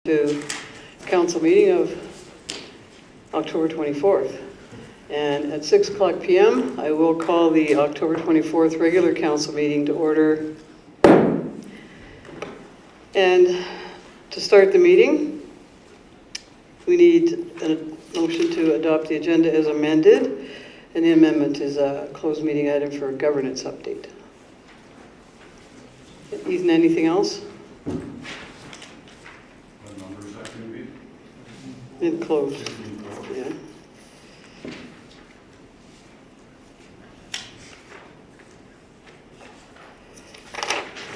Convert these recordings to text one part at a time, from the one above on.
To council meeting of October 24th. And at 6:00 p.m. I will call the October 24th regular council meeting to order. And to start the meeting, we need a motion to adopt the agenda as amended. And the amendment is a closed meeting item for a governance update. Ethan, anything else? It closed. Yeah.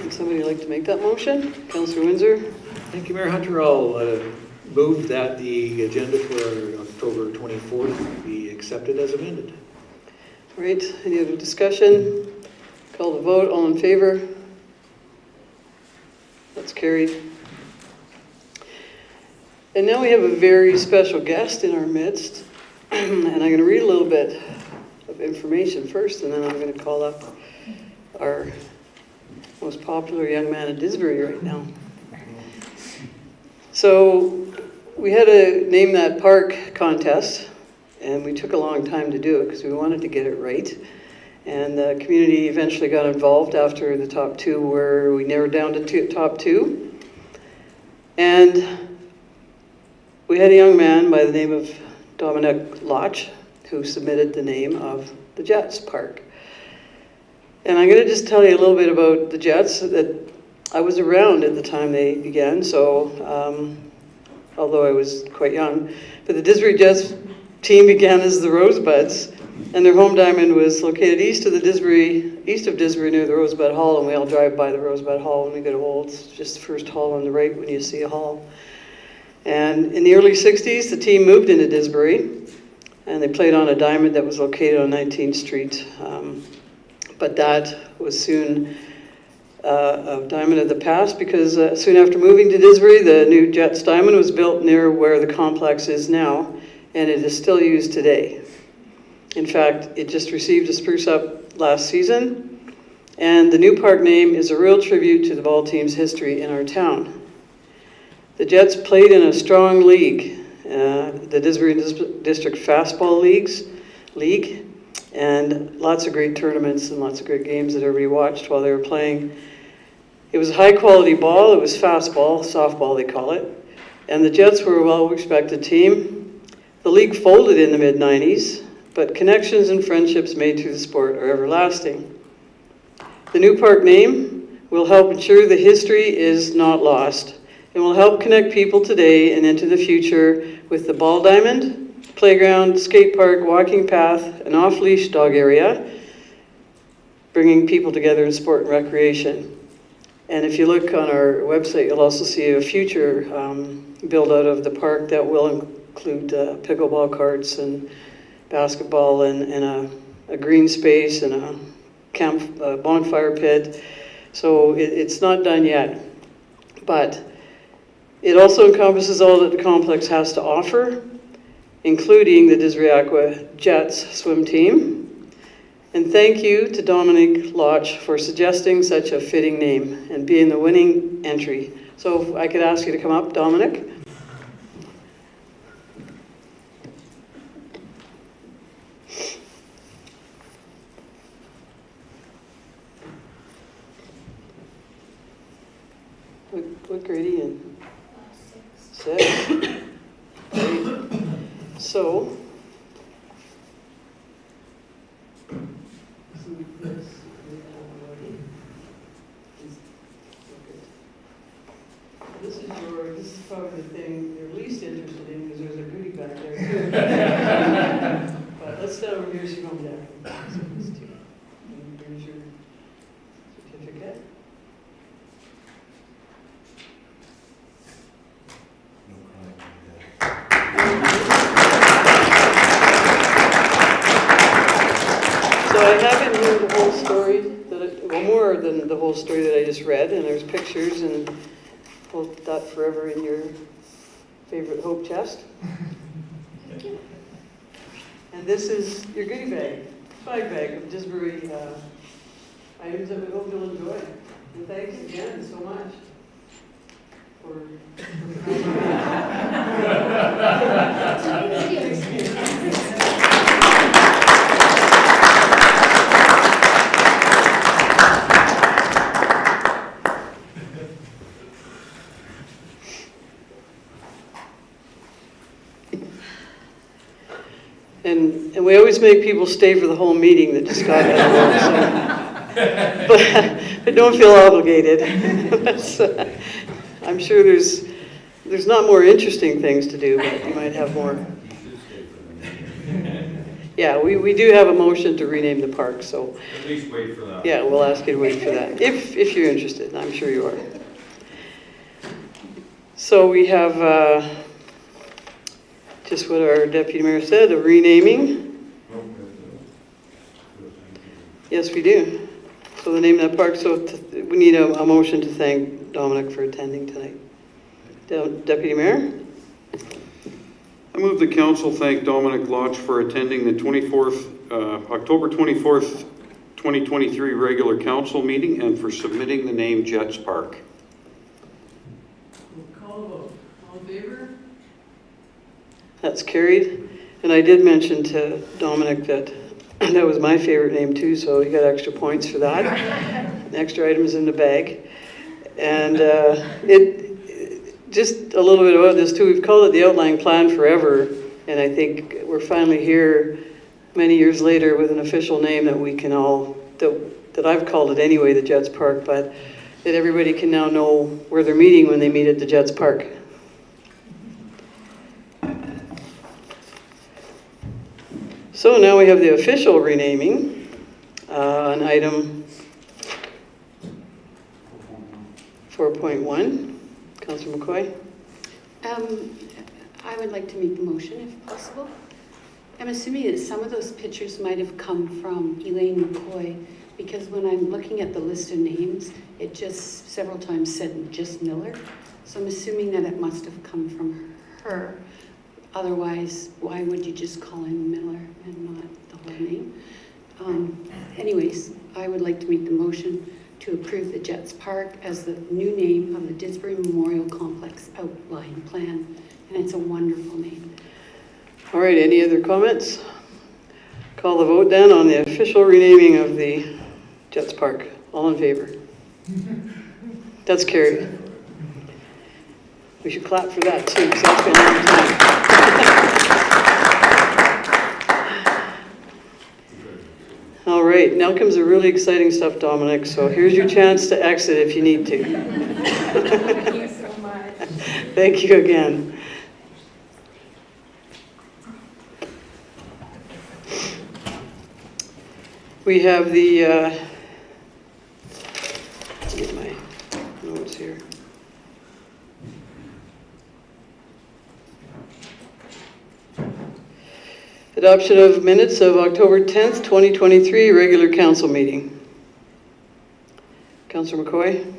Would somebody like to make that motion? Councillor Windsor? Thank you, Mayor Hunter. I'll move that the agenda for October 24th be accepted as amended. All right. Any other discussion? Call the vote. All in favor? That's carried. And now we have a very special guest in our midst, and I'm going to read a little bit of information first, and then I'm going to call up our most popular young man in Didsbury right now. So we had a Name That Park contest, and we took a long time to do it because we wanted to get it right. And the community eventually got involved after the top two, where we narrowed down to top two. And we had a young man by the name of Dominic Lodge who submitted the name of the Jets Park. And I'm going to just tell you a little bit about the Jets. That I was around at the time they began, so although I was quite young. But the Didsbury Jets team began as the Rosebuds, and their home diamond was located east of Didsbury near the Rosebud Hall, and we all drive by the Rosebud Hall when we go to Old. It's just the first hall on the right when you see a hall. And in the early 60s, the team moved into Didsbury, and they played on a diamond that was located on 19th Street. But that was soon a diamond of the past, because soon after moving to Didsbury, the new Jets diamond was built near where the complex is now, and it is still used today. In fact, it just received a spruce up last season, and the new park name is a real tribute to the ball team's history in our town. The Jets played in a strong league, the Didsbury District Fastball League, and lots of great tournaments and lots of great games that everybody watched while they were playing. It was a high-quality ball. It was fastball, softball they call it, and the Jets were a well-respected team. The league folded in the mid-90s, but connections and friendships made through the sport are everlasting. The new park name will help ensure the history is not lost. It will help connect people today and into the future with the ball diamond, playground, skate park, walking path, an off-leash dog area, bringing people together in sport and recreation. And if you look on our website, you'll also see a future build-out of the park that will include pickleball courts and basketball and a green space and a bonfire pit. So it's not done yet, but it also encompasses all that the complex has to offer, including the Didsbury Aqua Jets swim team. And thank you to Dominic Lodge for suggesting such a fitting name and being the winning entry. So if I could ask you to come up, Dominic. What grade are you in? 6. Great. So, this is probably the thing you're least interested in, because there's a goodie back there too. But let's stand over here so you don't get it. Here's your certificate. So I haven't heard the whole story, more than the whole story that I just read, and there's pictures, and hold that forever in your favorite hope chest. And this is your goodie bag, swag bag of Didsbury items that we hope you'll enjoy. And thanks again so much for And we always make people stay for the whole meeting that just got out of but don't feel obligated. I'm sure there's not more interesting things to do, but you might have more. Yeah, we do have a motion to rename the park, so. At least wait for that. Yeah, we'll ask you to wait for that, if you're interested, I'm sure you are. So we have, just what our deputy mayor said, a renaming. Yes, we do. So the name of that park, so we need a motion to thank Dominic for attending tonight. Deputy Mayor? I move the council thank Dominic Lodge for attending the October 24th, 2023 regular council meeting and for submitting the name Jets Park. We'll call a vote. All in favor? That's carried. And I did mention to Dominic that that was my favorite name too, so he got extra points for that. Extra items in the bag. And just a little bit about this too. We've called it the Outline Plan forever, and I think we're finally here many years later with an official name that we can all, that I've called it anyway, the Jets Park, but that everybody can now know where they're meeting when they meet at the Jets Park. So now we have the official renaming on item 4.1. Councillor McCoy? I would like to make the motion if possible. I'm assuming that some of those pictures might have come from Elaine McCoy, because when I'm looking at the list of names, it just several times said just Miller. So I'm assuming that it must have come from her. Otherwise, why would you just call him Miller and not the whole name? Anyways, I would like to make the motion to approve the Jets Park as the new name of the Didsbury Memorial Complex Outline Plan. And it's a wonderful name. All right, any other comments? Call the vote then on the official renaming of the Jets Park. All in favor? That's carried. We should clap for that too, because that's been a long time. All right, now comes the really exciting stuff, Dominic. So here's your chance to exit if you need to. Thank you so much. Thank you again. We have the, let's get my notes here. Adoption of minutes of October 10th, 2023, regular council meeting. Councillor McCoy?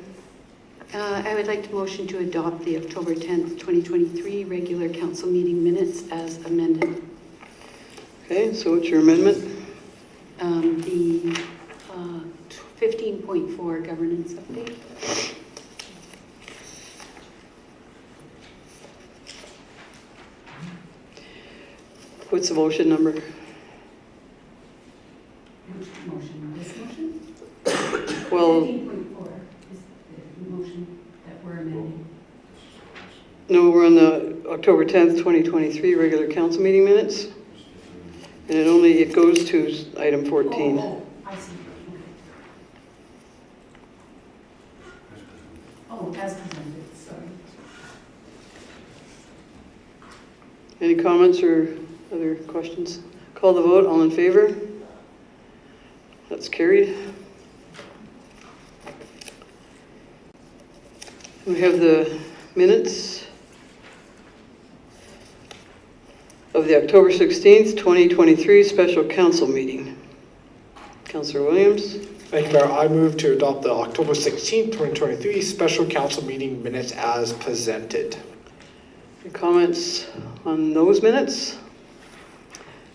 I would like to motion to adopt the October 10th, 2023 regular council meeting minutes as amended. Okay, so what's your amendment? The 15.4 governance update. What's the motion number? Which motion? This motion? Well, 15.4 is the motion that we're amending. no, we're on the October 10th, 2023 regular council meeting minutes. And it goes to item 14. Oh, I see. Okay. Oh, as presented, sorry. Any comments or other questions? Call the vote, all in favor? That's carried. We have the minutes of the October 16th, 2023 special council meeting. Councillor Williams? Thank you, Mayor. I move to adopt the October 16th, 2023 special council meeting minutes as presented. Any comments on those minutes?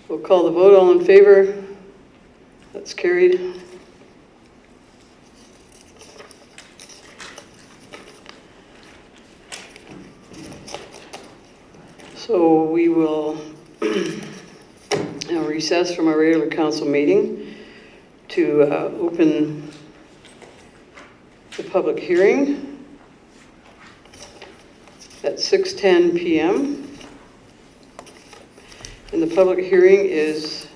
We'll call the vote, all in favor? That's carried. So we will now recess from our regular council meeting to open the public hearing at 6:10 p.m. And the public hearing is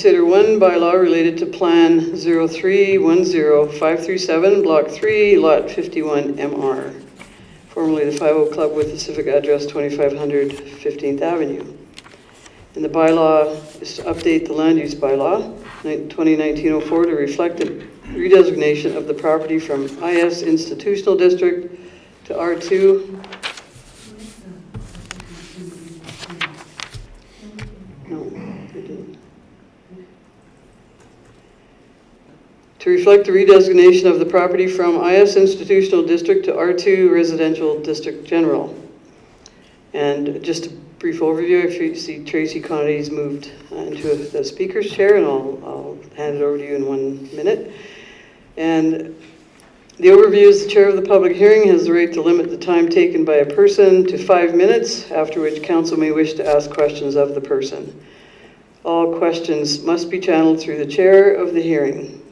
consider one bylaw related to Plan 0310537, Block 3, Lot 51 MR, formerly the 50 Club with the civic address 2500 15th Avenue. And the bylaw is to update the land use bylaw 2019-04 to reflect the redesignation of the property from IS Institutional District to R2. No, they didn't. To reflect the redesignation of the property from IS Institutional District to R2 Residential District General. And just a brief overview, if you see Tracy Connedy's moved into the speaker's chair, and I'll hand it over to you in 1 minute. And the overview is the chair of the public hearing has the right to limit the time taken by a person to 5 minutes, after which council may wish to ask questions of the person. All questions must be channeled through the chair of the hearing.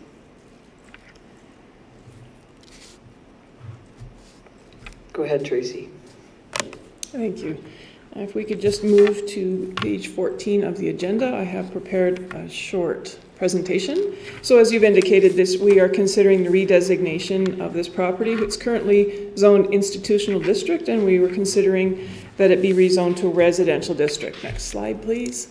Go ahead, Tracy. Thank you. If we could just move to page 14 of the agenda, I have prepared a short presentation. So as you've indicated, we are considering the redesignation of this property. It's currently zoned institutional district, and we were considering that it be rezoned to residential district. Next slide, please.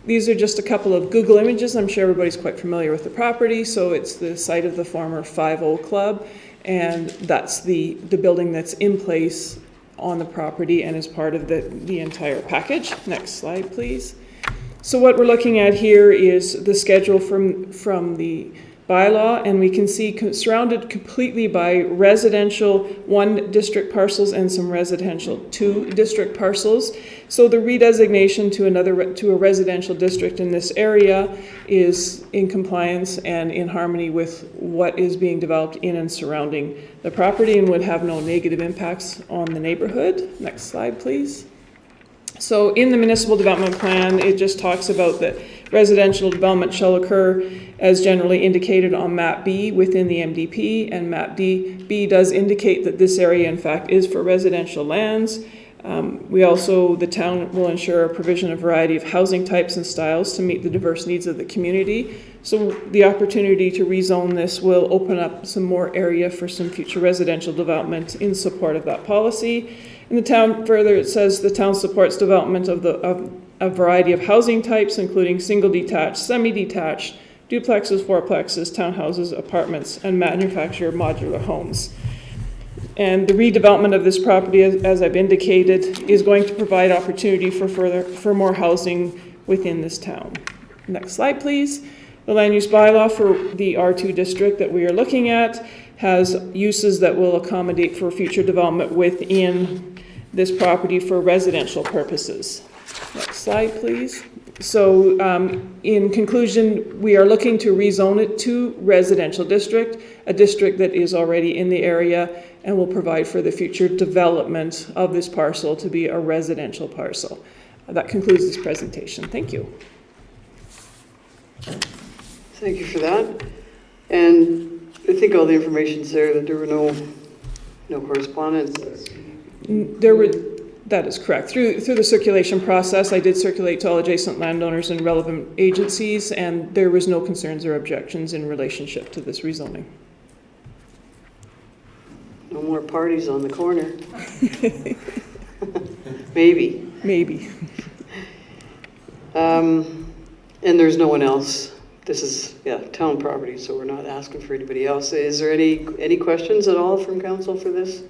These are just a couple of Google images. I'm sure everybody's quite familiar with the property. So it's the site of the former 50 Club, and that's the building that's in place on the property and is part of the entire package. Next slide, please. So what we're looking at here is the schedule from the bylaw, and we can see surrounded completely by residential 1 district parcels and some residential 2 district parcels. So the redesignation to a residential district in this area is in compliance and in harmony with what is being developed in and surrounding the property and would have no negative impacts on the neighborhood. Next slide, please. So in the municipal development plan, it just talks about that residential development shall occur as generally indicated on map B within the MDP, and map B does indicate that this area in fact is for residential lands. The town will ensure a provision of variety of housing types and styles to meet the diverse needs of the community. So the opportunity to rezone this will open up some more area for some future residential development in support of that policy. In the town, further, it says the town supports development of a variety of housing types, including single detached, semi-detached, duplexes, fourplexes, townhouses, apartments, and manufactured modular homes. And the redevelopment of this property, as I've indicated, is going to provide opportunity for more housing within this town. Next slide, please. The land use bylaw for the R2 district that we are looking at has uses that will accommodate for future development within this property for residential purposes. Next slide, please. So in conclusion, we are looking to rezone it to residential district, a district that is already in the area and will provide for the future development of this parcel to be a residential parcel. That concludes this presentation. Thank you. Thank you for that. And I think all the information's there, that there were no correspondence. That is correct. Through the circulation process, I did circulate to all adjacent landowners and relevant agencies, and there was no concerns or objections in relationship to this rezoning. No more parties on the corner. Maybe. Maybe. And there's no one else. This is, town property, so we're not asking for anybody else. Is there any questions at all from council for this?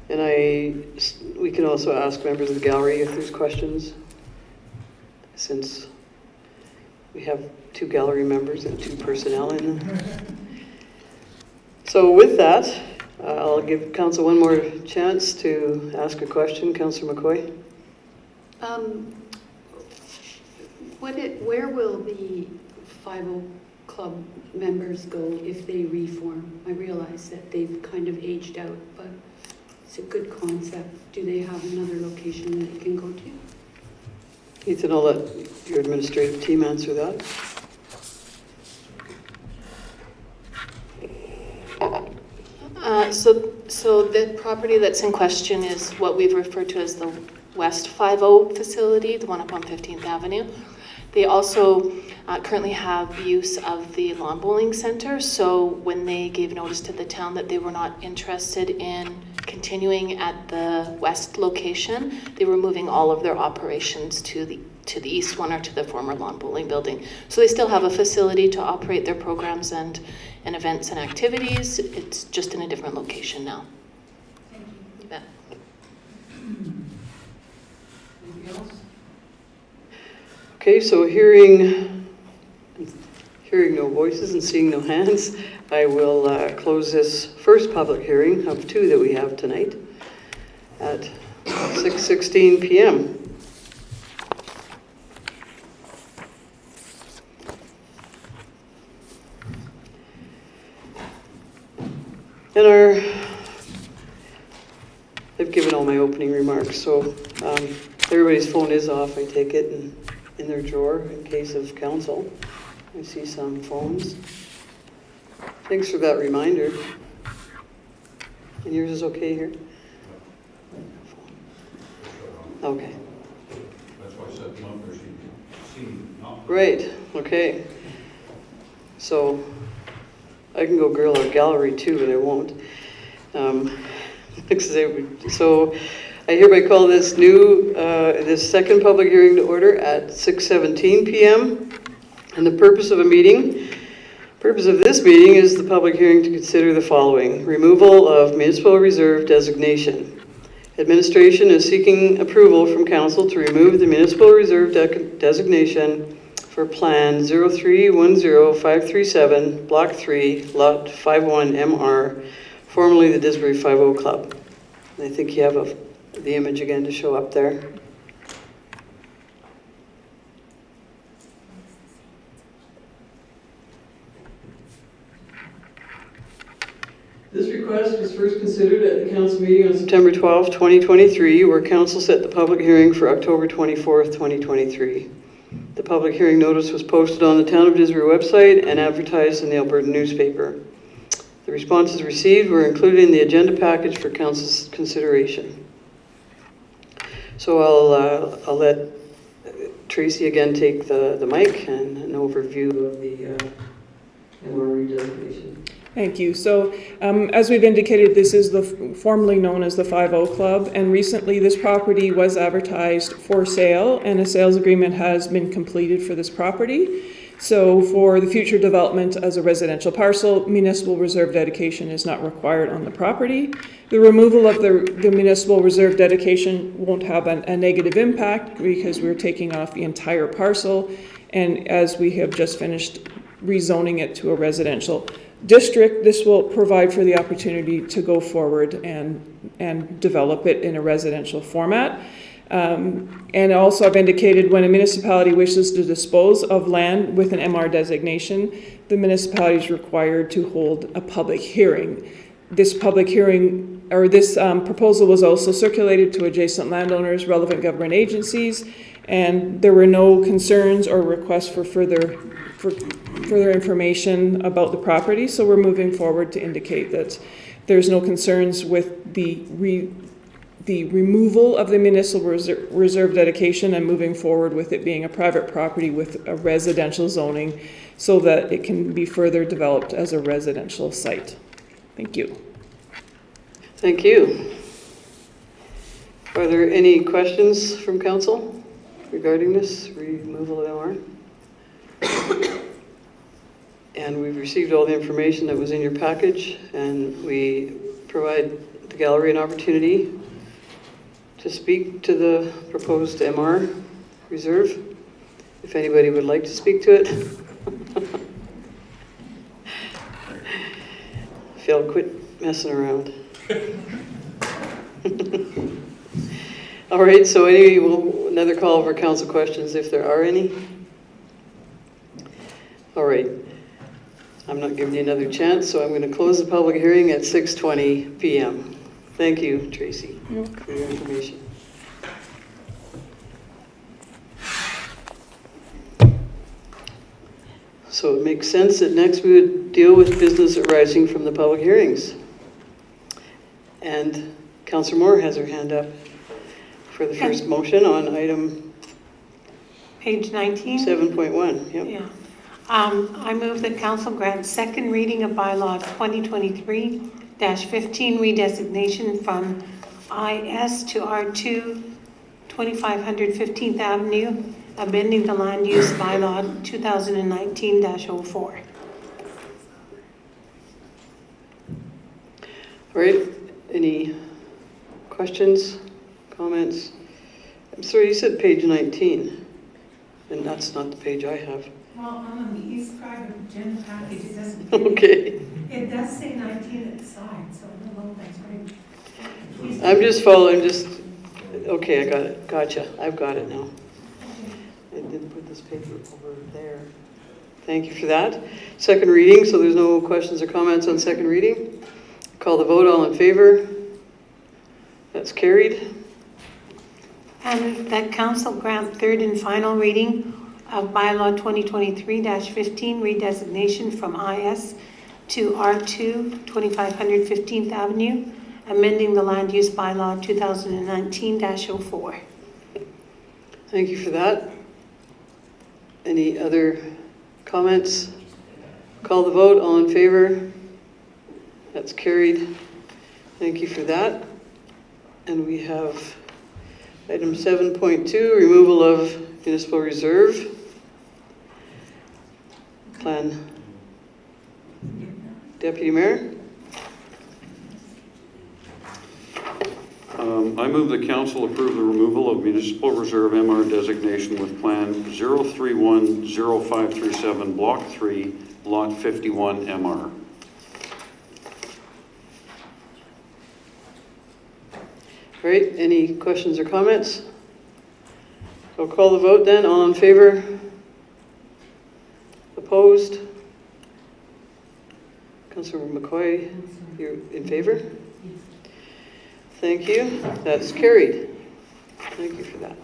And we can also ask members of the gallery if there's questions, since we have 2 gallery members and 2 personnel in them. So with that, I'll give council one more chance to ask a question. Councillor McCoy. Where will the 50 Club members go if they reform? I realize that they've kind of aged out, but it's a good concept. Do they have another location that they can go to? Ethan, I'll let your administrative team answer that. So the property that's in question is what we've referred to as the West 50 facility, the one up on 15th Avenue. They also currently have use of the lawn bowling center, so when they gave notice to the town that they were not interested in continuing at the west location, they were moving all of their operations to the east one, or to the former lawn bowling building. So they still have a facility to operate their programs and events and activities. It's just in a different location now. Thank you. You bet. Anything else? Okay, so hearing no voices and seeing no hands, I will close this first public hearing of 2 that we have tonight at 6:16 p.m. And I've given all my opening remarks, so everybody's phone is off, I take it, and in their drawer in case of council. I see some phones. Thanks for that reminder. And yours is okay here? Okay. That's why I set them up there, so you can see. Great, okay. So I can go grill our gallery too, but I won't. So I hereby call this this second public hearing to order at 6:17 p.m. And the purpose of this meeting is the public hearing to consider the following: removal of municipal reserve designation. Administration is seeking approval from council to remove the municipal reserve designation for Plan 0310537, Block 3, Lot 51 MR, formerly the Didsbury 50 Club. And I think you have the image again to show up there. This request was first considered at the council meeting on September 12, 2023, where council set the public hearing for October 24, 2023. The public hearing notice was posted on the Town of Didsbury website and advertised in the Alberta newspaper. The responses received were included in the agenda package for council's consideration. So I'll let Tracy again take the mic and an overview of the MR redesignation. Thank you. So as we've indicated, this is formerly known as the 50 Club, and recently this property was advertised for sale, and a sales agreement has been completed for this property. So for the future development as a residential parcel, municipal reserve dedication is not required on the property. The removal of the municipal reserve dedication won't have a negative impact because we're taking off the entire parcel, and as we have just finished rezoning it to a residential district, this will provide for the opportunity to go forward and develop it in a residential format. And also I've indicated when a municipality wishes to dispose of land with an MR designation, the municipality is required to hold a public hearing. This public hearing, or this proposal, was also circulated to adjacent landowners, relevant government agencies, and there were no concerns or requests for further information about the property, so we're moving forward to indicate that there's no concerns with the removal of the municipal reserve dedication and moving forward with it being a private property with a residential zoning so that it can be further developed as a residential site. Thank you. Thank you. Are there any questions from council regarding this removal of MR? And we've received all the information that was in your package, and we provide the gallery an opportunity to speak to the proposed MR reserve, if anybody would like to speak to it. Phil, quit messing around. All right, so another call for council questions if there are any. All right. I'm not giving you another chance, so I'm going to close the public hearing at 6:20 p.m. Thank you, Tracy, for your information. So it makes sense that next we would deal with business arising from the public hearings. And Councillor Moore has her hand up for the first motion on item Page 19? 7.1. Yep. Yeah. I move that council grant second reading of bylaw 2023-15 redesignation from IS to R2, 2500 15th Avenue, amending the land use bylaw 2019-04. All right, any questions, comments? I'm sorry, you said page 19, and that's not the page I have. Well, on the east side of the agenda package, it doesn't. Okay, It does say 19 at the side, so I don't know if that's right. I'm just following, okay, I got it, gotcha, I've got it now. I didn't put this paper over there. Thank you for that. Second reading, so there's no questions or comments on second reading. Call the vote, all in favor? That's carried. And that council grant third and final reading of bylaw 2023-15 redesignation from IS to R2, 2500 15th Avenue, amending the land use bylaw 2019-04. Thank you for that. Any other comments? Call the vote, all in favor? That's carried. Thank you for that. And we have item 7.2, removal of municipal reserve. Plan. Deputy Mayor? I move the council approve the removal of municipal reserve MR designation with plan 0310537, block 3, lot 51 MR. All right, any questions or comments? So call the vote then, all in favor? Opposed? Councilor McCoy, you're in favor? Thank you, that's carried. Thank you for that.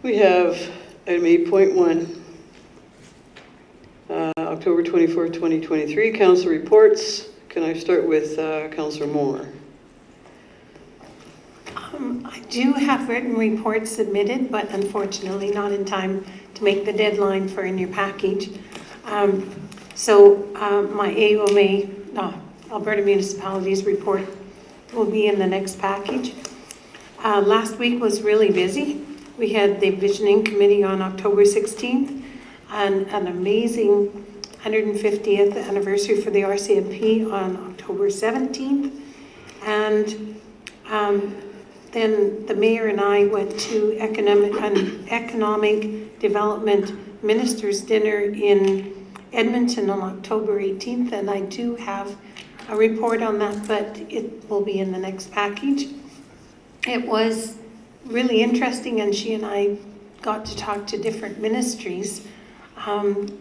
We have item 8.1, October 24th, 2023, council reports. Can I start with Councillor Moore? I do have written reports submitted, but unfortunately not in time to make the deadline for in your package. My AOMA, Alberta Municipalities report will be in the next package. Last week was really busy. We had the Visioning Committee on October 16th and an amazing 150th anniversary for the RCMP on October 17th. And then the mayor and I went to economic development ministers dinner in Edmonton on October 18th, and I do have a report on that, but it will be in the next package. It was really interesting, and she and I got to talk to different ministries.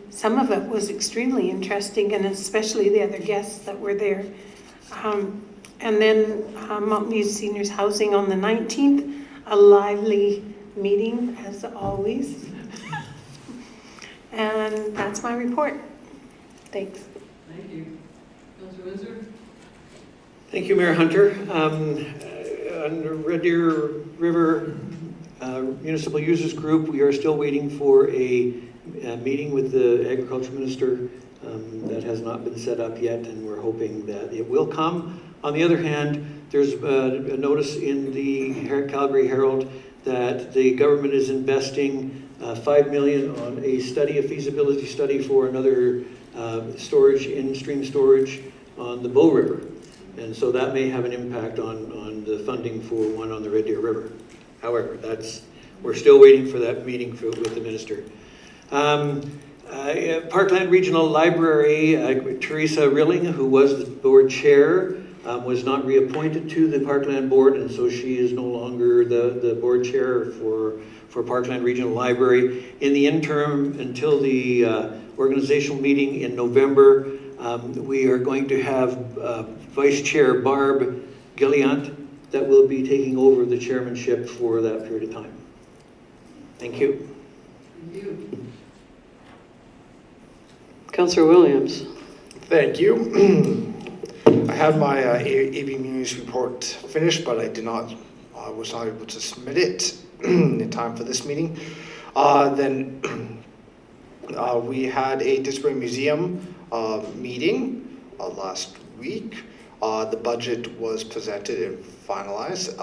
Some of it was extremely interesting, and especially the other guests that were there. And then Mountain View Seniors Housing on the 19th, a lively meeting as always. And that's my report. Thanks. Thank you. Councilor Windsor? Thank you, Mayor Hunter. On the Red Deer River Municipal Users Group, we are still waiting for a meeting with the Agriculture Minister. That has not been set up yet, and we're hoping that it will come. On the other hand, there's a notice in the Calgary Herald that the government is investing $5 million on a feasibility study for another in-stream storage on the Bow River. And so that may have an impact on the funding for one on the Red Deer River. However, we're still waiting for that meeting with the minister. Parkland Regional Library, Teresa Rilling, who was the board chair, was not reappointed to the Parkland board, and so she is no longer the board chair for Parkland Regional Library. In the interim, until the organizational meeting in November, we are going to have Vice Chair Barb Gilliant that will be taking over the chairmanship for that period of time. Thank you. Thank you. Councillor Williams. Thank you. I had my AB News report finished, but I was not able to submit it in time for this meeting. Then we had a Didsbury Museum meeting last week. The budget was presented and finalized.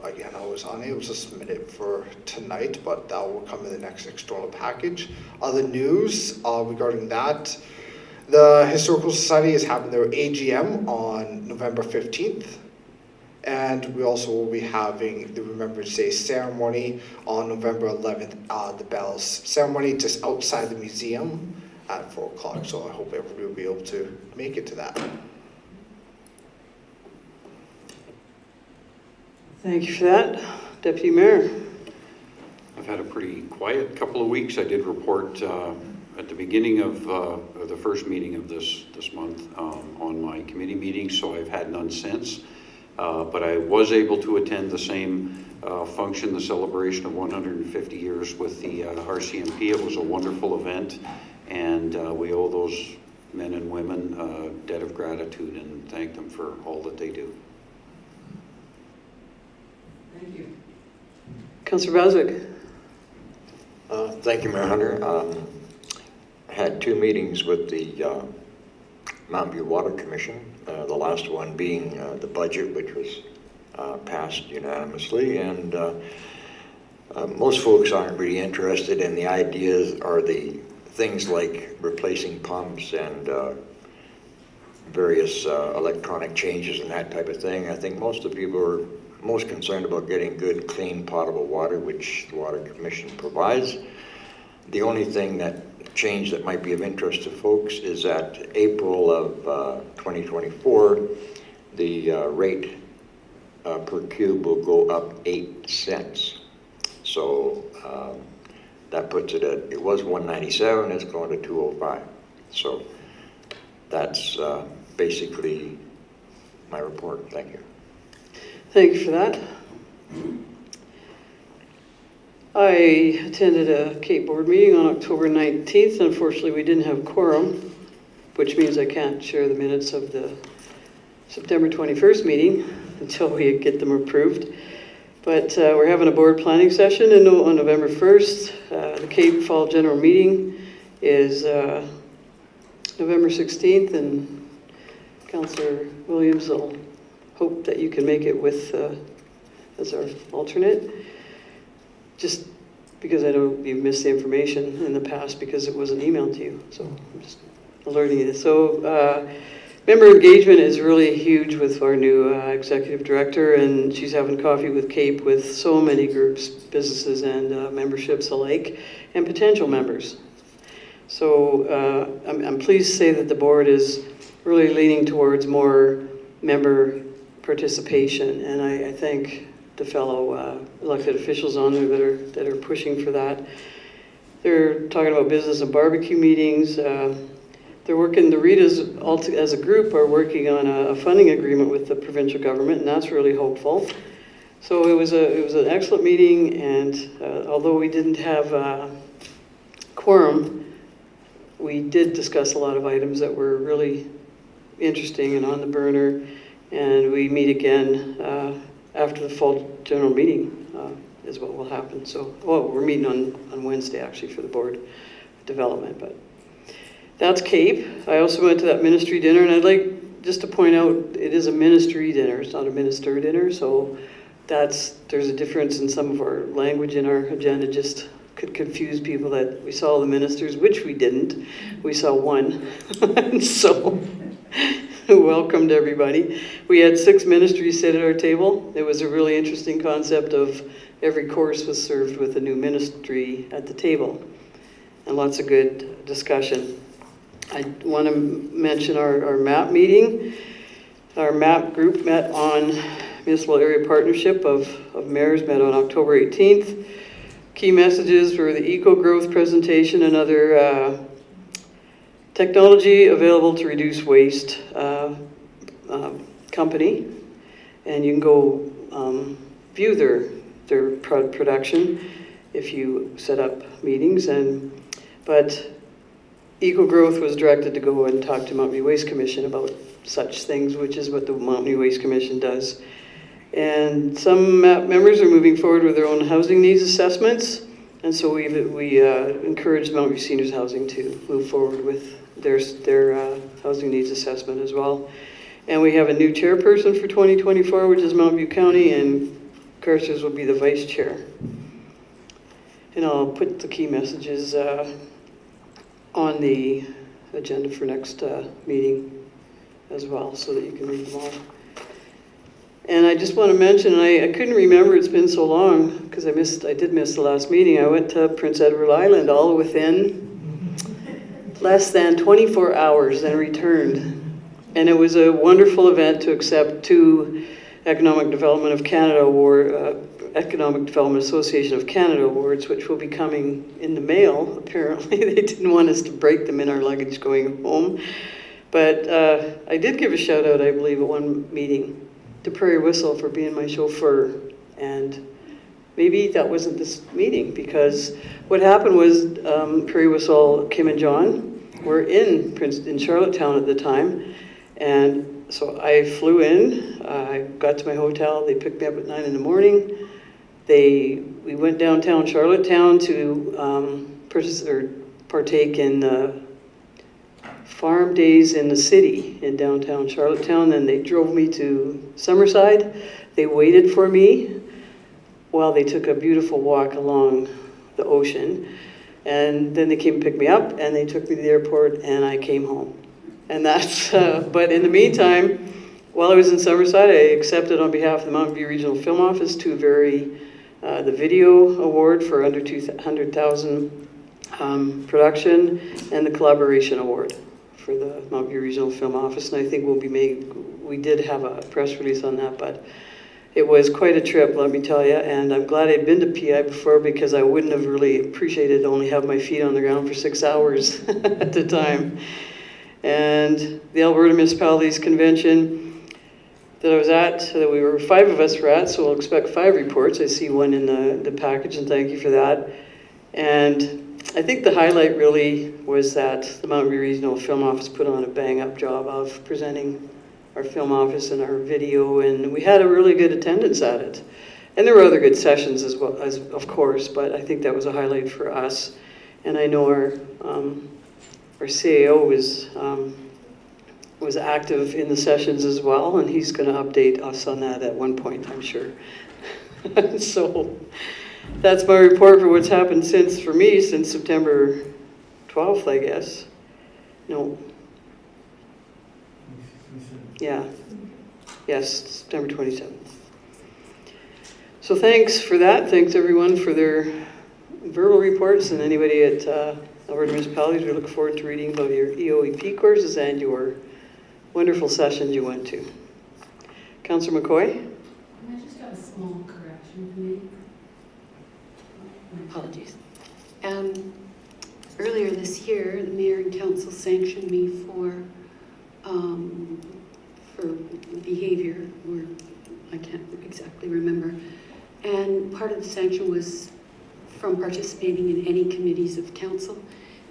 Again, I was unable to submit it for tonight, but that will come in the next external package. Other news regarding that, the Historical Society is having their AGM on November 15th. And we also will be having the Remembrance Day ceremony on November 11th, the bells ceremony just outside the museum at 4 o'clock. So I hope everybody will be able to make it to that. Thank you for that. Deputy Mayor. I've had a pretty quiet couple of weeks. I did report at the beginning of the first meeting of this month on my committee meeting, so I've had none since. But I was able to attend the same function, the celebration of 150 years with the RCMP. It was a wonderful event, and we owe those men and women a debt of gratitude and thank them for all that they do. Thank you. Councillor Baswick. Thank you, Mayor Hunter. I had 2 meetings with the Mountain View Water Commission, the last one being the budget, which was passed unanimously, and most folks aren't really interested in the ideas or the things like replacing pumps and various electronic changes and that type of thing. I think most of the people are most concerned about getting good, clean, potable water, which the Water Commission provides. The only thing change that might be of interest to folks is that April of 2024, the rate per cube will go up 8 cents. So that puts it at, it was 197, it's going to 205. So that's basically my report. Thank you. Thank you for that. I attended a Cape Board meeting on October 19th. Unfortunately, we didn't have quorum, which means I can't share the minutes of the September 21st meeting until we get them approved. But we're having a board planning session on November 1st. The Cape Fall General Meeting is November 16th, and Councillor Williams will hope that you can make it with as our alternate. Just because I know you've missed the information in the past because it wasn't emailed to you. So I'm just alerting you. So member engagement is really huge with our new executive director, and she's having coffee with Cape with so many groups, businesses and memberships alike, and potential members. So I'm pleased to say that the board is really leaning towards more member participation, and I thank the fellow elected officials on there that are pushing for that. They're talking about business and barbecue meetings. They're working, the REITs as a group are working on a funding agreement with the provincial government, and that's really hopeful. So it was an excellent meeting, and although we didn't have quorum, we did discuss a lot of items that were really interesting and on the burner, and we meet again after the fall general meeting is what will happen. So, we're meeting on Wednesday actually for the board development, but that's Cape. I also went to that ministry dinner, and I'd like just to point out it is a ministry dinner, it's not a minister dinner, so there's a difference in some of our language in our agenda, just could confuse people that we saw the ministers, which we didn't. We saw one. So welcomed everybody. We had 6 ministries sit at our table. It was a really interesting concept of every course was served with a new ministry at the table, and lots of good discussion. I want to mention our MAP meeting. Our MAP group met on Municipal Area Partnership of Mayors met on October 18th. Key messages were the eco-growth presentation and other technology available to reduce waste company, and you can go view their production if you set up meetings. But Eco Growth was directed to go and talk to Mountain View Waste Commission about such things, which is what the Mountain View Waste Commission does. And some members are moving forward with their own housing needs assessments, and so we encourage Mountain View Seniors Housing to move forward with their housing needs assessment as well. And we have a new chairperson for 2024, which is Mountain View County, and Carstairs will be the vice chair. And I'll put the key messages on the agenda for next meeting as well, so that you can read them all. And I just want to mention, I couldn't remember, it's been so long, because I did miss the last meeting. I went to Prince Edward Island all within less than 24 hours and returned. And it was a wonderful event to accept 2 Economic Development of Canada Economic Development Association of Canada awards, which will be coming in the mail, apparently. They didn't want us to break them in our luggage going home. But I did give a shout out, I believe, at one meeting to Prairie Whistle for being my chauffeur. And maybe that wasn't this meeting, because what happened was Prairie Whistle, Kim and John were in Charlottetown at the time. And so I flew in, I got to my hotel, they picked me up at 9 in the morning. We went downtown Charlottetown to partake in farm days in the city in downtown Charlottetown. Then they drove me to Summerside. They waited for me while they took a beautiful walk along the ocean. And then they came and picked me up, and they took me to the airport, and I came home. And that's, but in the meantime, while I was in Summerside, I accepted on behalf of the Mountain View Regional Film Office the video award for under 200,000 production, and the collaboration award for the Mountain View Regional Film Office. And I think we did have a press release on that, but it was quite a trip, let me tell you. And I'm glad I'd been to PI before, because I wouldn't have really appreciated only having my feet on the ground for 6 hours at the time. And the Alberta Municipalities Convention that I was at, that 5 of us were at, so we'll expect 5 reports. I see one in the package, and thank you for that. And I think the highlight really was that the Mountain View Regional Film Office put on a bang-up job of presenting our film office and our video, and we had a really good attendance at it. And there were other good sessions as well, of course, but I think that was a highlight for us. And I know our CAO was active in the sessions as well, and he's going to update us on that at one point, I'm sure. So that's my report for what's happened since September 12th, I guess. No. Yeah. Yes, September 27th. So thanks for that. Thanks everyone for their verbal reports, and anybody at Alberta Municipalities, we look forward to reading about your EOEP courses and your wonderful sessions you went to. Councillor McCoy? Can I just have a small correction to make? My apologies. Earlier this year, the mayor and council sanctioned me for behavior, or I can't exactly remember. And part of the sanction was from participating in any committees of council,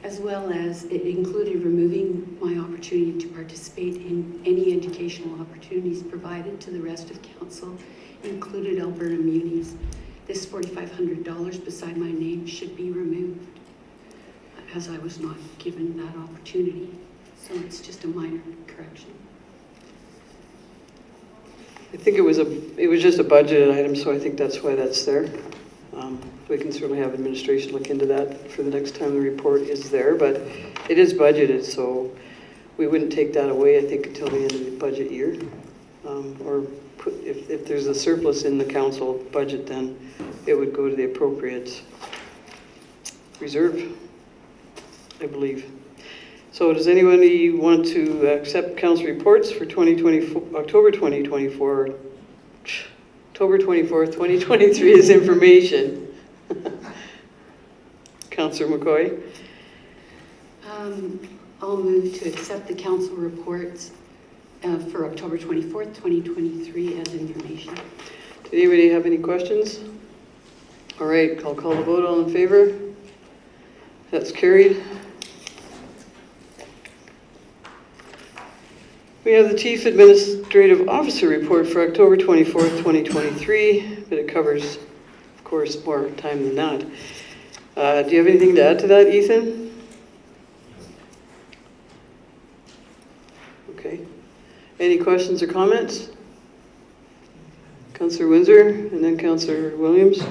as well as it included removing my opportunity to participate in any educational opportunities provided to the rest of council, included Alberta Munis. This $4,500 beside my name should be removed, as I was not given that opportunity. So it's just a minor correction. I think it was just a budgeted item, so I think that's why that's there. We can certainly have administration look into that for the next time the report is there, but it is budgeted, so we wouldn't take that away, I think, until the end of the budget year. If there's a surplus in the council budget, then it would go to the appropriate reserve, I believe. So does anybody want to accept council reports for October 2024? October 24th, 2023 is information. Councillor McCoy? I'll move to accept the council reports for October 24th, 2023 as information. Did anybody have any questions? All right, I'll call the vote. All in favor? That's carried. We have the Chief Administrative Officer report for October 24th, 2023, but it covers, of course, more time than that. Do you have anything to add to that, Ethan? Okay. Any questions or comments? Councillor Windsor and then Councillor Williams.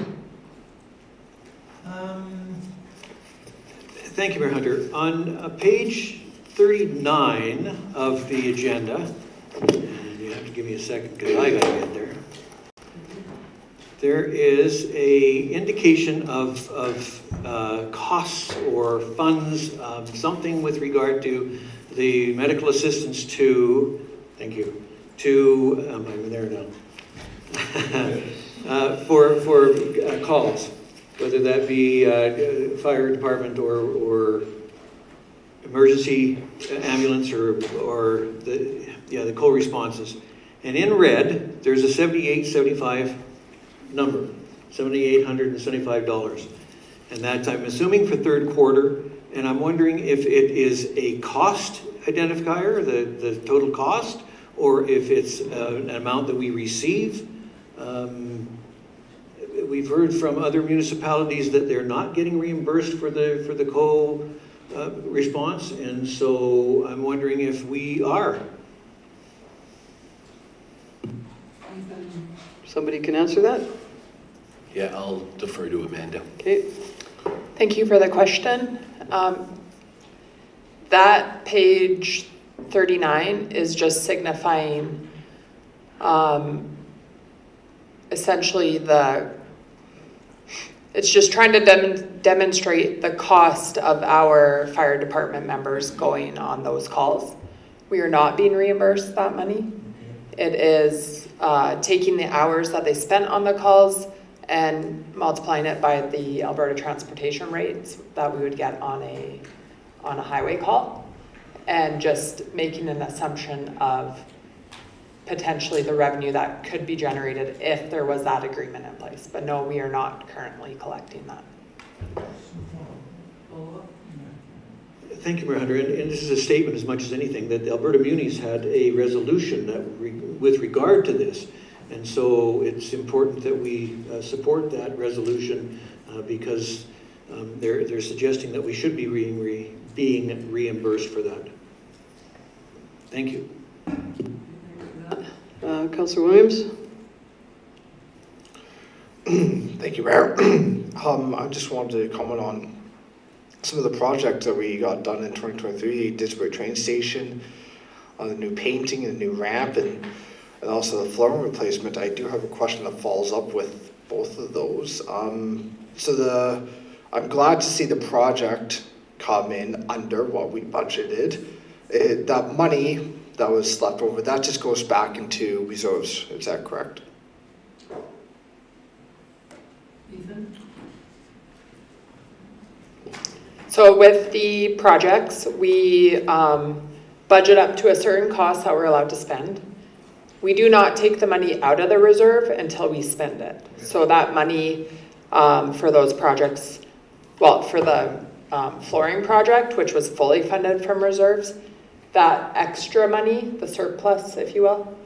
Thank you, Mayor Hunter. On page 39 of the agenda, and you have to give me a second because I got to get there. There is a indication of costs or funds, something with regard to the medical assistance to, thank you, to, I'm there now, for calls, whether that be fire department or emergency ambulance or the co-responses. And in red, there's a $78.75 number, $7,875. And that's, I'm assuming, for third quarter. And I'm wondering if it is a cost identifier, the total cost, or if it's an amount that we receive. We've heard from other municipalities that they're not getting reimbursed for the co-response, and so I'm wondering if we are. Somebody can answer that? Yeah, I'll defer to Amanda. Okay. Thank you for the question. That page 39 is just signifying essentially it's just trying to demonstrate the cost of our fire department members going on those calls. We are not being reimbursed that money. It is taking the hours that they spent on the calls and multiplying it by the Alberta transportation rates that we would get on a highway call, and just making an assumption of potentially the revenue that could be generated if there was that agreement in place. But no, we are not currently collecting that. Thank you, Mayor Hunter. And this is a statement as much as anything that the Alberta Munis had a resolution that with regard to this. And so it's important that we support that resolution because they're suggesting that we should be being reimbursed for that. Thank you. Councillor Williams? Thank you, Mayor. I just wanted to comment on some of the projects that we got done in 2023, Didsbury train station, the new painting and the new ramp, and also the flooring replacement. I do have a question that follows up with both of those. I'm glad to see the project come in under what we budgeted. That money that was left over, that just goes back into reserves, is that correct? Ethan? So with the projects, we budget up to a certain cost that we're allowed to spend. We do not take the money out of the reserve until we spend it. So that money for those projects, well, for the flooring project, which was fully funded from reserves, that extra money, the surplus, if you will,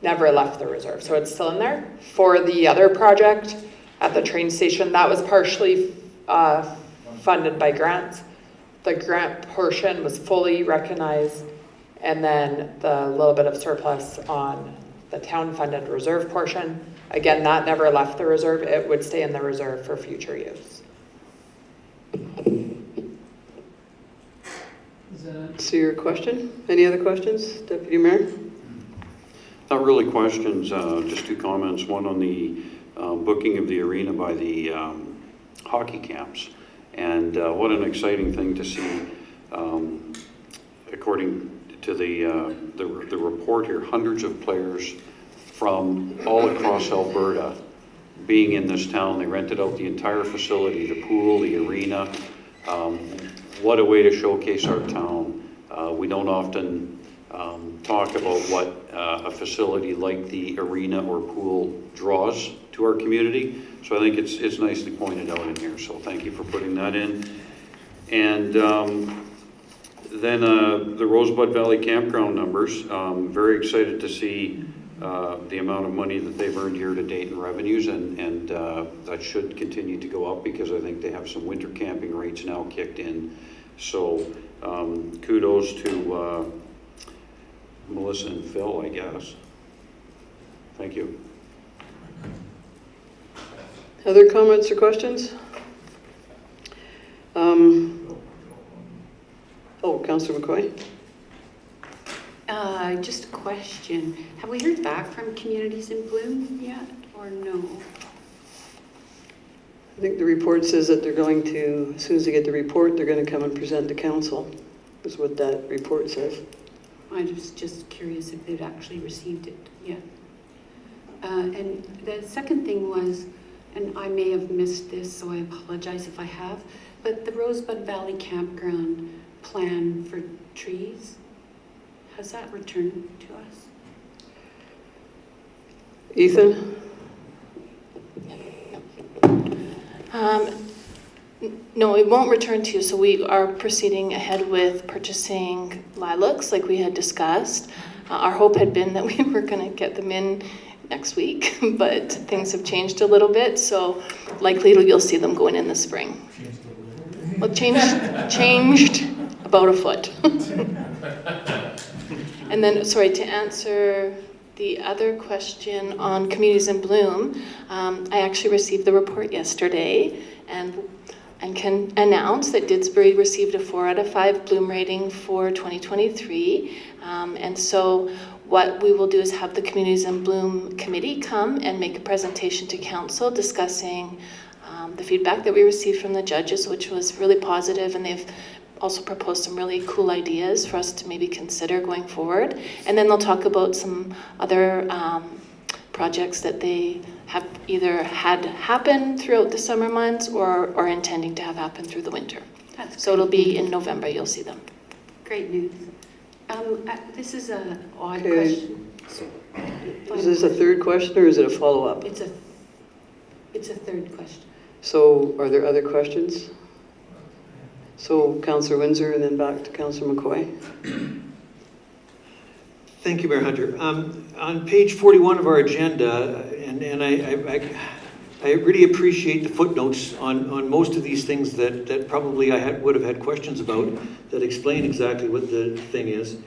never left the reserve. So it's still in there. For the other project at the train station, that was partially funded by grants. The grant portion was fully recognized, and then the little bit of surplus on the town-funded reserve portion, again, that never left the reserve. It would stay in the reserve for future use. See your question? Any other questions, Deputy Mayor? Not really questions, just two comments. One on the booking of the arena by the hockey camps. And what an exciting thing to see. According to the report here, hundreds of players from all across Alberta being in this town. They rented out the entire facility, the pool, the arena. What a way to showcase our town. We don't often talk about what a facility like the arena or pool draws to our community. So I think it's nicely pointed out in here. So thank you for putting that in. And Then the Rosebud Valley Campground numbers, very excited to see the amount of money that they've earned year to date in revenues, and that should continue to go up because I think they have some winter camping rates now kicked in. So kudos to Melissa and Phil, I guess. Thank you. Other comments or questions? Councillor McCoy? Just a question. Have we heard back from Communities in Bloom yet, or no? I think the report says that they're going to, as soon as they get the report, they're going to come and present to council, is what that report says. I was just curious if they'd actually received it yet. And the second thing was, and I may have missed this, so I apologize if I have, but the Rosebud Valley Campground plan for trees, has that returned to us? Ethan? No, it won't return to you. So we are proceeding ahead with purchasing lilacs like we had discussed. Our hope had been that we were going to get them in next week, but things have changed a little bit. So likely you'll see them going in the spring. Well, changed about a foot. And then, sorry, to answer the other question on Communities in Bloom, I actually received the report yesterday and can announce that Didsbury received a 4 out of 5 Bloom rating for 2023. And so what we will do is have the Communities in Bloom committee come and make a presentation to council discussing the feedback that we received from the judges, which was really positive, and they've also proposed some really cool ideas for us to maybe consider going forward. And then they'll talk about some other projects that they have either had happen throughout the summer months or are intending to have happen through the winter. So it'll be in November, you'll see them. Great news. This is an odd Okay. question. Is this a third question or is it a follow-up? It's a third question. So are there other questions? So Councillor Windsor and then back to Councillor McCoy. Thank you, Mayor Hunter. On page 41 of our agenda, and I really appreciate the footnotes on most of these things that probably I would have had questions about that explain exactly what the thing is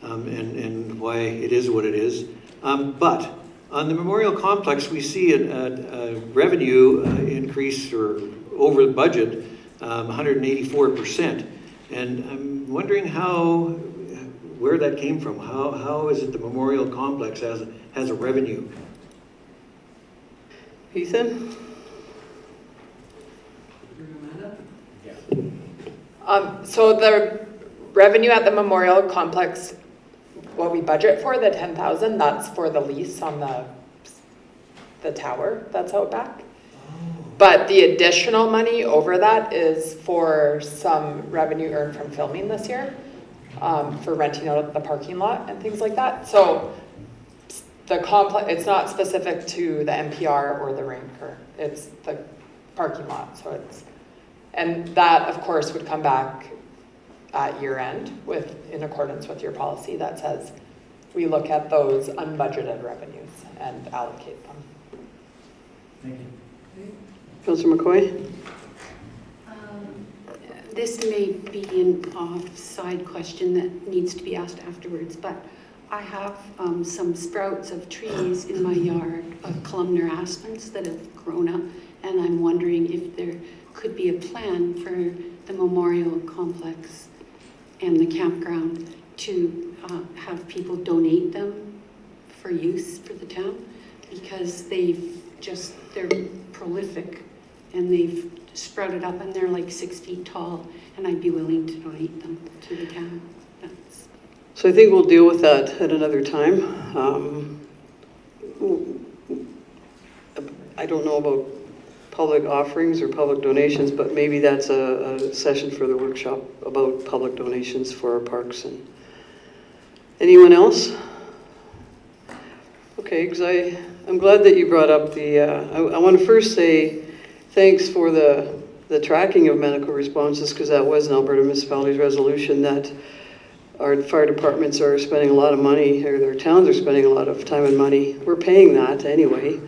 and why it is what it is. But on the Memorial Complex, we see a revenue increase or over the budget, 184%. And I'm wondering where that came from. How is it the Memorial Complex has a revenue? Ethan? So the revenue at the Memorial Complex, what we budget for, the 10,000, that's for the lease on the tower that's out back. But the additional money over that is for some revenue earned from filming this year, for renting out the parking lot and things like that. So the complex, it's not specific to the NPR or the Rainker, it's the parking lot. So and that of course would come back at year end in accordance with your policy that says we look at those unbudgeted revenues and allocate them. Thank you. Councillor McCoy? This may be an off-side question that needs to be asked afterwards, but I have some sprouts of trees in my yard of columnar aspens that have grown up, and I'm wondering if there could be a plan for the Memorial Complex and the campground to have people donate them for use for the town, because they're prolific and they've sprouted up and they're like 6 feet tall, and I'd be willing to donate them to the town. So I think we'll deal with that at another time. I don't know about public offerings or public donations, but maybe that's a session for the workshop about public donations for our parks. And anyone else? Okay, because I'm glad that you brought up I want to first say thanks for the the tracking of medical responses, because that was an Alberta Municipalities resolution that our fire departments are spending a lot of money, or their towns are spending a lot of time and money. We're paying that anyway.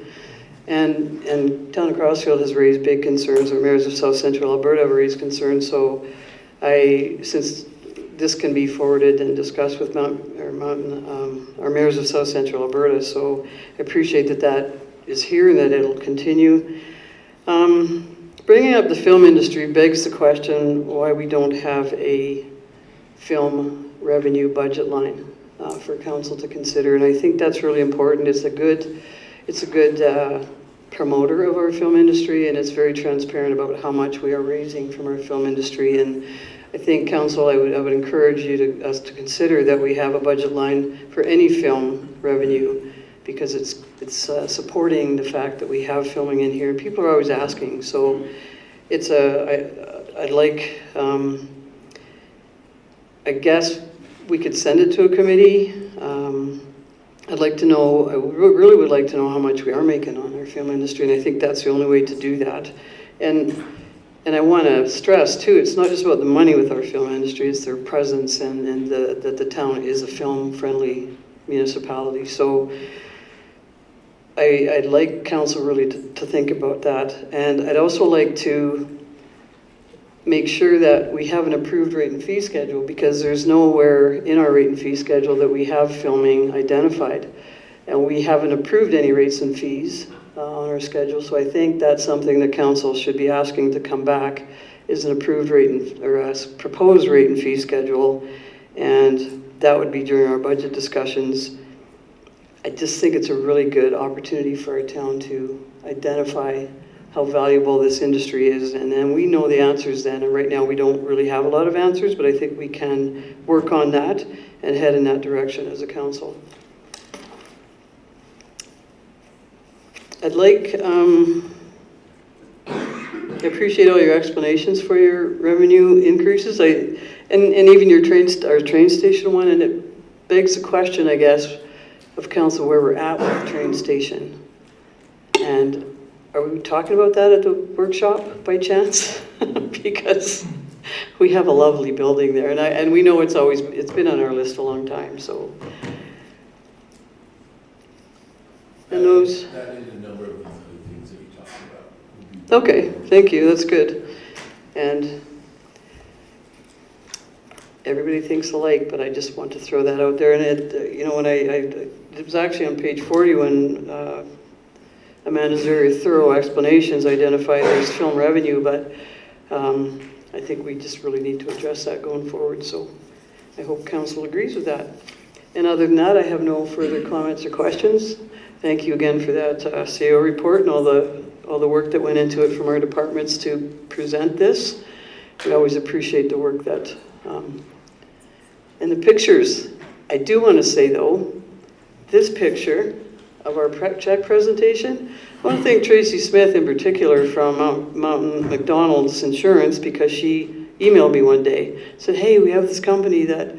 And Town of Crossfield has raised big concerns. Our mayors of South Central Alberta have raised concerns. So since this can be forwarded and discussed with our mayors of South Central Alberta, so I appreciate that is here and that it'll continue. Bringing up the film industry begs the question why we don't have a film revenue budget line for council to consider, and I think that's really important. It's a good promoter of our film industry, and it's very transparent about how much we are raising from our film industry. And I think council, I would encourage us to consider that we have a budget line for any film revenue, because it's supporting the fact that we have filming in here. People are always asking, so it's I'd like, I guess we could send it to a committee. I'd like to know, I really would like to know how much we are making on our film industry, and I think that's the only way to do that. And I want to stress too, it's not just about the money with our film industry, it's their presence and that the town is a film-friendly municipality. So I'd like council really to think about that. And I'd also like to make sure that we have an approved rate and fee schedule, because there's nowhere in our rate and fee schedule that we have filming identified. And we haven't approved any rates and fees on our schedule. So I think that's something that council should be asking to come back, is an approved rate or a proposed rate and fee schedule. And that would be during our budget discussions. I just think it's a really good opportunity for our town to identify how valuable this industry is, and then we know the answers then, and right now we don't really have a lot of answers, but I think we can work on that and head in that direction as a council. I'd like, I appreciate all your explanations for your revenue increases, and even our train station one, and it begs the question, I guess, of council where we're at with the train station. And are we talking about that at the workshop by chance? Because we have a lovely building there, and we know it's been on our list a long time. So, and those. That is a number of other things that you talked about. Okay, thank you. That's good. And everybody thinks alike, but I just want to throw that out there. And when it was actually on page 40 when. Amanda's very thorough explanations identify there's film revenue, but I think we just really need to address that going forward. So I hope council agrees with that. And other than that, I have no further comments or questions. Thank you again for that CO report and all the work that went into it from our departments to present this. We always appreciate the work that, and the pictures. I do want to say though, this picture of our check presentation, I want to thank Tracy Smith in particular from Mountain McDonald's Insurance, because she emailed me one day, said, hey, we have this company that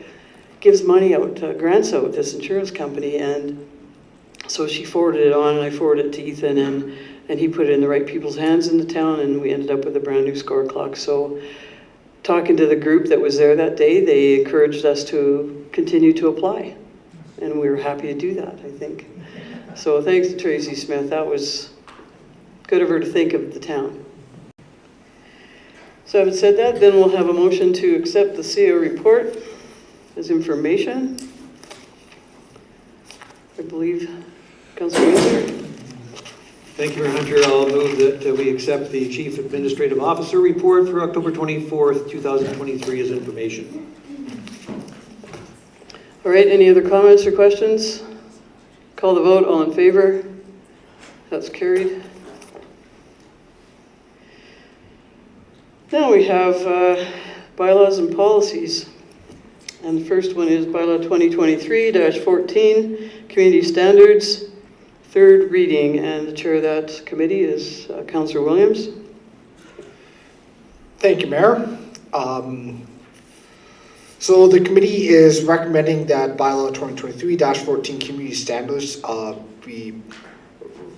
gives money out, grants out, this insurance company, and so she forwarded it on, and I forwarded it to Ethan, and he put it in the right people's hands in the town, and we ended up with a brand new score clock. So talking to the group that was there that day, they encouraged us to continue to apply, and we were happy to do that, I think. So thanks to Tracy Smith. That was good of her to think of the town. So having said that, then we'll have a motion to accept the CO report as information. I believe Councilor Windsor. Thank you, Mayor Hunter. I'll move that we accept the Chief Administrative Officer report for October 24th, 2023 as information. All right, any other comments or questions? Call the vote, all in favor? That's carried. Now we have bylaws and policies. And the first one is bylaw 2023-14, community standards, third reading. And the chair of that committee is Councillor Williams. Thank you, Mayor. So the committee is recommending that bylaw 2023-14 community standards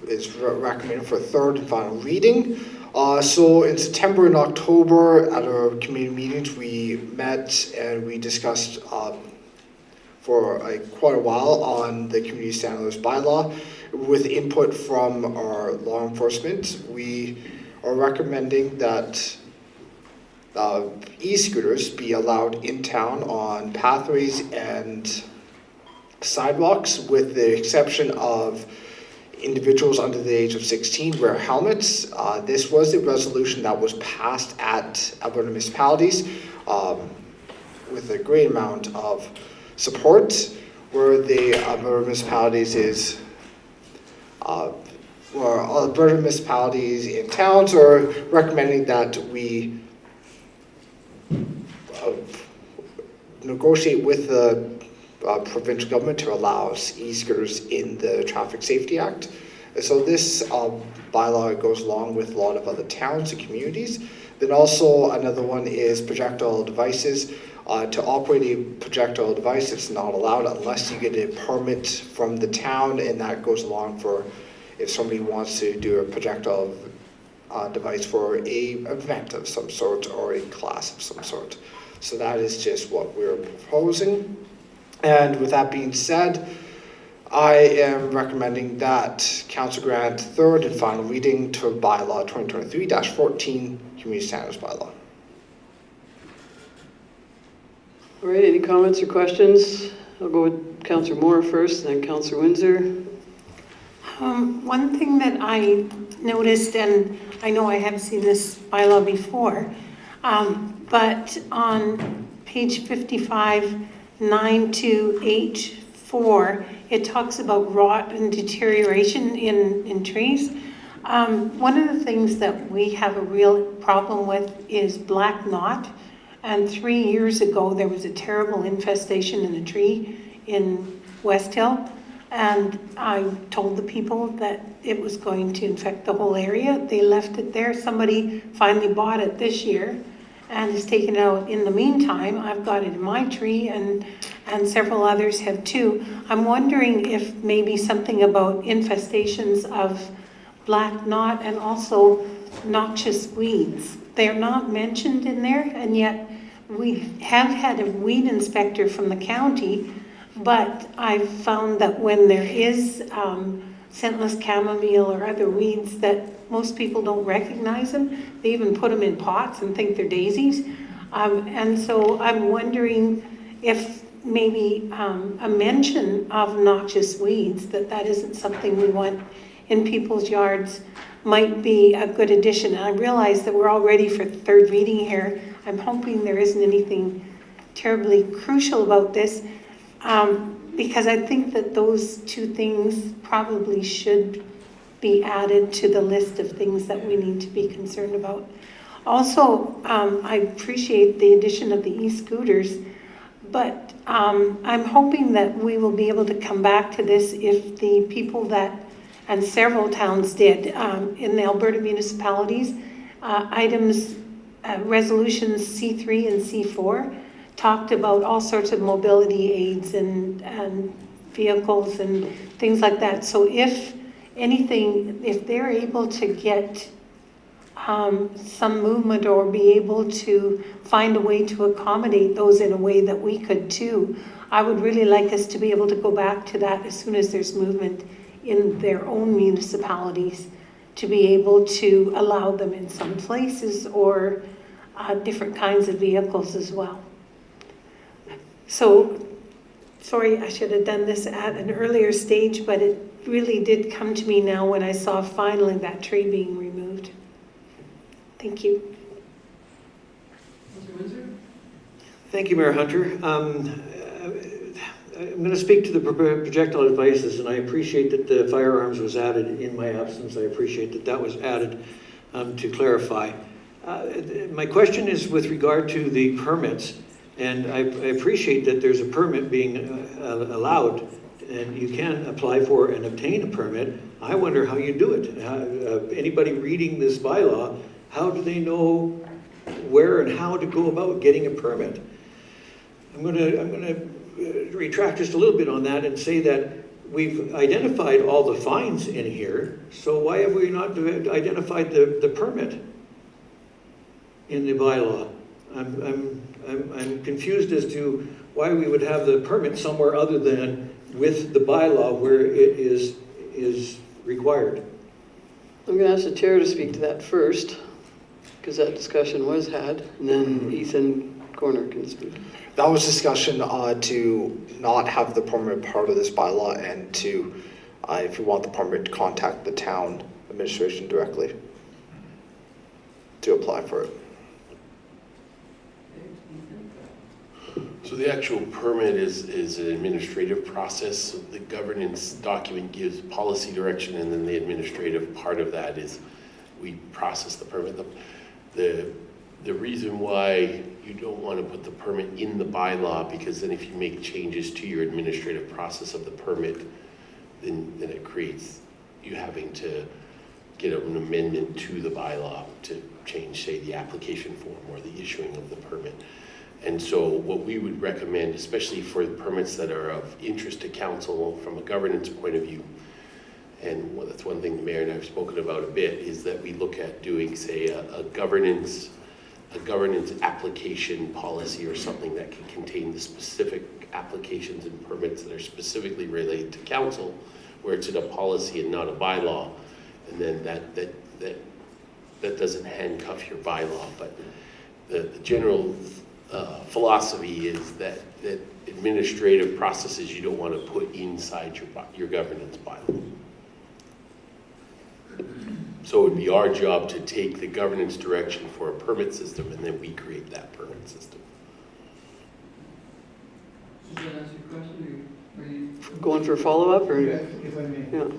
is recommended for third and final reading. So in September and October at our community meetings, we met and we discussed for quite a while on the community standards bylaw. With input from our law enforcement, we are recommending that e-scooters be allowed in town on pathways and sidewalks, with the exception of individuals under the age of 16 wear helmets. This was a resolution that was passed at Alberta municipalities with a great amount of support, where the Alberta municipalities is where Alberta municipalities in towns are recommending that we negotiate with the provincial government to allow e-scooters in the Traffic Safety Act. So this bylaw goes along with a lot of other towns and communities. Then also another one is projectile devices. To operate a projectile device, it's not allowed unless you get a permit from the town, and that goes along for if somebody wants to do a projectile device for a event of some sort or a class of some sort. So that is just what we're proposing. And with that being said, I am recommending that Council grant third and final reading to bylaw 2023-14 Community Standards Bylaw. All right, any comments or questions? I'll go with Councillor Moore first, then Councillor Windsor. One thing that I noticed, and I know I have seen this bylaw before, but on page 55, 9 to H4, it talks about rot and deterioration in trees. One of the things that we have a real problem with is black knot. And 3 years ago, there was a terrible infestation in a tree in West Hill. And I told the people that it was going to infect the whole area. They left it there. Somebody finally bought it this year and has taken it out. In the meantime, I've got it in my tree, and several others have too. I'm wondering if maybe something about infestations of black knot and also noxious weeds. They're not mentioned in there, and yet we have had a weed inspector from the county, but I've found that when there is scentless chamomile or other weeds, that most people don't recognize them. They even put them in pots and think they're daisies. And so I'm wondering if maybe a mention of noxious weeds, that isn't something we want in people's yards, might be a good addition. And I realize that we're all ready for third reading here. I'm hoping there isn't anything terribly crucial about this, because I think that those two things probably should be added to the list of things that we need to be concerned about. Also, I appreciate the addition of the e-scooters, but I'm hoping that we will be able to come back to this if the people that, and several towns did, in the Alberta municipalities, resolutions C3 and C4 talked about all sorts of mobility aids and vehicles and things like that. So if anything, if they're able to get some movement or be able to find a way to accommodate those in a way that we could too, I would really like us to be able to go back to that as soon as there's movement in their own municipalities, to be able to allow them in some places, or different kinds of vehicles as well. So, sorry, I should have done this at an earlier stage, but it really did come to me now when I saw finally that tree being removed. Thank you. Thank you, Mayor Hunter. I'm going to speak to the projectile devices, and I appreciate that the firearms was added in my absence. I appreciate that that was added to clarify. My question is with regard to the permits, and I appreciate that there's a permit being allowed, and you can apply for and obtain a permit. I wonder how you do it. Anybody reading this bylaw, how do they know where and how to go about getting a permit? I'm going to retract just a little bit on that and say that we've identified all the fines in here, so why have we not identified the permit in the bylaw? I'm confused as to why we would have the permit somewhere other than with the bylaw where it is required. I'm going to ask the chair to speak to that first, because that discussion was had, and then Ethan Corner can speak. That was discussion to not have the permit part of this bylaw and to, if you want the permit, to contact the town administration directly to apply for it. So the actual permit is an administrative process. So the governance document gives policy direction, and then the administrative part of that is we process the permit. The reason why you don't want to put the permit in the bylaw, because then if you make changes to your administrative process of the permit, then it creates you having to get an amendment to the bylaw to change, say, the application form or the issuing of the permit. And so what we would recommend, especially for permits that are of interest to council from a governance point of view, and that's one thing the mayor and I have spoken about a bit, is that we look at doing, say, a governance application policy or something that can contain the specific applications and permits that are specifically related to council, where it's in a policy and not a bylaw. And then that doesn't handcuff your bylaw. But the general philosophy is that administrative processes you don't want to put inside your governance bylaw. So it would be our job to take the governance direction for a permit system, and then we create that permit system. Does that answer your question? Or are you? Going for follow-up, or? Yeah, if I may. Yeah.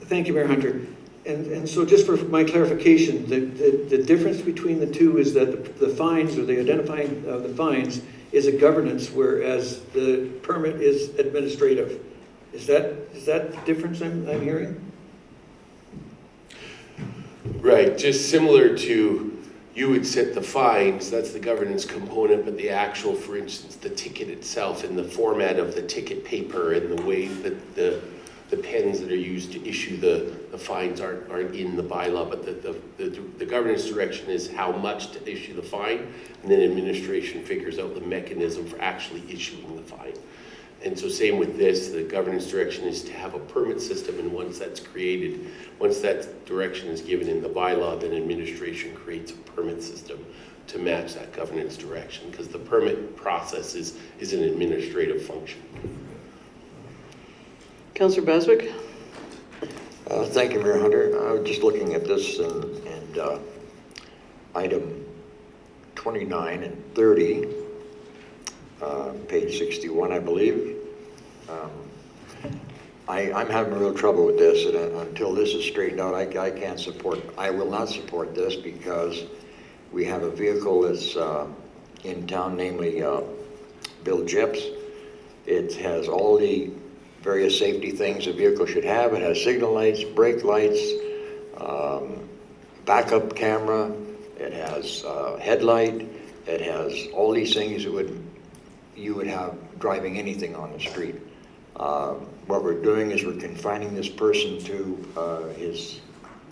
Thank you, Mayor Hunter. And so just for my clarification, the difference between the two is that the fines, or the identifying of the fines, is a governance, whereas the permit is administrative. Is that the difference I'm hearing? Right, just similar to you would set the fines, that's the governance component, but the actual, for instance, the ticket itself and the format of the ticket paper and the way that the pens that are used to issue the fines aren't in the bylaw, but the governance direction is how much to issue the fine, and then administration figures out the mechanism for actually issuing the fine. And so same with this, the governance direction is to have a permit system, and once that's created, once that direction is given in the bylaw, then administration creates a permit system to match that governance direction, because the permit process is an administrative function. Councillor Baswick? Thank you, Mayor Hunter. I was just looking at this and item 29 and 30, page 61, I believe. I'm having real trouble with this, and until this is straightened out, I will not support this, because we have a vehicle that's in town, namely Bill Jeps. It has all the various safety things a vehicle should have. It has signal lights, brake lights, backup camera, it has headlight, it has all these things that you would have driving anything on the street. What we're doing is we're confining this person to his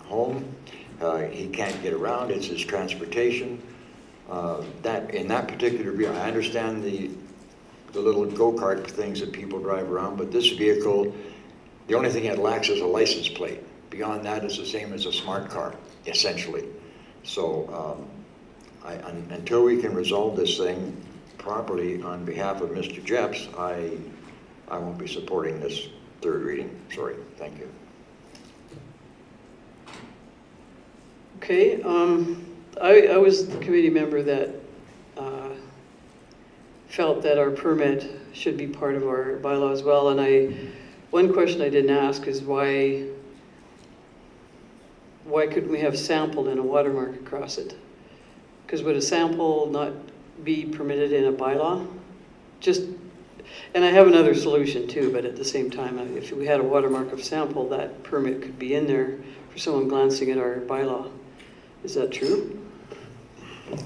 home. He can't get around, it's his transportation. In that particular vehicle, I understand the little go-kart things that people drive around, but this vehicle, the only thing it lacks is a license plate. Beyond that, it's the same as a smart car, essentially. So until we can resolve this thing properly on behalf of Mr. Jeps, I won't be supporting this third reading. Sorry, thank you. Okay, I was the committee member that felt that our permit should be part of our bylaw as well, and one question I didn't ask is why couldn't we have sampled and a watermark across it? Because would a sample not be permitted in a bylaw? And I have another solution too, but at the same time, if we had a watermark of sample, that permit could be in there for someone glancing at our bylaw. Is that true?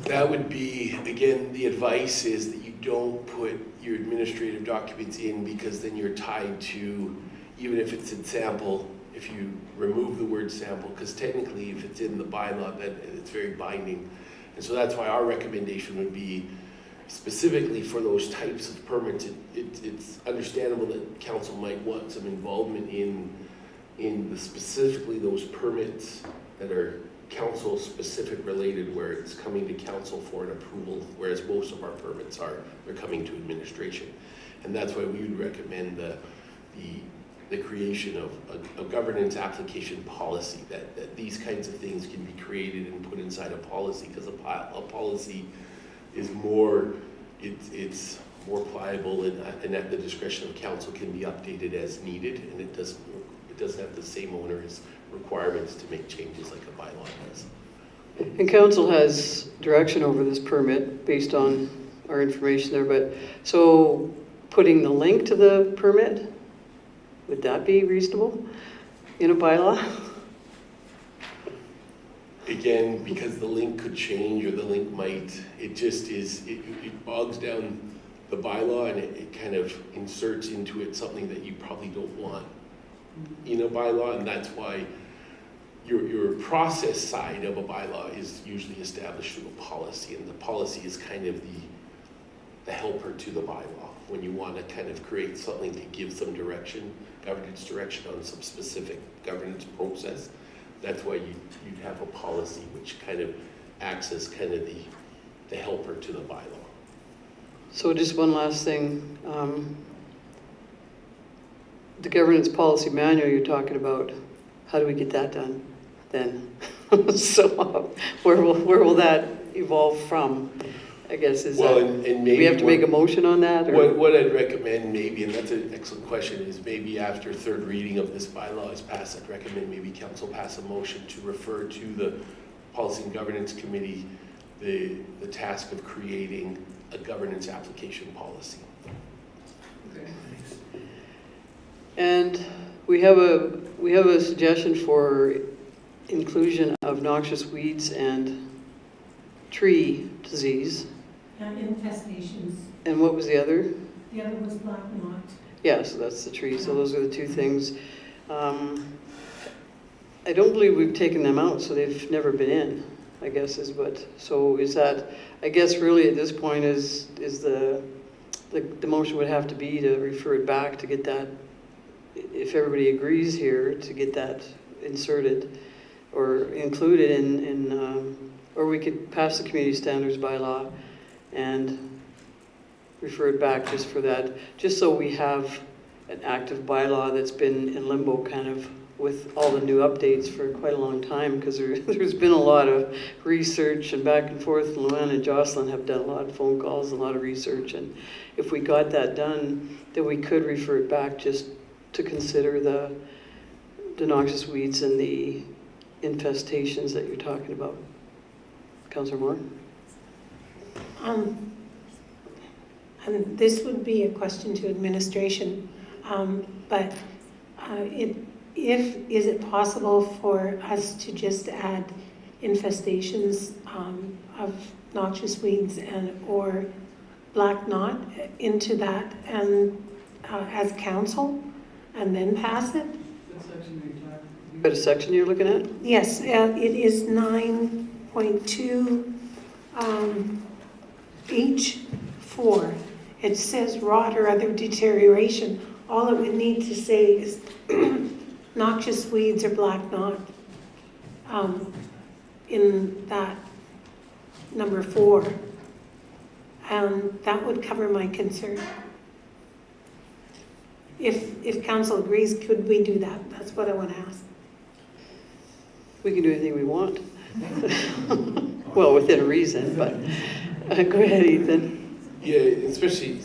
That would be, again, the advice is that you don't put your administrative documents in, because then you're tied to even if it's in sample, if you remove the word sample, because technically if it's in the bylaw, then it's very binding. And so that's why our recommendation would be specifically for those types of permits, it's understandable that council might want some involvement in specifically those permits that are council specific related, where it's coming to council for an approval, whereas most of our permits they're coming to administration. And that's why we would recommend the creation of a governance application policy, that these kinds of things can be created and put inside a policy, because a policy is more, it's more pliable and at the discretion of council can be updated as needed, and it doesn't have the same onerous requirements to make changes like a bylaw does. And council has direction over this permit based on our information there, but so putting the link to the permit, would that be reasonable in a bylaw? Again, because the link could change, or the link might, it bogs down the bylaw, and it kind of inserts into it something that you probably don't want in a bylaw, and that's why your process side of a bylaw is usually established through a policy, and the policy is kind of the helper to the bylaw when you want to kind of create something to give some direction, governance direction on some specific governance process. That's why you'd have a policy which kind of acts as kind of the helper to the bylaw. So just one last thing. The governance policy manual you're talking about, how do we get that done then? So where will that evolve from? I guess is well, that, and maybe we have to make a motion on that? Or? What I'd recommend maybe, and that's an excellent question, is maybe after third reading of this bylaw is passed, I'd recommend maybe council pass a motion to refer to the Policy and Governance Committee the task of creating a governance application policy. Okay. And we have a suggestion for inclusion of noxious weeds and tree disease. And infestations. And what was the other? The other was black knot. Yeah, so that's the tree. So those are the two things. I don't believe we've taken them out, so they've never been in, I guess is what. So is that, I guess really at this point is the motion would have to be to refer it back to get that, if everybody agrees here, to get that inserted or included in or we could pass the community standards bylaw and refer it back just for that, just so we have an active bylaw that's been in limbo kind of with all the new updates for quite a long time, because there's been a lot of research and back and forth. Luann and Jocelyn have done a lot of phone calls, a lot of research, and if we got that done, then we could refer it back just to consider the noxious weeds and the infestations that you're talking about. Councillor Moore? And this would be a question to administration, but is it possible for us to just add infestations of noxious weeds or black knot into that and as council and then pass it? What section are you talking? You got a section you're looking at? Yes, it is 9.2 H4. It says rot or other deterioration. All it would need to say is noxious weeds or black knot in that number 4. And that would cover my concern. If council agrees, could we do that? That's what I want to ask. We can do anything we want. Well, within reason, but go ahead, Ethan. Yeah, especially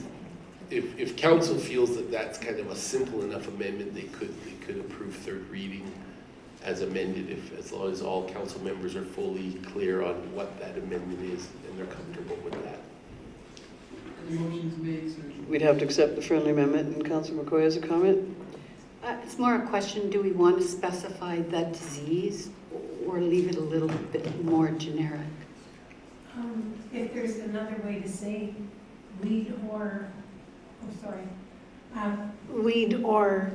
if council feels that that's kind of a simple enough amendment, they could approve third reading as amended, as long as all council members are fully clear on what that amendment is and they're comfortable with that. The motion's made, so. We'd have to accept the friendly amendment, and Councillor McCoy has a comment. It's more a question, do we want to specify that disease or leave it a little bit more generic? If there's another way to say weed or, Weed or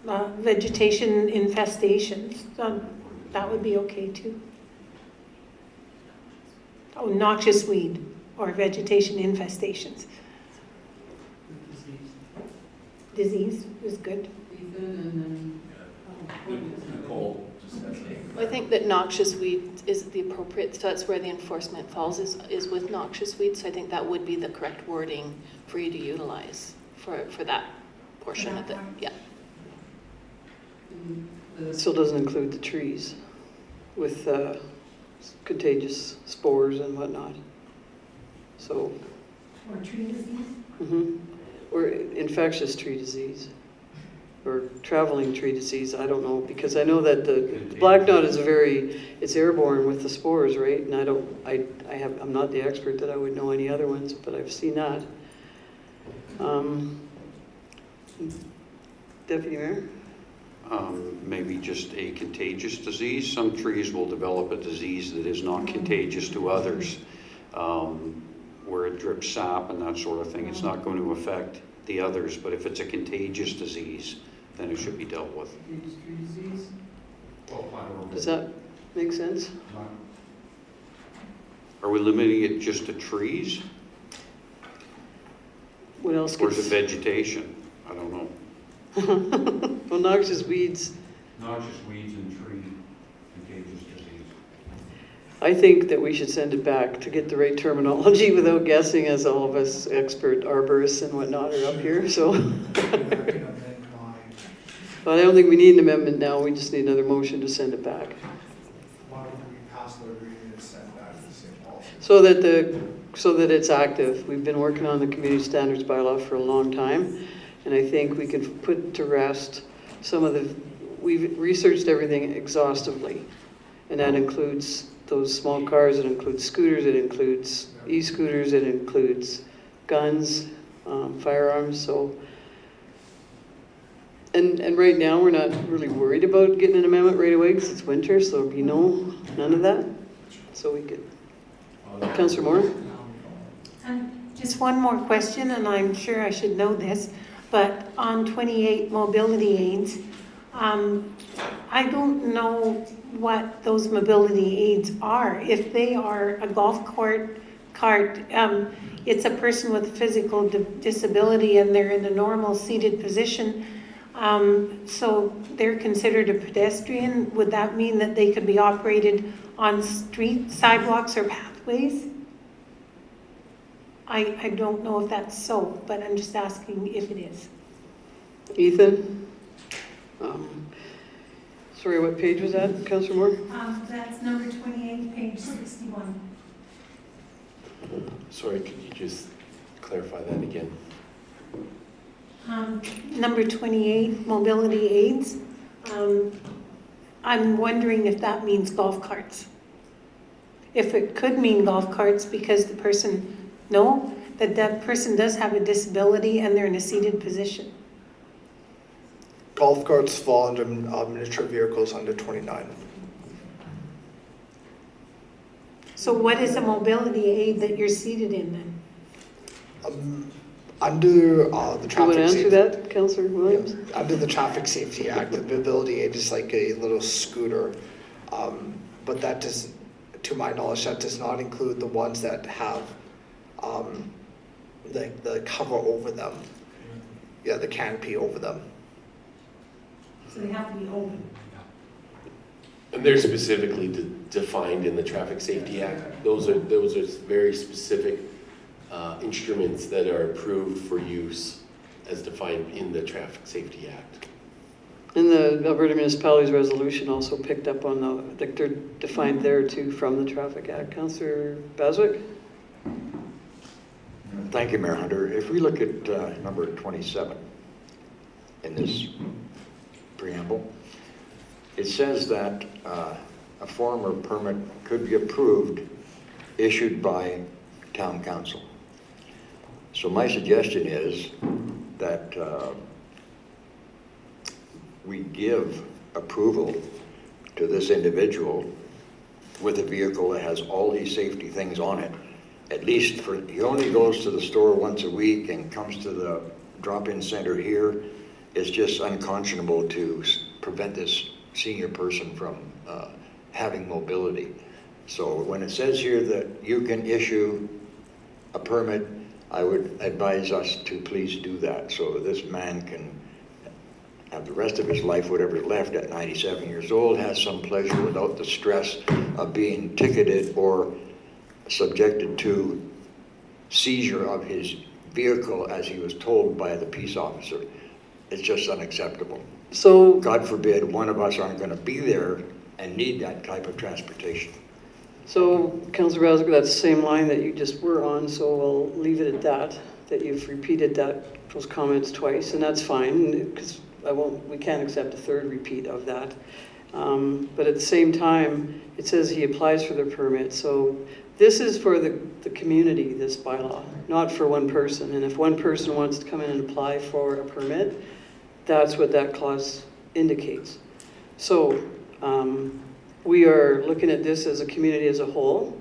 vegetation infestations, that would be okay too. Oh, noxious weed or vegetation infestations. Disease is good. Ethan and then. Nicole. I think that noxious weed is the appropriate, so that's where the enforcement falls, is with noxious weed. So I think that would be the correct wording for you to utilize for that portion of it, yeah. It still doesn't include the trees with contagious spores and whatnot. So, Or tree disease? or infectious tree disease, or traveling tree disease, I don't know, because I know that the black knot is it's airborne with the spores, right? And I'm not the expert that I would know any other ones, but I've seen that. Deputy Mayor? Maybe just a contagious disease. Some trees will develop a disease that is not contagious to others, where it drips sap and that sort of thing. It's not going to affect the others, but if it's a contagious disease, then it should be dealt with. Tree disease? Does that make sense? Are we limiting it just to trees, What else or is it gets... vegetation? I don't know. Well, noxious weeds, Noxious weeds and tree contagious disease. I think that we should send it back to get the right terminology without guessing, as all of us expert arborists and whatnot are up here, so. But I don't think we need an amendment now, we just need another motion to send it back. Why don't we pass the agreement and send back to the same policy? So that it's active. We've been working on the community standards bylaw for a long time, and I think we can put to rest we've researched everything exhaustively, and that includes those small cars, it includes scooters, it includes e-scooters, it includes guns, firearms, so. And right now, we're not really worried about getting an amendment right away because it's winter, so there'll be none of that. So we could, Councillor Moore? And just one more question, and I'm sure I should know this, but on 28 mobility aids, I don't know what those mobility aids are. If they are a golf cart, it's a person with a physical disability and they're in a normal seated position, so they're considered a pedestrian. Would that mean that they could be operated on sidewalks or pathways? I don't know if that's so, but I'm just asking if it is. Ethan? Sorry, what page was that, Councillor Moore? That's number 28, page 61. Sorry, could you just clarify that again? Number 28, mobility aids. I'm wondering if that means golf carts. If it could mean golf carts because the person, that person does have a disability and they're in a seated position. Golf carts fall under miniature vehicles under 29. So what is a mobility aid that you're seated in then? Under the Do you want to traffic answer safety, that, Councillor Williams? under the Traffic Safety Act, the mobility aid is like a little scooter, but that does, to my knowledge, that does not include the ones that have the cover over them. Yeah, the canopy over them. So they have to be open. And they're specifically defined in the Traffic Safety Act. Those are very specific instruments that are approved for use as defined in the Traffic Safety Act. And the Alberta Municipalities Resolution also picked up on they're defined there too from the Traffic Act. Councillor Baswick? Thank you, Mayor Hunter. If we look at number 27 in this preamble, it says that a form or permit could be approved, issued by town council. So my suggestion is that we give approval to this individual with a vehicle that has all these safety things on it. At least he only goes to the store once a week and comes to the drop-in center here it's just unconscionable to prevent this senior person from having mobility. So when it says here that you can issue a permit, I would advise us to please do that, so this man can have the rest of his life, whatever's left at 97 years old, has some pleasure without the stress of being ticketed or subjected to seizure of his vehicle as he was told by the peace officer. It's just unacceptable. So, God forbid one of us aren't going to be there and need that type of transportation. so Councillor Razik, that's the same line that you just were on, so we'll leave it at that you've repeated those comments twice, and that's fine, because we can't accept a third repeat of that. But at the same time, it says he applies for the permit, so this is for the community, this bylaw, not for one person. And if one person wants to come in and apply for a permit, that's what that clause indicates. So we are looking at this as a community as a whole,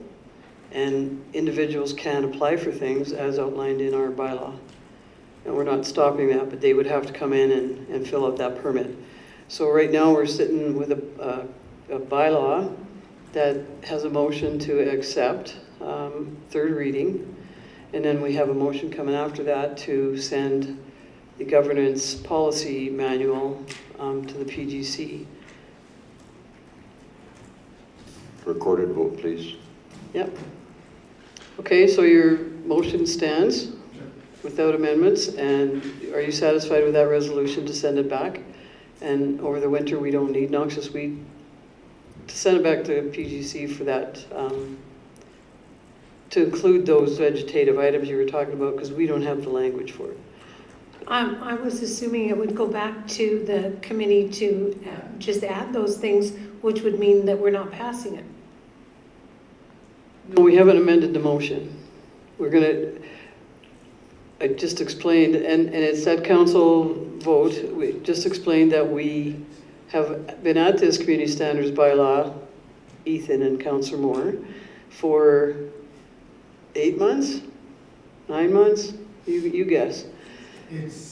and individuals can apply for things as outlined in our bylaw. And we're not stopping that, but they would have to come in and fill out that permit. So right now we're sitting with a bylaw that has a motion to accept third reading, and then we have a motion coming after that to send the governance policy manual to the PGC. Recorded vote, please. Yep. Okay, so your motion stands without amendments, and are you satisfied with that resolution to send it back? And over the winter, we don't need noxious weed, to send it back to PGC for that, to include those vegetative items you were talking about, because we don't have the language for it. I was assuming it would go back to the committee to just add those things, which would mean that we're not passing it. No, we haven't amended the motion. I just explained, and it said council vote, we just explained that we have been at this community standards bylaw, Ethan and Councillor Moore, for 8 months, 9 months, you guess.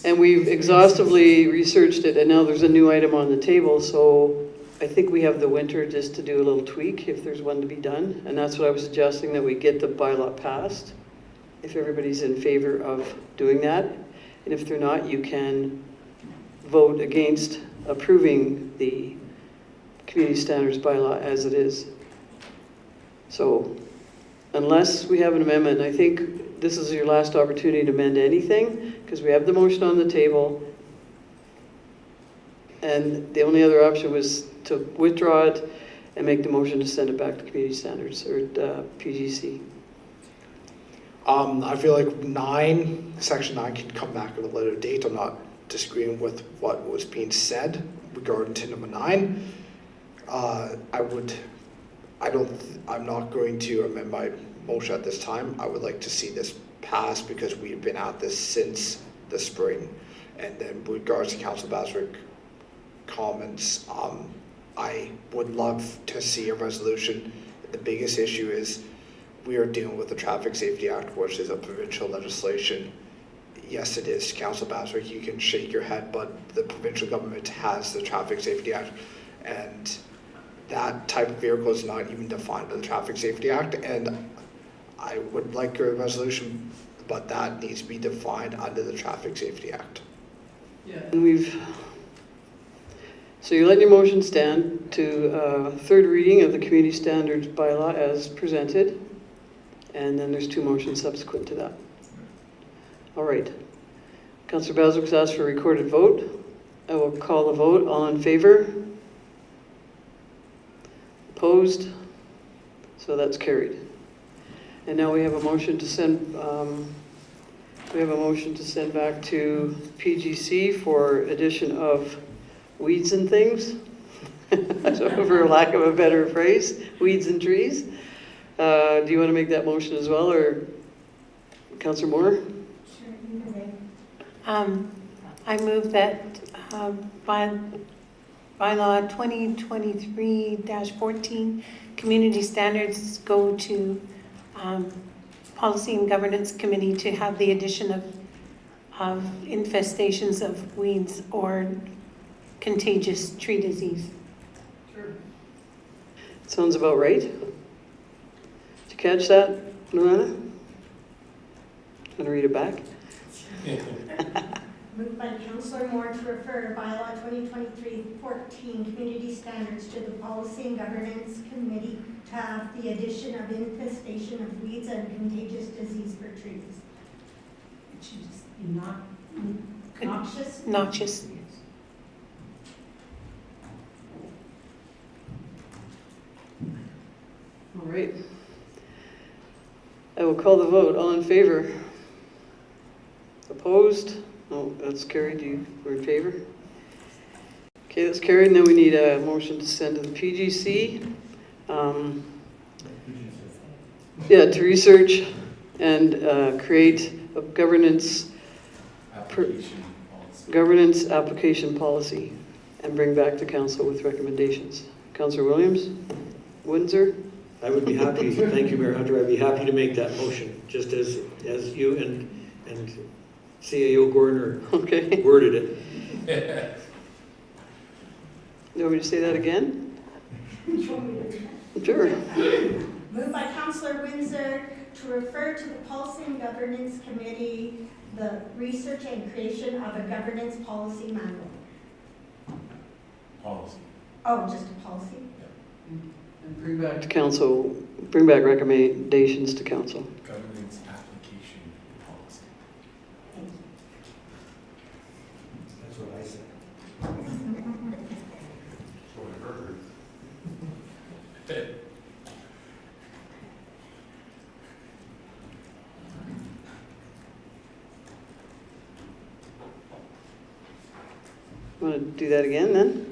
And we've exhaustively researched it, and now there's a new item on the table, so I think we have the winter just to do a little tweak if there's one to be done, and that's what I was suggesting, that we get the bylaw passed, if everybody's in favor of doing that. And if they're not, you can vote against approving the community standards bylaw as it is. So unless we have an amendment, I think this is your last opportunity to amend anything, because we have the motion on the table. And the only other option was to withdraw it and make the motion to send it back to community standards or PGC. I feel like section 9 can come back at a later date. I'm not disagreeing with what was being said regarding to number 9. I'm not going to amend my motion at this time. I would like to see this passed because we've been at this since the spring. And then with regards to Councillor Basrick comments, I would love to see a resolution. The biggest issue is we are dealing with the Traffic Safety Act, which is a provincial legislation. Yes, it is. Councillor Basrick, you can shake your head, but the provincial government has the Traffic Safety Act, and that type of vehicle is not even defined in the Traffic Safety Act. And I would like a resolution, but that needs to be defined under the Traffic Safety Act. Yeah. And so you're letting your motion stand to third reading of the community standards bylaw as presented, and then there's 2 motions subsequent to that. All right. Councillor Baswick's asked for a recorded vote. I will call the vote. All in favor? Opposed? So that's carried. And now we have a motion to send. We have a motion to send back to PGC for addition of weeds and things, for lack of a better phrase, weeds and trees. Do you want to make that motion as well, or Councillor Moore? Sure, either way. I move that bylaw 2023-14 community standards go to Policy and Governance Committee to have the addition of of infestations of weeds or contagious tree disease. Sounds about right. Did you catch that, Luana? Want to read it back? Moved by Councillor Moore to refer bylaw 2023-14 community standards to the Policy and Governance Committee to have the addition of infestation of weeds and contagious disease for trees. It should just be not noxious. Noxious. All right. I will call the vote. All in favor? Opposed? No, that's carried. You were in favor? Okay, that's carried. Now we need a motion to send to the PGC. Yeah, to research and create a governance application policy and bring back to council with recommendations. Councillor Williams? Windsor? I would be happy, thank you, Mayor Hunter, I'd be happy to make that motion, just as you and CAO Gordner Okay. worded it. You want me to say that again? Sure. Moved by Councillor Windsor to refer to the Policy and Governance Committee the research and creation of a governance policy manual. Policy. Oh, just a policy? And bring back To council, bring back recommendations to council. Governance application policy. That's what I said. That's what I heard. Want to do that again then?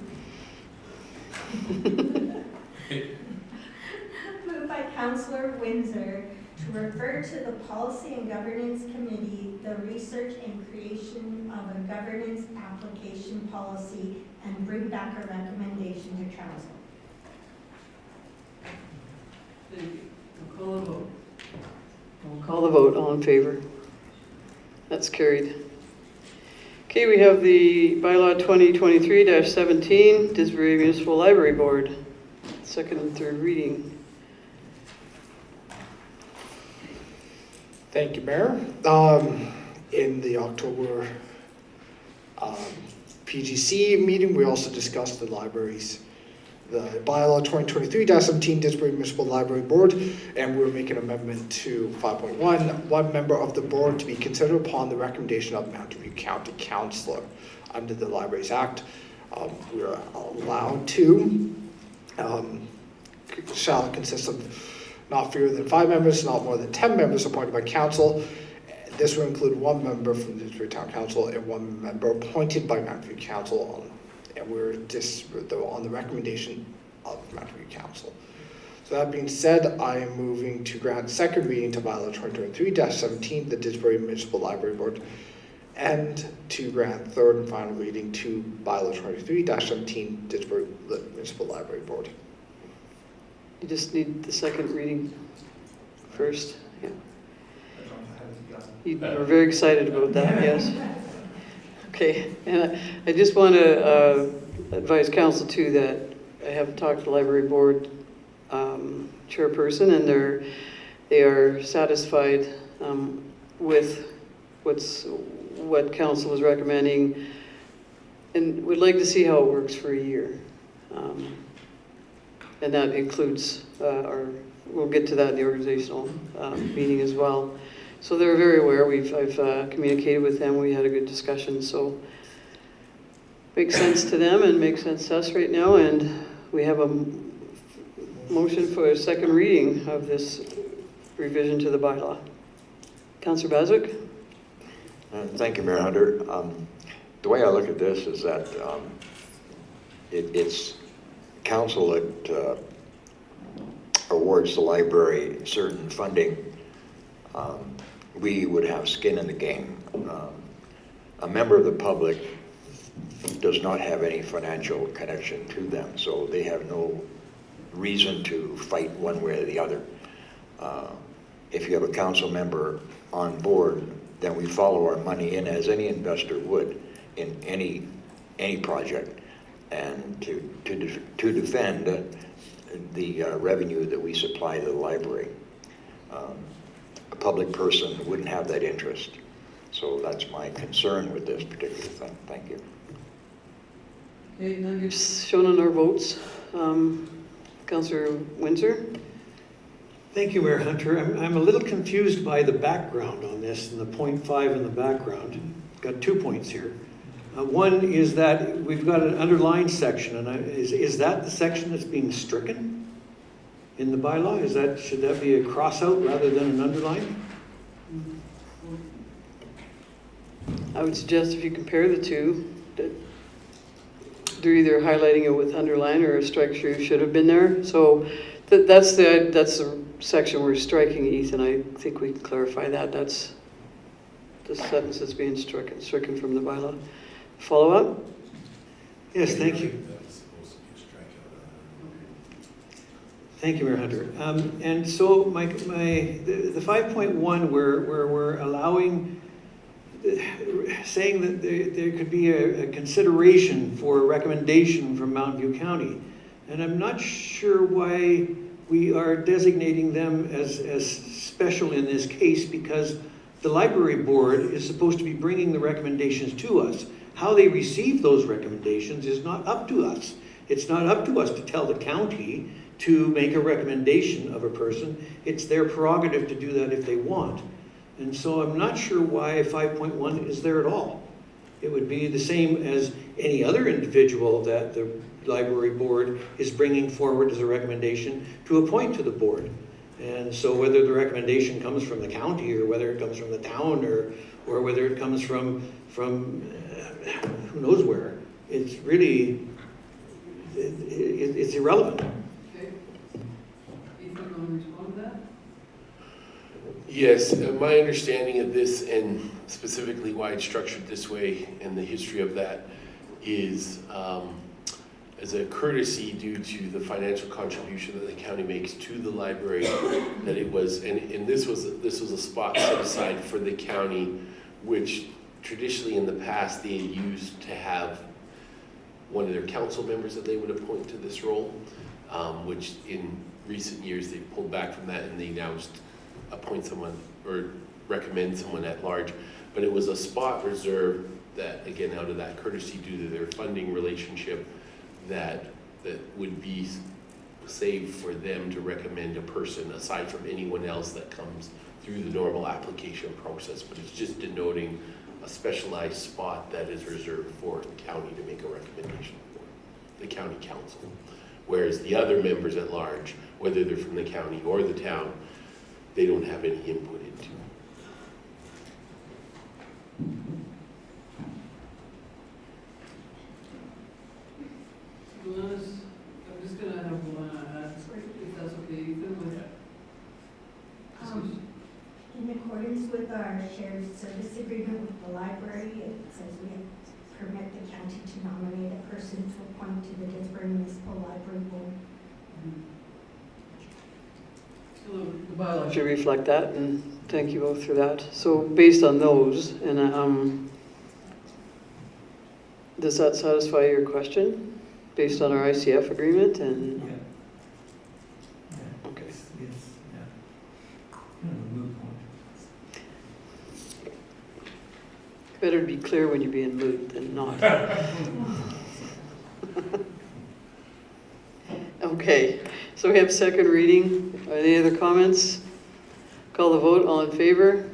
Moved by Councillor Windsor to refer to the Policy and Governance Committee the research and creation of a governance application policy and bring back a recommendation to council. Thank you. We'll call a vote. We'll call the vote. All in favor? That's carried. Okay, we have the bylaw 2023-17, Didsbury Municipal Library Board, second and third reading. Thank you, Mayor. In the October PGC meeting, we also discussed the libraries, the bylaw 2023-17 Didsbury Municipal Library Board, and we're making an amendment to 5.1, one member of the board to be considered upon the recommendation of Mountain View County Councillor. Under the Libraries Act, we are allowed to, shall consist of not fewer than 5 members, not more than 10 members appointed by council. This will include 1 member from the Didsbury Town Council and 1 member appointed by Mountain View Council, and we're just on the recommendation of Mountain View Council. So that being said, I am moving to grant second reading to bylaw 2023-17, the Didsbury Municipal Library Board, and to grant third and final reading to bylaw 23-17, Didsbury Municipal Library Board. You just need the second reading first. Yeah. You were very excited about that, yes? Okay, and I just want to advise council too that I have talked to the library board chairperson, and they are satisfied with what council is recommending, and would like to see how it works for a year. And that includes we'll get to that in the organizational meeting as well. So they're very aware. I've communicated with them. We had a good discussion. So makes sense to them and makes sense to us right now. And we have a motion for a second reading of this revision to the bylaw. Councillor Baswick? Thank you, Mayor Hunter. The way I look at this is that it's council that awards the library certain funding. We would have skin in the game. A member of the public does not have any financial connection to them, so they have no reason to fight one way or the other. If you have a council member on board then we follow our money in as any investor would in any project, and to defend the revenue that we supply to the library. A public person wouldn't have that interest. So that's my concern with this particular thing. Thank you. Okay, now you've shown on our votes. Councillor Windsor? Thank you, Mayor Hunter. I'm a little confused by the background on this and the 0.5 in the background. Got 2 points here. One is that we've got an underlined section, and is that the section that's being stricken in the bylaw? Should that be a cross out rather than an underline? I would suggest if you compare the two, that they're either highlighting it with underline or a strike through should have been there. So that's the section we're striking, Ethan. I think we can clarify that. That's the sentence that's being stricken from the bylaw. Follow up? Yes, thank you. Thank you, Mayor Hunter. And so the 5.1 where we're allowing, saying that there could be a consideration for a recommendation from Mountain View County. And I'm not sure why we are designating them as special in this case, because the library board is supposed to be bringing the recommendations to us. How they receive those recommendations is not up to us. It's not up to us to tell the county to make a recommendation of a person. It's their prerogative to do that if they want. And so I'm not sure why 5.1 is there at all. It would be the same as any other individual that the library board is bringing forward as a recommendation to appoint to the board. And so whether the recommendation comes from the county or whether it comes from the town or whether it comes from who knows where, it's really, it's irrelevant. Okay. Ethan, want to respond to that? Yes, my understanding of this, and specifically why it's structured this way and the history of that, is as a courtesy due to the financial contribution that the county makes to the library, that it was, and this was a spot set aside for the county, which traditionally in the past they had used to have one of their council members that they would appoint to this role, which in recent years they've pulled back from that and they now just appoint someone or recommend someone at large. But it was a spot reserved that, again, out of that courtesy due to their funding relationship, that would be saved for them to recommend a person aside from anyone else that comes through the normal application process. But it's just denoting a specialized spot that is reserved for the county to make a recommendation for, the county council. Whereas the other members at large, whether they're from the county or the town, they don't have any input into. I'm just going to have one ask, if that's okay, Ethan. In accordance with our shared service agreement with the library, it says we permit the county to nominate a person to appoint to the Didsbury Municipal Library Board. So the bylaw To reflect that, and thank you both for that. So based on those, and does that satisfy your question? Based on our ICF agreement and? Yeah. Okay. Yes, yeah. Kind of a moot point. Better to be clear when you're being moved than not. Okay, so we have second reading. Are there any other comments? Call the vote. All in favor?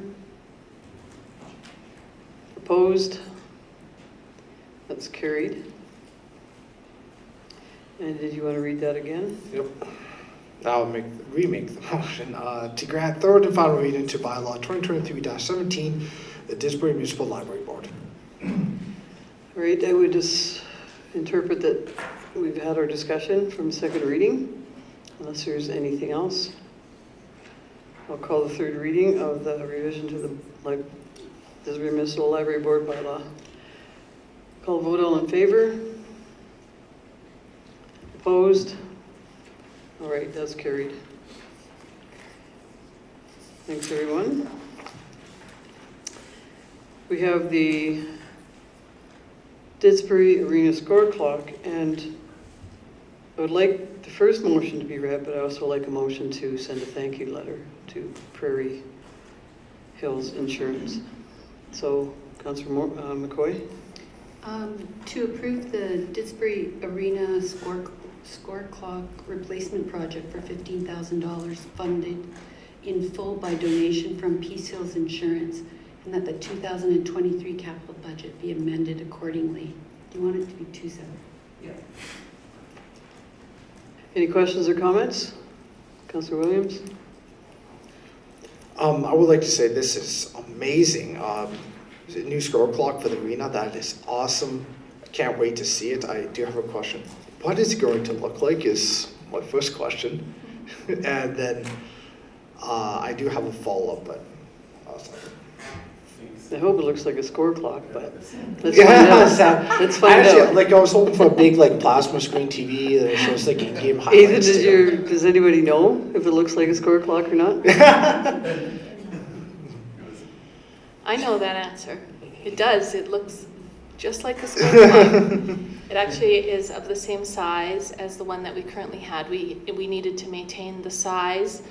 Opposed? That's carried. And did you want to read that again? Yep. I'll remake the motion to grant third and final reading to bylaw 2023-17, the Didsbury Municipal Library Board. All right, I would just interpret that we've had our discussion from second reading, unless there's anything else. I'll call the third reading of the revision to the Didsbury Municipal Library Board bylaw. Call the vote. All in favor? Opposed? All right, that's carried. Thanks, everyone. we have the Didsbury Arena score clock, and I would like the first motion to be read, but I also like a motion to send a thank you letter to Prairie Hills Insurance. So, Councillor McCoy? To approve the Didsbury Arena score clock replacement project for $15,000 funded in full by donation from Peace Hills Insurance, and that the 2023 capital budget be amended accordingly. Do you want it to be 27? Yeah. Any questions or comments? Councillor Williams? I would like to say this is amazing. Is it new score clock for the arena? That is awesome. I can't wait to see it. I do have a question. What is it going to look like is my first question. And then I do have a follow-up, but I hope it looks like a score clock, but let's find out. Let's find actually, out. like I was hoping for a big like plasma screen TV that shows like in-game highlights. Ethan, does anybody know if it looks like a score clock or not? I know that answer. It does. It looks just like a score clock. It actually is of the same size as the one that we currently had. We needed to maintain the size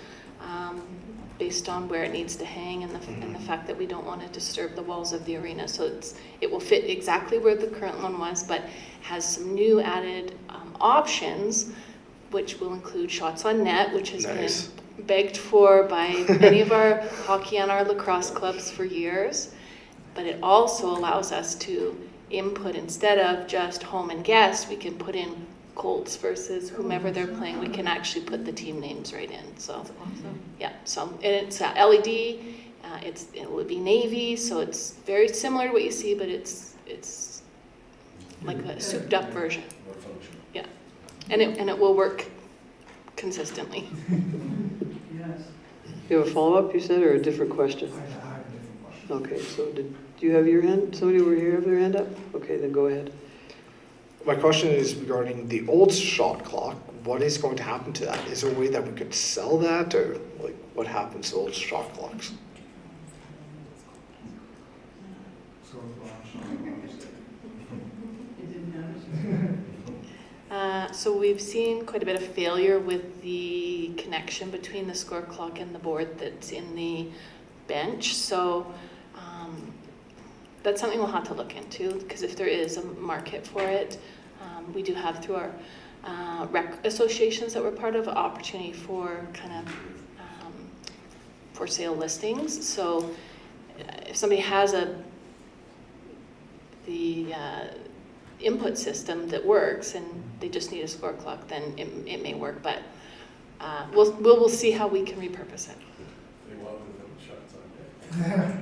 based on where it needs to hang and the fact that we don't want to disturb the walls of the arena. So it will fit exactly where the current one was, but has some new added options, which will include shots on net, which has Nice. been begged for by many of our hockey and our lacrosse clubs for years. But it also allows us to input, instead of just home and guest, we can put in Colts versus whomever they're playing. We can actually put the team names right in. So, Awesome. yeah. So and it's LED. It would be navy, so it's very similar to what you see, but it's like a souped-up version. More functional. Yeah, and it will work consistently. Yes. You have a follow-up, you said, or a different question? I have a different question. Okay, so do you have your hand? Somebody over here have their hand up? Okay, then go ahead. My question is regarding the old shot clock. What is going to happen to that? Is there a way that we could sell that, or like what happens to old shot clocks? It didn't have So we've seen quite a bit of failure with the connection between the score clock and the board that's in the bench. So that's something we'll have to look into, because if there is a market for it, we do have through our rec associations that we're part of, opportunity for kind of for sale listings. So if somebody has the input system that works and they just need a score clock, then it may work, but we'll see how we can repurpose it. They want the shots on net.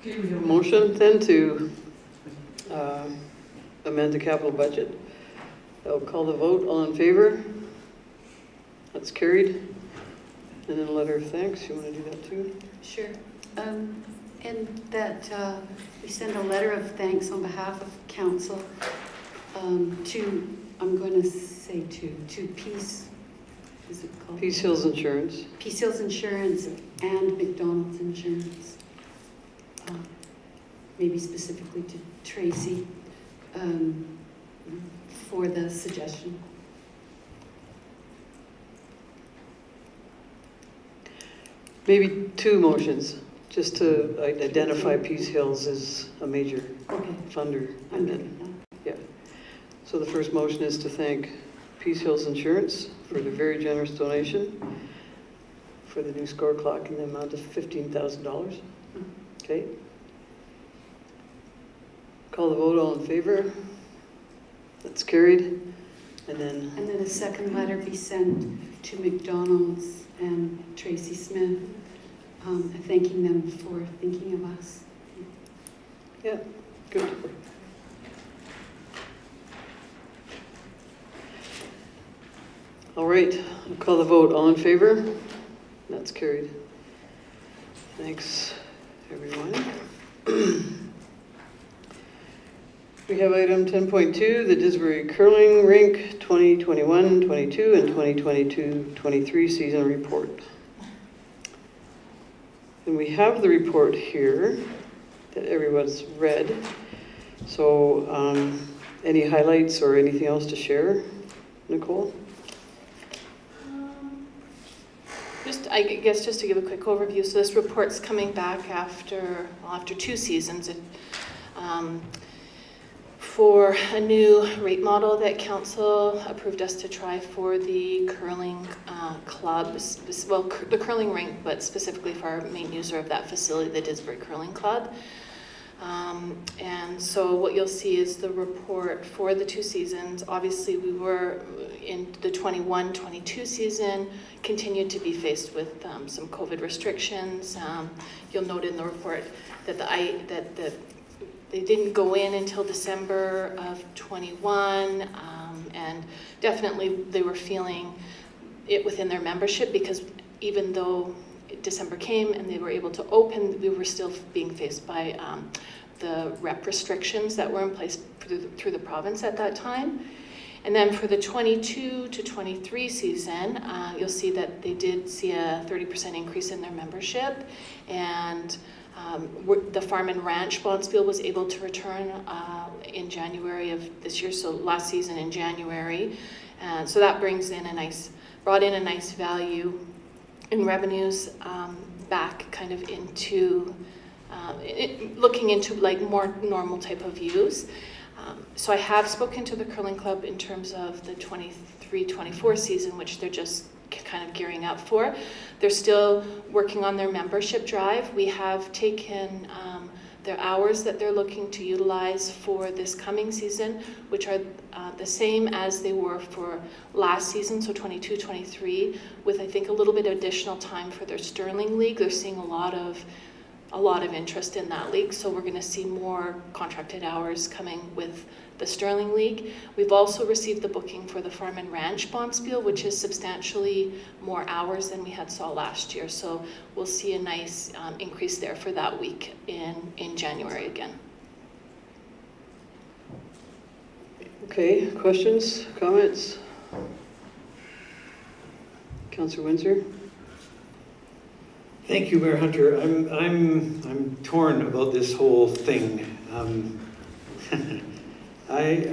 Okay, we have Motion then to amend the capital budget. I'll call the vote. All in favor? That's carried. And then a letter of thanks. You want to do that too? Sure. And that we send a letter of thanks on behalf of council to, I'm going to say to Peace, is it called? Peace Hills Insurance. Peace Hills Insurance and McDonald's Insurance. Maybe specifically to Tracy for the suggestion. Maybe two motions, just to identify Peace Hills as a major Okay. funder. I'm And good then, with that. yeah. So the first motion is to thank Peace Hills Insurance for the very generous donation for the new score clock in the amount of $15,000. Okay. Call the vote. All in favor? That's carried. And then And then a second letter be sent to McDonald's and Tracy Smith, thanking them for thinking of us. yeah, good. All right, I'll call the vote. All in favor? That's carried. Thanks, everyone. We have item 10.2, the Didsbury Curling Rink 2021-22 and 2022-23 season report. And we have the report here that everyone's read. So any highlights or anything else to share, Nicole? I guess just to give a quick overview, so this report's coming back after 2 seasons for a new rate model that council approved us to try for the curling club, well, the curling rink, but specifically for our main user of that facility, the Didsbury Curling Club. And so what you'll see is the report for the 2 seasons. Obviously, we were in the 21-22 season, continued to be faced with some COVID restrictions. You'll note in the report that they didn't go in until December of 21, and definitely they were feeling it within their membership, because even though December came and they were able to open, we were still being faced by the rep restrictions that were in place through the province at that time. And then for the 22 to 23 season, you'll see that they did see a 30% increase in their membership, and the farm and ranch bonspiel was able to return in January of this year, so last season in January. And so that brought in a nice value in revenues back kind of into looking into like more normal type of use. So I have spoken to the curling club in terms of the 23-24 season, which they're just kind of gearing up for. They're still working on their membership drive. We have taken their hours that they're looking to utilize for this coming season, which are the same as they were for last season, so 22-23, with I think a little bit of additional time for their Sterling League. They're seeing a lot of interest in that league, so we're going to see more contracted hours coming with the Sterling League. We've also received the booking for the Farm and Ranch bonspiel, which is substantially more hours than we had saw last year, so we'll see a nice increase there for that week in January again. Okay, questions, comments? Councillor Windsor? Thank you, Mayor Hunter. I'm torn about this whole thing. I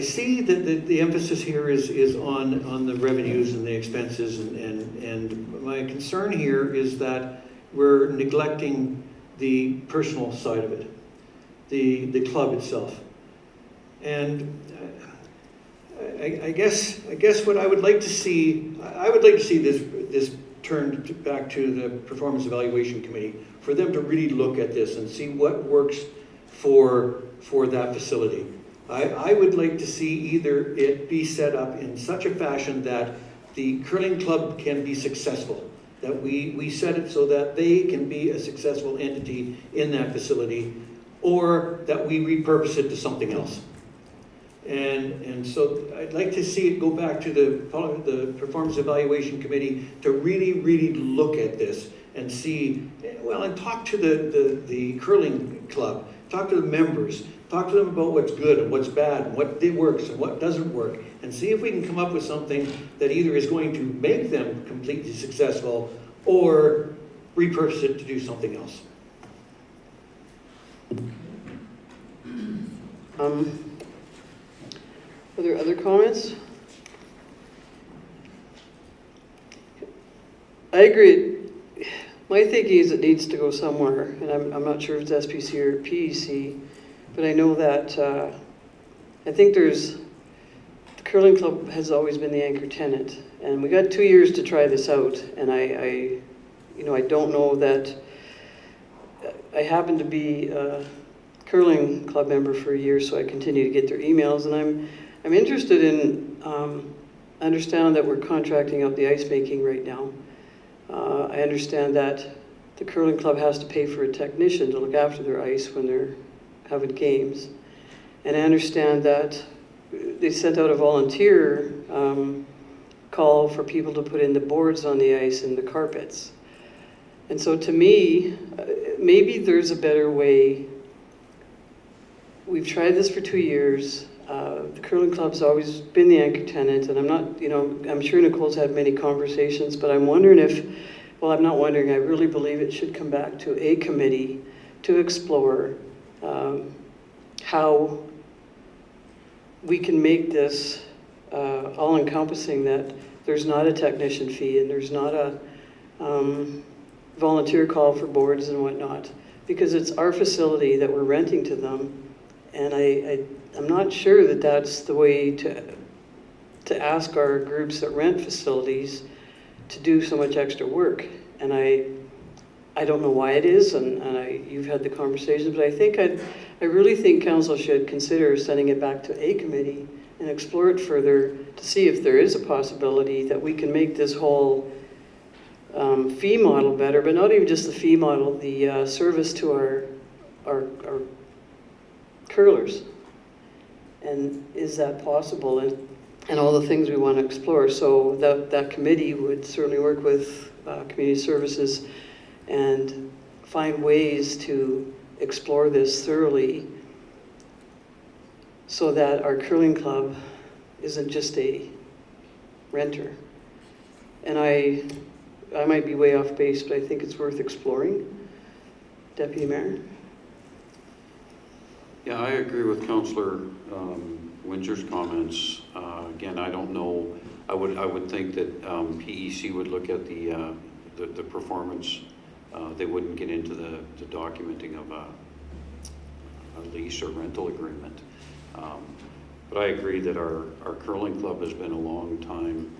see that the emphasis here is on the revenues and the expenses, and my concern here is that we're neglecting the personal side of it, the club itself. And I guess what I would like to see, this turned back to the Performance Evaluation Committee, for them to really look at this and see what works for that facility. I would like to see either it be set up in such a fashion that the curling club can be successful, that we set it so that they can be a successful entity in that facility, or that we repurpose it to something else. And so I'd like to see it go back to the Performance Evaluation Committee to really look at this and see, well, and talk to the curling club, talk to the members, talk to them about what's good and what's bad, and what works and what doesn't work, and see if we can come up with something that either is going to make them completely successful or repurpose it to do something else. Are there other comments? I agree. My thinking is it needs to go somewhere, and I'm not sure if it's SPC or PEC, but I know that I think the curling club has always been the anchor tenant, and we got 2 years to try this out, and I don't know that. I happen to be a curling club member for a year, so I continue to get their emails, and I'm interested in understanding that we're contracting out the ice making right now. I understand that the curling club has to pay for a technician to look after their ice when they're having games. And I understand that they sent out a volunteer call for people to put in the boards on the ice and the carpets. And so to me, maybe there's a better way. We've tried this for 2 years. The curling club's always been the anchor tenant, and I'm not, I'm sure Nicole's had many conversations, but I'm wondering if, well, I'm not wondering, I really believe it should come back to a committee to explore how we can make this all-encompassing, that there's not a technician fee and there's not a volunteer call for boards and whatnot, because it's our facility that we're renting to them, and I'm not sure that that's the way to ask our groups that rent facilities to do so much extra work. And I don't know why it is, and you've had the conversations, but I really think council should consider sending it back to a committee and explore it further to see if there is a possibility that we can make this whole fee model better, but not even just the fee model, the service to our curlers. And is that possible? And all the things we want to explore. So that committee would certainly work with community services and find ways to explore this thoroughly so that our curling club isn't just a renter. And I might be way off base, but I think it's worth exploring. Deputy Mayor? Yeah, I agree with Councillor Windsor's comments. Again, I don't know. I would think that PEC would look at the performance. They wouldn't get into the documenting of a lease or rental agreement. But I agree that our curling club has been a long time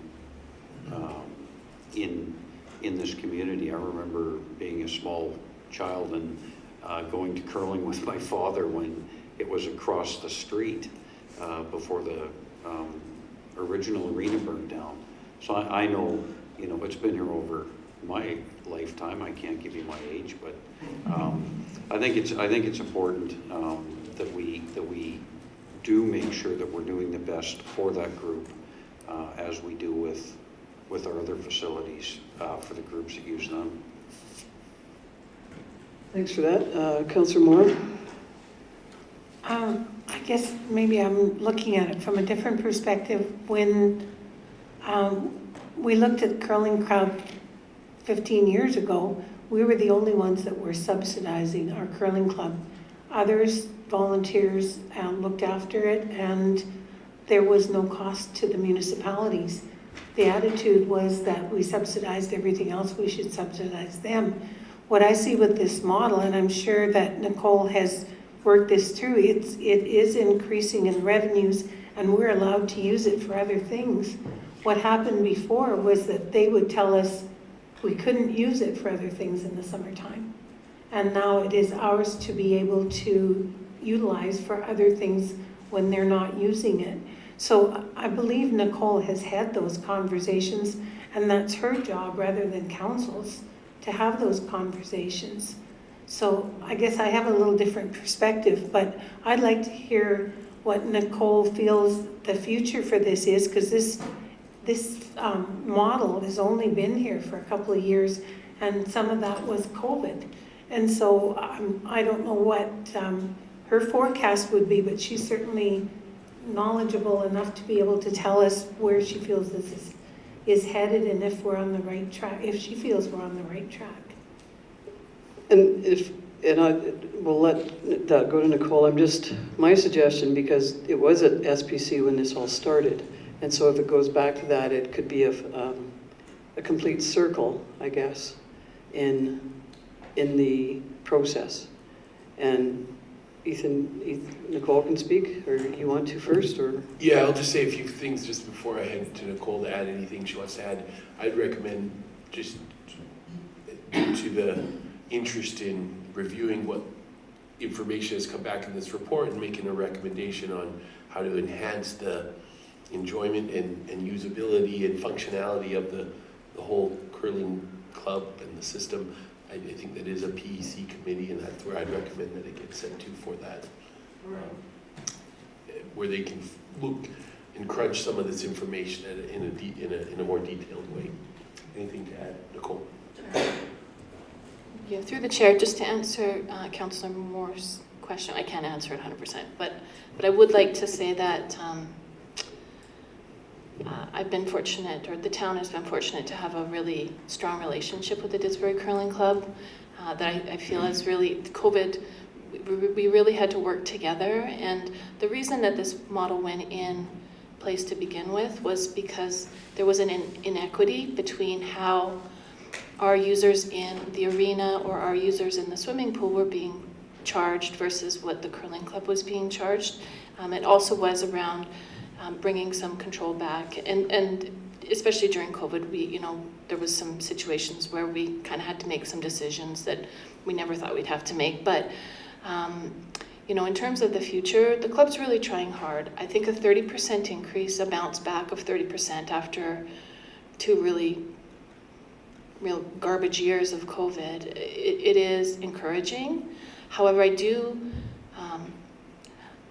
in this community. I remember being a small child and going to curling with my father when it was across the street before the original arena burned down. So I know, it's been here over my lifetime. I can't give you my age, but I think it's important that we do make sure that we're doing the best for that group as we do with our other facilities for the groups that use them. Thanks for that. Councillor Moore? I guess maybe I'm looking at it from a different perspective. When we looked at Curling Crowd 15 years ago, we were the only ones that were subsidizing our curling club. Others, volunteers, looked after it, and there was no cost to the municipalities. The attitude was that we subsidized everything else, we should subsidize them. What I see with this model, and I'm sure that Nicole has worked this through, it is increasing in revenues, and we're allowed to use it for other things. What happened before was that they would tell us we couldn't use it for other things in the summertime. And now it is ours to be able to utilize for other things when they're not using it. So I believe Nicole has had those conversations, and that's her job rather than council's, to have those conversations. So I guess I have a little different perspective, but I'd like to hear what Nicole feels the future for this is, because this model has only been here for a couple of years, and some of that was COVID. And so I don't know what her forecast would be, but she's certainly knowledgeable enough to be able to tell us where she feels this is headed, and if we're on the right track, if she feels we're on the right track. And I will let that go to Nicole. My suggestion, because it was at SPC when this all started, and so if it goes back to that, it could be a complete circle, I guess, in the process. And Nicole can speak, or you want to first, or? Yeah, I'll just say a few things just before I hand to Nicole to add anything she wants to add. I'd recommend, just due to the interest in reviewing what information has come back in this report and making a recommendation on how to enhance the enjoyment and usability and functionality of the whole curling club and the system. I think that is a PEC committee, and that's where I'd recommend that it gets sent to for that, where they can look and crunch some of this information in a more detailed way. Anything to add, Nicole? Yeah, through the chair, just to answer Councillor Moore's question. question. I can't answer it 100%, but I would like to say that I've been fortunate, or the town has been fortunate, to have a really strong relationship with the Didsbury Curling Club. That I feel is really, COVID, we really had to work together, and the reason that this model went in place to begin with was because there was an inequity between how our users in the arena or our users in the swimming pool were being charged versus what the curling club was being charged. It also was around bringing some control back, and especially during COVID, there was some situations where we kind of had to make some decisions that we never thought we'd have to make. But in terms of the future, the club's really trying hard. I think a 30% increase, a bounce back of 30% after 2 really real garbage years of COVID, it is encouraging. However, I do,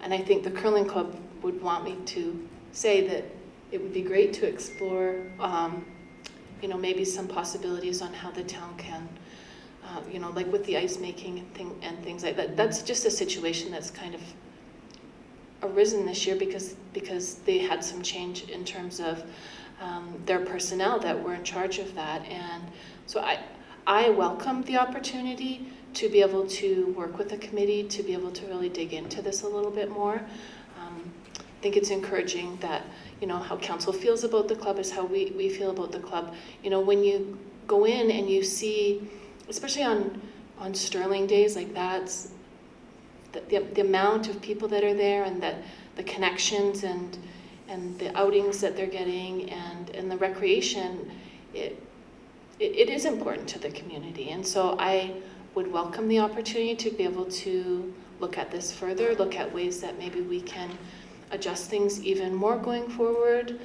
and I think the curling club would want me to say that it would be great to explore, maybe some possibilities on how the town can, like with the ice making and things like that. That's just a situation that's kind of arisen this year because they had some change in terms of their personnel that were in charge of that. And so I welcome the opportunity to be able to work with the committee, to be able to really dig into this a little bit more. I think it's encouraging that, how council feels about the club is how we feel about the club. When you go in and you see, especially on Sterling days, like that's the amount of people that are there, and that the connections and the outings that they're getting and the recreation, it is important to the community. And so I would welcome the opportunity to be able to look at this further, look at ways that maybe we can adjust things even more going forward.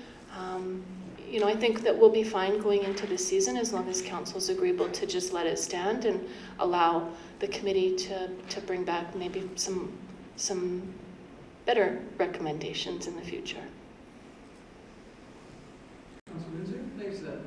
I think that we'll be fine going into the season as long as council's agreeable to just let it stand and allow the committee to bring back maybe some better recommendations in the future. Councilor Windsor, thanks for that.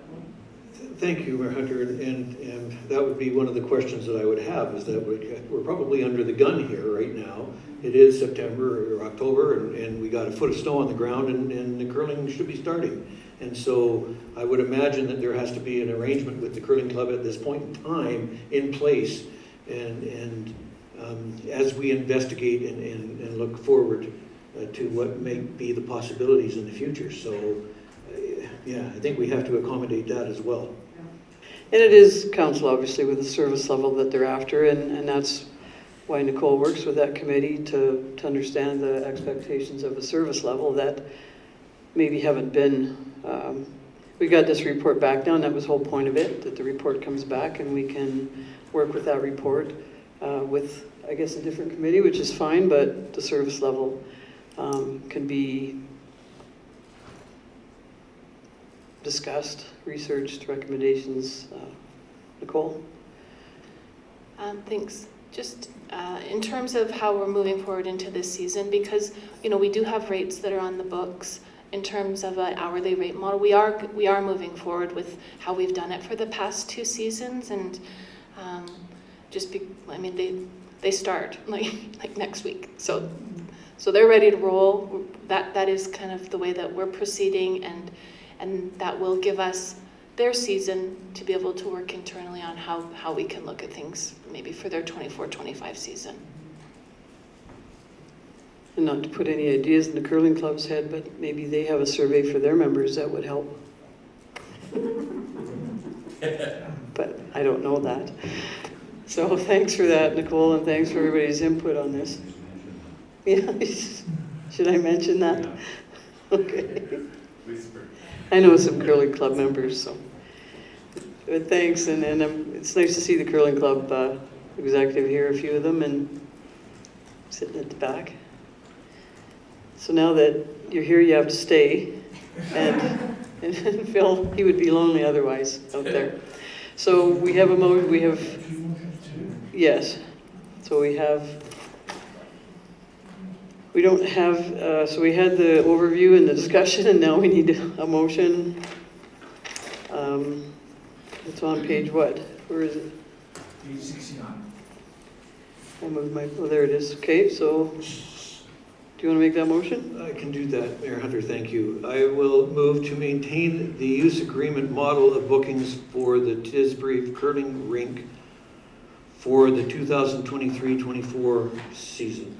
Thank you, Mayor Hunter, and that would be one of the questions that I would have, is that we're probably under the gun here right now. It is September or October, and we got a foot of snow on the ground, and the curling should be starting. And so I would imagine that there has to be an arrangement with the curling club at this point in time in place, and as we investigate and look forward to what may be the possibilities in the future. So yeah, I think we have to accommodate that as well. And it is council, obviously, with the service level that they're after, and that's why Nicole works with that committee to understand the expectations of a service level that maybe haven't been. We got this report back now, and that was the whole point of it, that the report comes back and we can work with that report with, I guess, a different committee, which is fine, but the service level can be discussed, researched, recommendations. Nicole? Thanks. Just in terms of how we're moving forward into this season, because we do have rates that are on the books in terms of an hourly rate model. We are moving forward with how we've done it for the past 2 seasons, and they start like next week, so they're ready to roll. That is kind of the way that we're proceeding, and that will give us their season to be able to work internally on how we can look at things maybe for their 24-25 season. And not to put any ideas in the curling club's head, but maybe they have a survey for their members that would help. But I don't know that. So thanks for that, Nicole, and thanks for everybody's input on this. Yeah, should I mention that? Okay. I know some curling club members, so. But thanks, and it's nice to see the curling club executive here, a few of them, and sitting at the back. So now that you're here, you have to stay, and Phil, he would be lonely otherwise out there. So we have yes. So we don't have, so we had the overview and the discussion, and now we need a motion. It's on page what? Where is it? Page 69. I moved my, oh, there it is. Okay, so do you want to make that motion? I can do that, Mayor Hunter, thank you. I will move to maintain the use agreement model of bookings for the Didsbury curling rink for the 2023-24 season.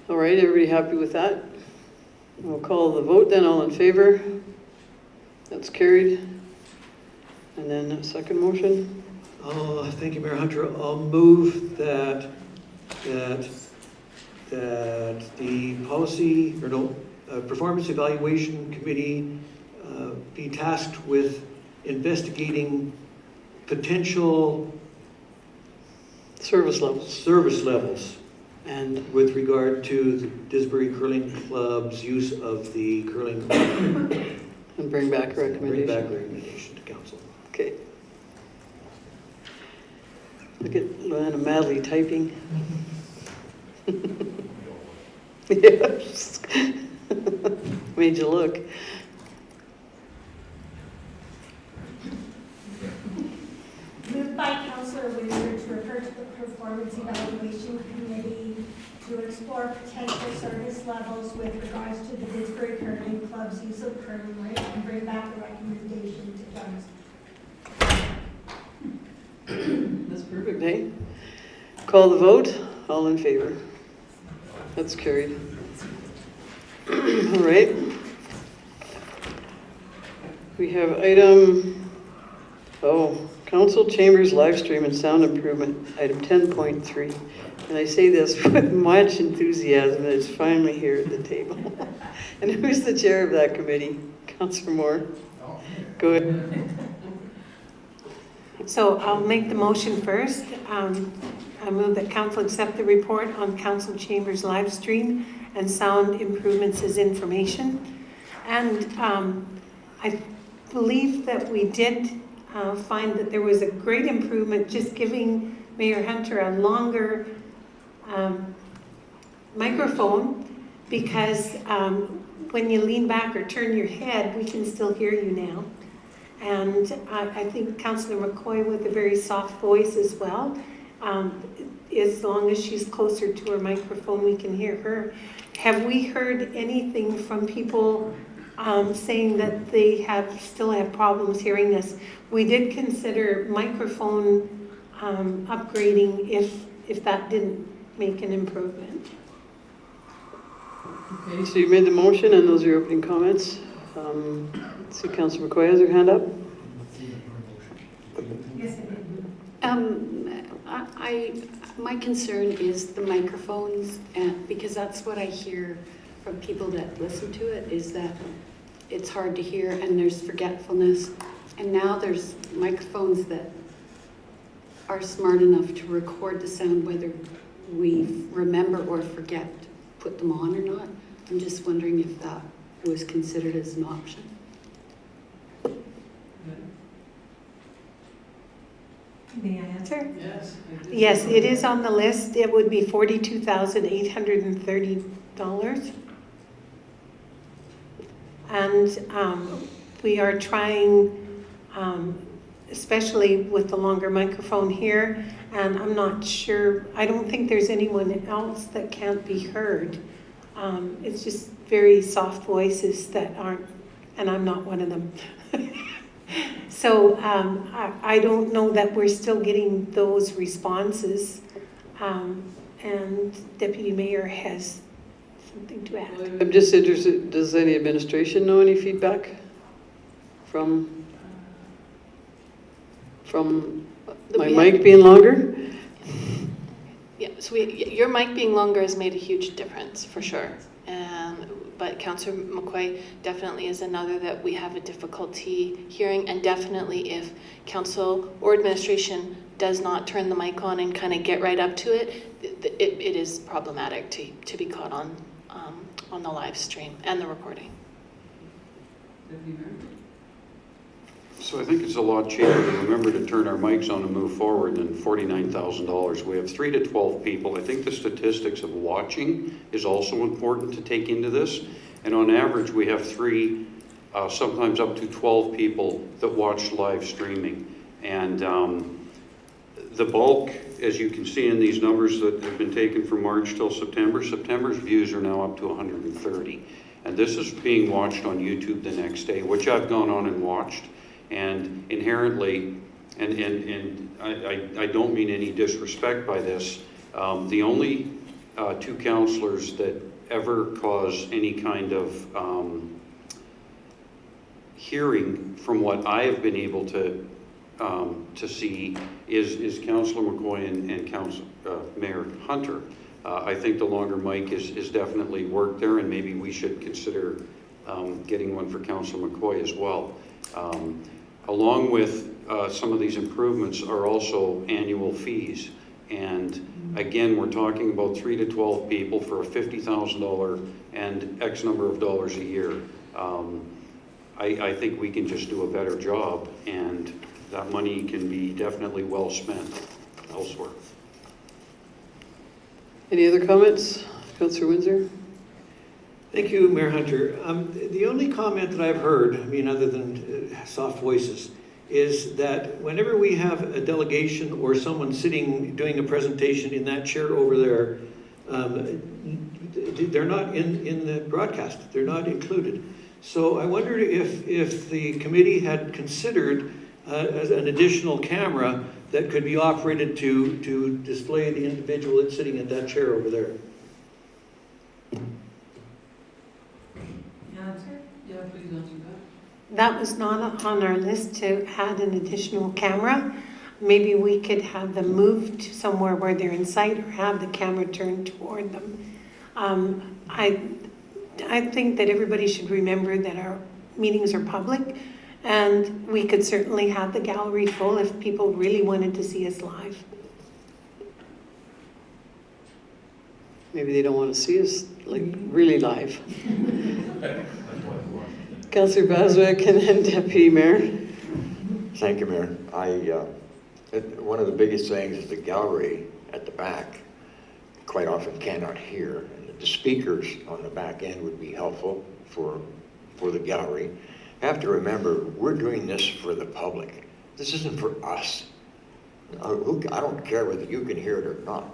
All right, everybody happy with that? We'll call the vote then, all in favor? That's carried. And then a second motion? Oh, thank you, Mayor Hunter. I'll move that the policy, or no, performance evaluation committee be tasked with investigating potential Service levels. service levels And with regard to the Didsbury Curling Club's use of the curling. and bring back a Bring recommendation. back recommendation to council. Okay. Look at Luana madly typing. Yes. Made you look. Moved by Councillor Windsor to refer to the Performance Evaluation Committee to explore potential service levels with regards to the Didsbury Curling Club's use of curling rink and bring back a recommendation to council. That's perfect. Okay. Call the vote. All in favor? That's carried. All right. We have item, council chambers live stream and sound improvement, item 10.3. And I say this with much enthusiasm that it's finally here at the table. And who's the chair of that committee? Councillor Moore. Go ahead. So I'll make the motion first. I move that council accept the report on council chambers live stream and sound improvements as information. And I believe that we did find that there was a great improvement just giving Mayor Hunter a longer microphone, because when you lean back or turn your head, we can still hear you now. And I think Councillor McCoy with a very soft voice as well. As long as she's closer to her microphone, we can hear her. Have we heard anything from people saying that they still have problems hearing us? We did consider microphone upgrading if that didn't make an improvement. Okay. So you made the motion and those are your opening comments. Let's see, Councillor McCoy has her hand up. Yes, I did. My concern is the microphones, and because that's what I hear from people that listen to it, is that it's hard to hear and there's forgetfulness. And now there's microphones that are smart enough to record the sound whether we remember or forget to put them on or not. I'm just wondering if that was considered as an option. May I answer? Yes. Yes, it is on the list. It would be $42,830. And we are trying, especially with the longer microphone here, and I'm not sure, I don't think there's anyone else that can't be heard. It's just very soft voices that aren't, and I'm not one of them. So I don't know that we're still getting those responses. And Deputy Mayor has something to add. I'm just interested, does any administration know any feedback from my mic being longer? Yeah, so your mic being longer has made a huge difference, for sure. But Councillor McCoy definitely is another that we have a difficulty hearing, and definitely if council or administration does not turn the mic on and kind of get right up to it, it is problematic to be caught on the live stream and the recording. Deputy Mayor? So I think it's a lot cheaper to remember to turn our mics on and move forward than $49,000. We have 3 to 12 people. I think the statistics of watching is also important to take into this. And on average, we have 3 sometimes up to 12 people that watch live streaming. And the bulk, as you can see in these numbers that have been taken from March till September, September's views are now up to 130. And this is being watched on YouTube the next day, which I've gone on and watched. And inherently, and I don't mean any disrespect by this, the only two counselors that ever cause any kind of hearing from what I have been able to see is Councillor McCoy and Mayor Hunter. I think the longer mic is definitely worked there, and maybe we should consider getting one for Councillor McCoy as well. Along with some of these improvements are also annual fees. And again, we're talking about 3 to 12 people for a $50,000 and X number of dollars a year. I think we can just do a better job, and that money can be definitely well spent elsewhere. Any other comments? Councillor Windsor? Thank you, Mayor Hunter. The only comment that I've heard, I mean, other than soft voices, is that whenever we have a delegation or someone sitting doing a presentation in that chair over there, they're not in the broadcast. They're not included. So I wondered if the committee had considered as an additional camera that could be operated to display the individual that's sitting at that chair over there. Answer? Yeah, please answer that. That was not on our list to add an additional camera. Maybe we could have them moved to somewhere where they're in sight, or have the camera turned toward them. I think that everybody should remember that our meetings are public, and we could certainly have the gallery full if people really wanted to see us live. Maybe they don't want to see us like really live. Councillor Baswick and then Deputy Mayor. Thank you, Mayor. One of the biggest things is the gallery at the back quite often cannot hear. And the speakers on the back end would be helpful for the gallery. You have to remember, we're doing this for the public. This isn't for us. I don't care whether you can hear it or not.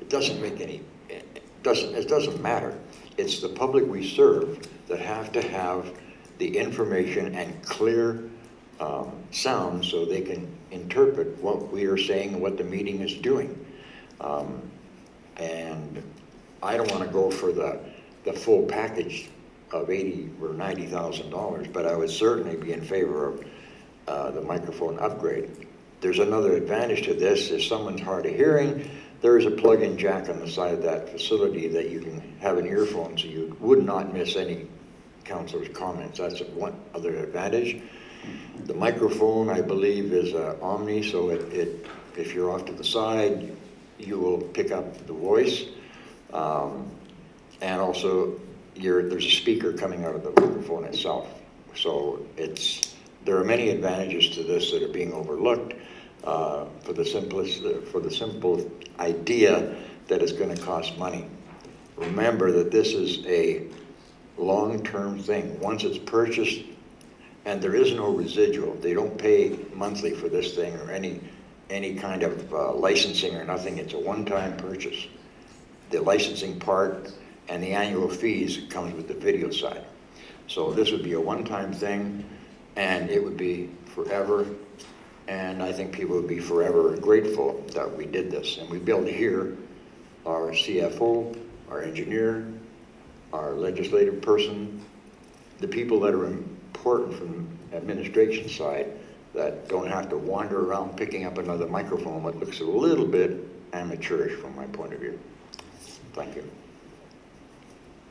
It doesn't make any, it doesn't matter. It's the public we serve that have to have the information and clear sound so they can interpret what we are saying and what the meeting is doing. And I don't want to go for the full package of $80,000 or $90,000, but I would certainly be in favor of the microphone upgrade. There's another advantage to this. If someone's hard of hearing, there is a plug-in jack on the side of that facility that you can have an earphone, so you would not miss any councilor's comments. That's one other advantage. The microphone, I believe, is Omni, so if you're off to the side, you will pick up the voice. And also, there's a speaker coming out of the microphone itself. So there are many advantages to this that are being overlooked for the simple idea that it's going to cost money. Remember that this is a long-term thing. Once it's purchased, and there is no residual. They don't pay monthly for this thing or any kind of licensing or nothing. It's a one-time purchase. The licensing part and the annual fees comes with the video side. So this would be a one-time thing, and it would be forever. And I think people would be forever grateful that we did this. And we built here our CFO, our engineer, our legislative person, the people that are important from administration side that don't have to wander around picking up another microphone, what looks a little bit amateurish from my point of view. Thank you.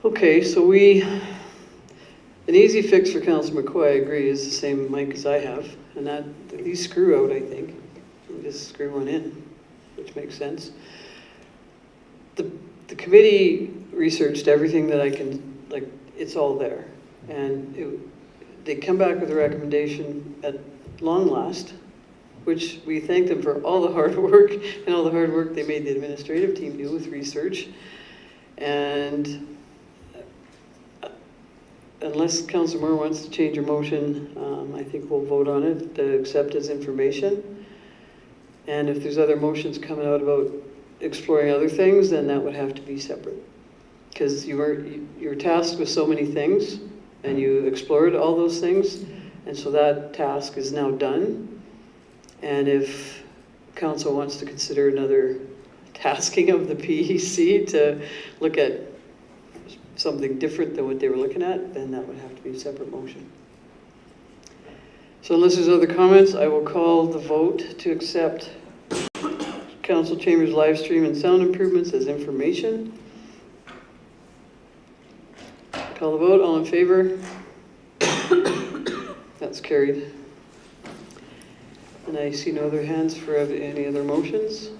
Okay, so an easy fix for Councillor McCoy, I agree, is the same mic as I have, and that these screw out, I think. You just screw one in, which makes sense. The committee researched everything that I can, like, it's all there. And they come back with a recommendation at long last, which we thank them for all the hard work and all the hard work they made the administrative team do with research. And unless Councillor Moore wants to change her motion, I think we'll vote on it to accept as information. And if there's other motions coming out about exploring other things, then that would have to be separate. Because you're tasked with so many things, and you explored all those things, and so that task is now done. And if council wants to consider another tasking of the PEC to look at something different than what they were looking at, then that would have to be a separate motion. So unless there's other comments, I will call the vote to accept council chambers live stream and sound improvements as information. Call the vote, all in favor? That's carried. And I see no other hands for any other motions.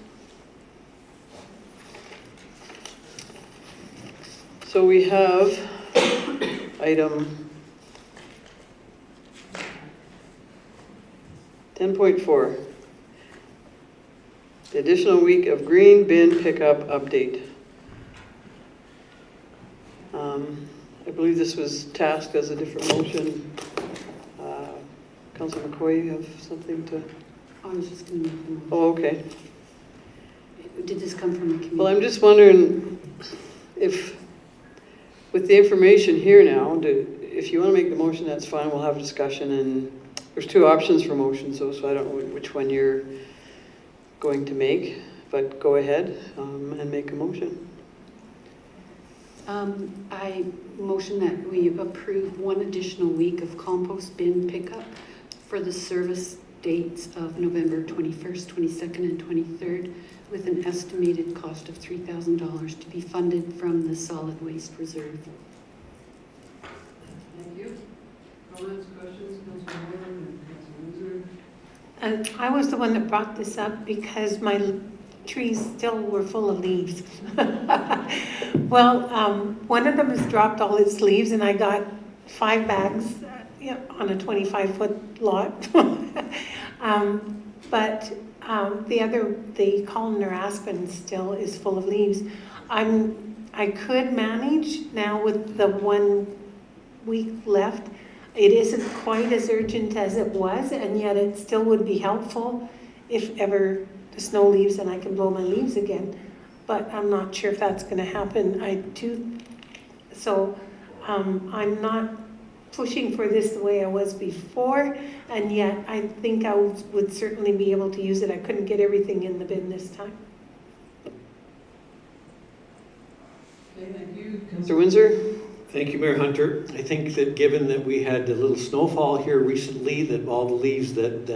So we have item 10.4, the additional week of green bin pickup update. I believe this was tasked as a different motion. Councilor McCoy, you have something to? I was just going to make the motion. Oh, okay. Did this come from the committee? Well, I'm just wondering if, with the information here now, if you want to make the motion, that's fine. We'll have a discussion, and there's two options for motions, though, so I don't know which one you're going to make, but go ahead and make a motion. I motion that we approve one additional week of compost bin pickup for the service dates of November 21st, 22nd, and 23rd, with an estimated cost of $3,000 to be funded from the solid waste reserve. Thank you. Comments, questions, Councillor Moore and Councillor Windsor? I was the one that brought this up because my trees still were full of leaves. Well, one of them has dropped all its leaves, and I got 5 bags on a 25-foot lot. But the other, the columnar aspen still is full of leaves. I could manage now with the 1 week left. It isn't quite as urgent as it was, and yet it still would be helpful if ever the snow leaves and I can blow my leaves again. But I'm not sure if that's going to happen. I'm not pushing for this the way I was before, and yet I think I would certainly be able to use it. I couldn't get everything in the bin this time. Okay, thank you. Councillor Windsor? Thank you, Mayor Hunter. I think that given that we had a little snowfall here recently, that all the leaves that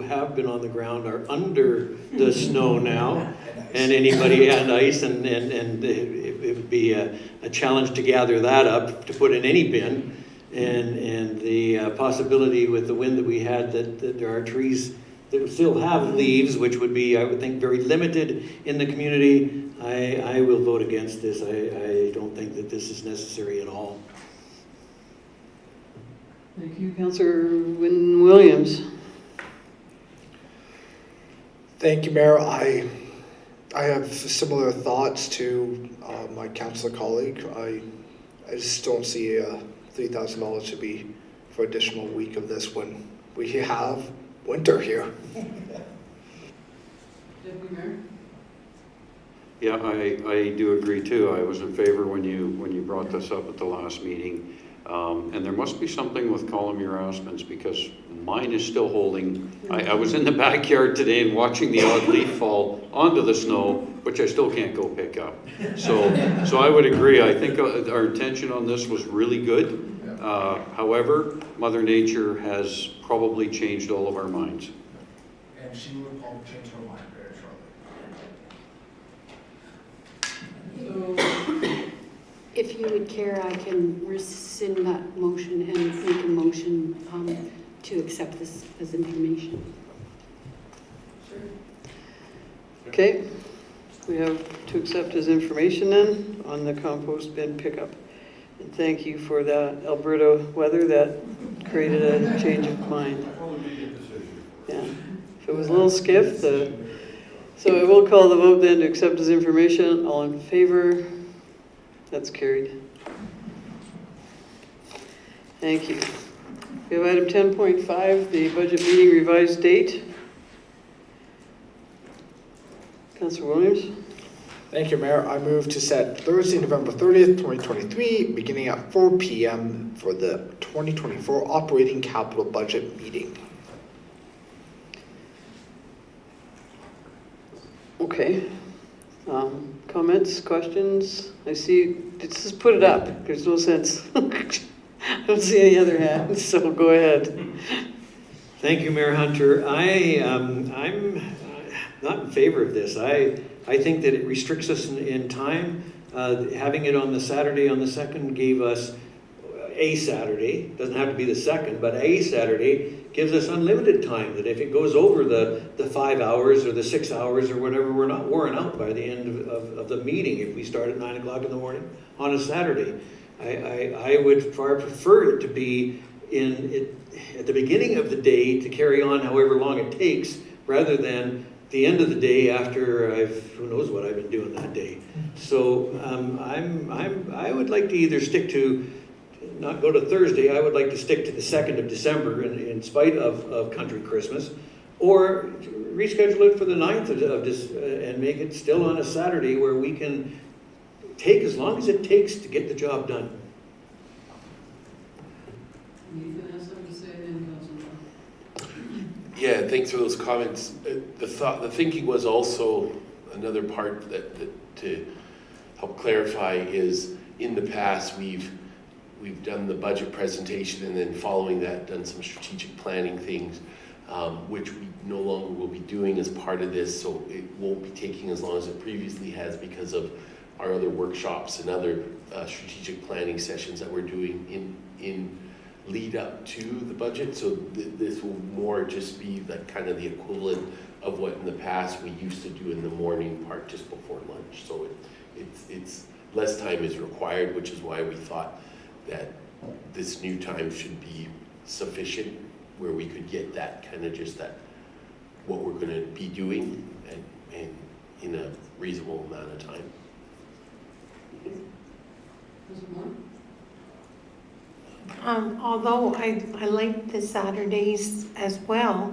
have been on the ground are under the snow now, and anybody and ice, and it would be a challenge to gather that up to put in any bin, and the possibility with the wind that we had that there are trees that would still have leaves, which would be, I would think, very limited in the community. I will vote against this. I don't think that this is necessary at all. Thank you, Councillor Williams. Thank you, Mayor. I have similar thoughts to my councillor colleague. I just don't see $3,000 to be for additional week of this when we have winter here. Deputy Mayor? Yeah, I do agree too. I was in favor when you brought this up at the last meeting. And there must be something with columnar aspens, because mine is still holding. I was in the backyard today and watching the odd leaf fall onto the snow, which I still can't go pick up. So I would agree. I think our intention on this was really good. However, Mother Nature has probably changed all of our minds. And she will probably change her mind very shortly. So, If you would care, I can rescind that motion and make a motion to accept this as information. sure. Okay, we have to accept as information then on the compost bin pickup. And thank you for that Alberta weather that created a change of mind. Yeah, if it was a little skiff, so I will call the vote then to accept as information. All in favor? That's carried. Thank you. We have item 10.5, the budget meeting revised date. Councillor Williams? Thank you, Mayor. I move to set Thursday, November 30th, 2023, beginning at 4 p.m. for the 2024 operating capital budget meeting. Okay. Comments, questions? I see, just put it up. There's no sense. I don't see any other hands, so go ahead. Thank you, Mayor Hunter. I'm not in favor of this. I think that it restricts us in time. Having it on the Saturday on the 2nd gave us a Saturday, doesn't have to be the 2nd, but a Saturday gives us unlimited time, that if it goes over the 5 hours or the 6 hours or whatever, we're not worn out by the end of the meeting if we start at 9 o'clock in the morning on a Saturday. I would far prefer it to be at the beginning of the day to carry on however long it takes, rather than the end of the day after who knows what I've been doing that day. So I would like to either stick to, not go to Thursday, I would like to stick to the 2nd of December in spite of Country Christmas, or reschedule it for the 9th and make it still on a Saturday where we can take as long as it takes to get the job done. Nathan has something to say, then Councillor. Yeah, thanks for those comments. The thinking was also another part that to help clarify is, in the past we've done the budget presentation, and then following that done some strategic planning things, which we no longer will be doing as part of this. So it won't be taking as long as it previously has because of our other workshops and other strategic planning sessions that we're doing in lead up to the budget. So this will more just be that kind of the equivalent of what in the past we used to do in the morning part just before lunch. So it's less time is required, which is why we thought that this new time should be sufficient, where we could get that kind of just that what we're going to be doing and in a reasonable amount of time. Councillor Moore? Although I like the Saturdays as well,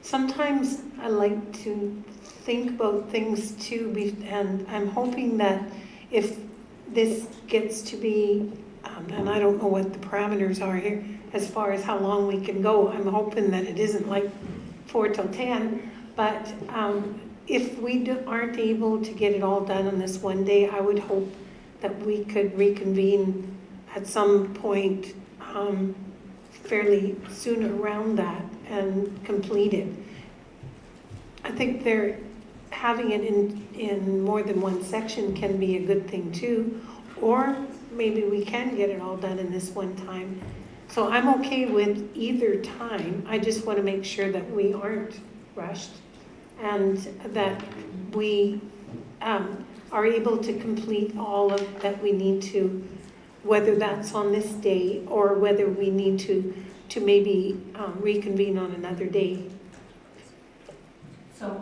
sometimes I like to think about things too, and I'm hoping that if this gets to be, and I don't know what the parameters are here as far as how long we can go, I'm hoping that it isn't like 4 till 10, but if we aren't able to get it all done on this one day, I would hope that we could reconvene at some point fairly soon around that and complete it. I think having it in more than one section can be a good thing too, or maybe we can get it all done in this one time. So I'm okay with either time. I just want to make sure that we aren't rushed and that we are able to complete all of that we need to, whether that's on this day or whether we need to maybe reconvene on another day. So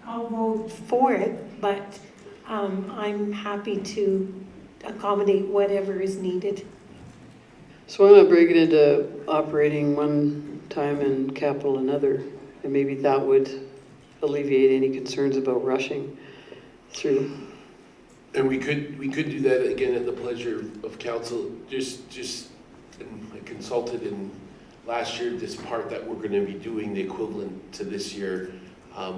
I'll vote for it, but I'm happy to accommodate whatever is needed. So I'm going to break it into operating one time and capital another, and maybe that would alleviate any concerns about rushing through. And we could do that again at the pleasure of council. I consulted in last year, this part that we're going to be doing, the equivalent to this year,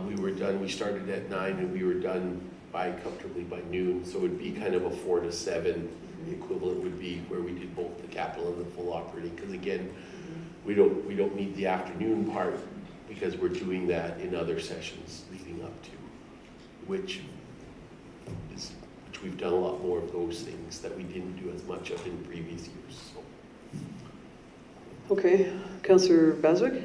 we started at 9 and we were done comfortably by noon. So it would be kind of a 4 to 7. The equivalent would be where we did both the capital and the full operating. Because again, we don't need the afternoon part because we're doing that in other sessions leading up to, which we've done a lot more of those things that we didn't do as much of in previous years. So. Okay, Councillor Baswick?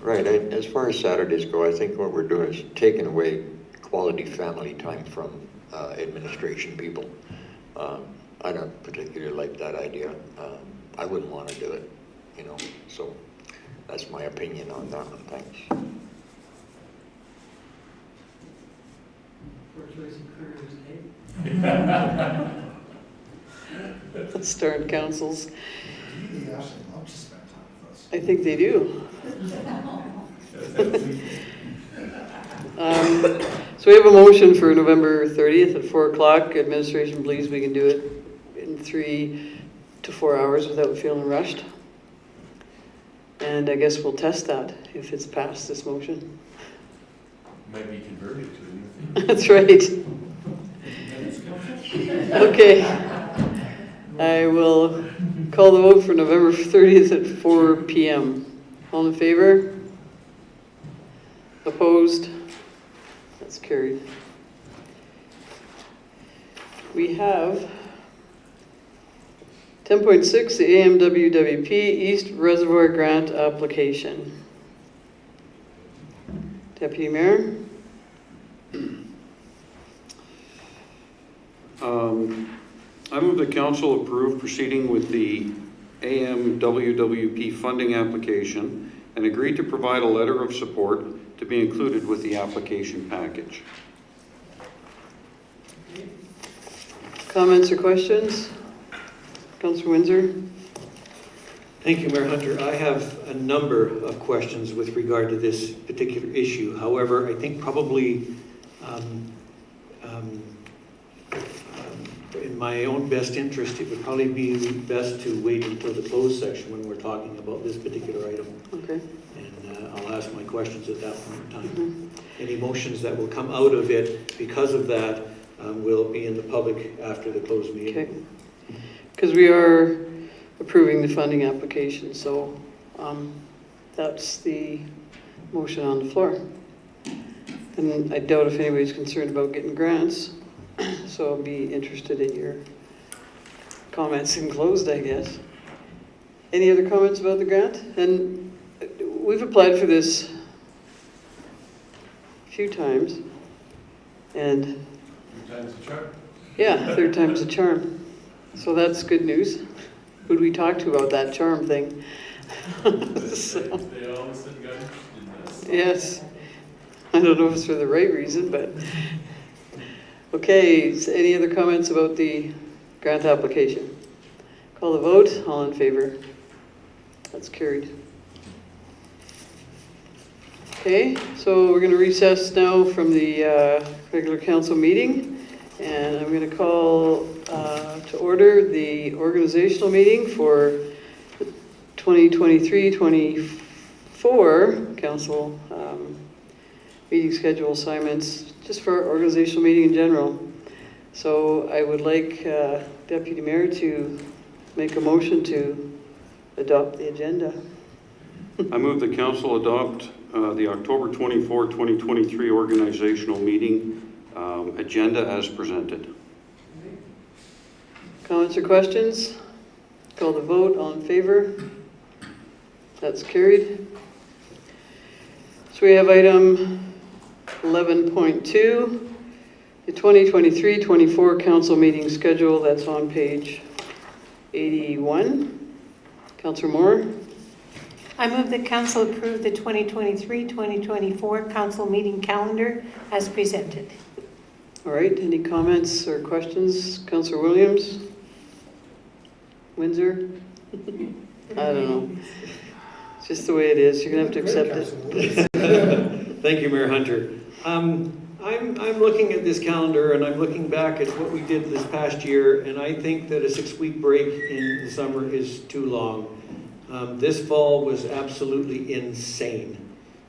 Right, as far as Saturdays go, I think what we're doing is taking away quality family time from administration people. I don't particularly like that idea. I wouldn't want to do it, so that's my opinion on that one. Thanks. For choice of careers, eh? Starn councils. They actually love to spend time with us. I think they do. So we have a motion for November 30th at 4 o'clock. Administration believes we can do it in 3 to 4 hours without feeling rushed. And I guess we'll test that if it's passed, this motion. Might be converted to a new thing. That's right. Okay. I will call the vote for November 30th at 4 p.m. All in favor? Opposed? That's carried. We have 10.6, the AMWWP East Reservoir Grant Application. Deputy Mayor? I move the council approve proceeding with the AMWWP funding application and agree to provide a letter of support to be included with the application package. Comments or questions? Councillor Windsor? Thank you, Mayor Hunter. I have a number of questions with regard to this particular issue. However, I think probably in my own best interest, it would probably be best to wait until the closed session when we're talking about this particular item. Okay. And I'll ask my questions at that point in time. Any motions that will come out of it because of that will be in the public after the closed meeting. Okay. Because we are approving the funding application, so that's the motion on the floor. And I doubt if anybody's concerned about getting grants, so I'll be interested in your comments in closed, I guess. Any other comments about the grant? And we've applied for this a few times, and Time's a charm. yeah, third time's a charm. So that's good news. Who'd we talk to about that charm thing? So, They all said got interested in this. yes. I don't know if it's for the right reason, but. Okay, so any other comments about the grant application? Call the vote, all in favor. That's carried. Okay, so we're going to recess now from the regular council meeting, and I'm going to call to order the organizational meeting for 2023-24 council meeting schedule assignments, just for our organizational meeting in general. So I would like Deputy Mayor to make a motion to adopt the agenda. I move the council adopt the October 24, 2023 organizational meeting agenda as presented. Comments or questions? Call the vote, all in favor? That's carried. So we have item 11.2, the 2023-24 council meeting schedule. That's on page 81. Councillor Moore? I move that council approve the 2023-2024 council meeting calendar as presented. All right, any comments or questions? Councillor Williams? Windsor? I don't know. It's just the way it is. You're going to have to accept it. Thank you, Mayor Hunter. I'm looking at this calendar and I'm looking back at what we did this past year, and I think that a 6-week break in the summer is too long. This fall was absolutely insane,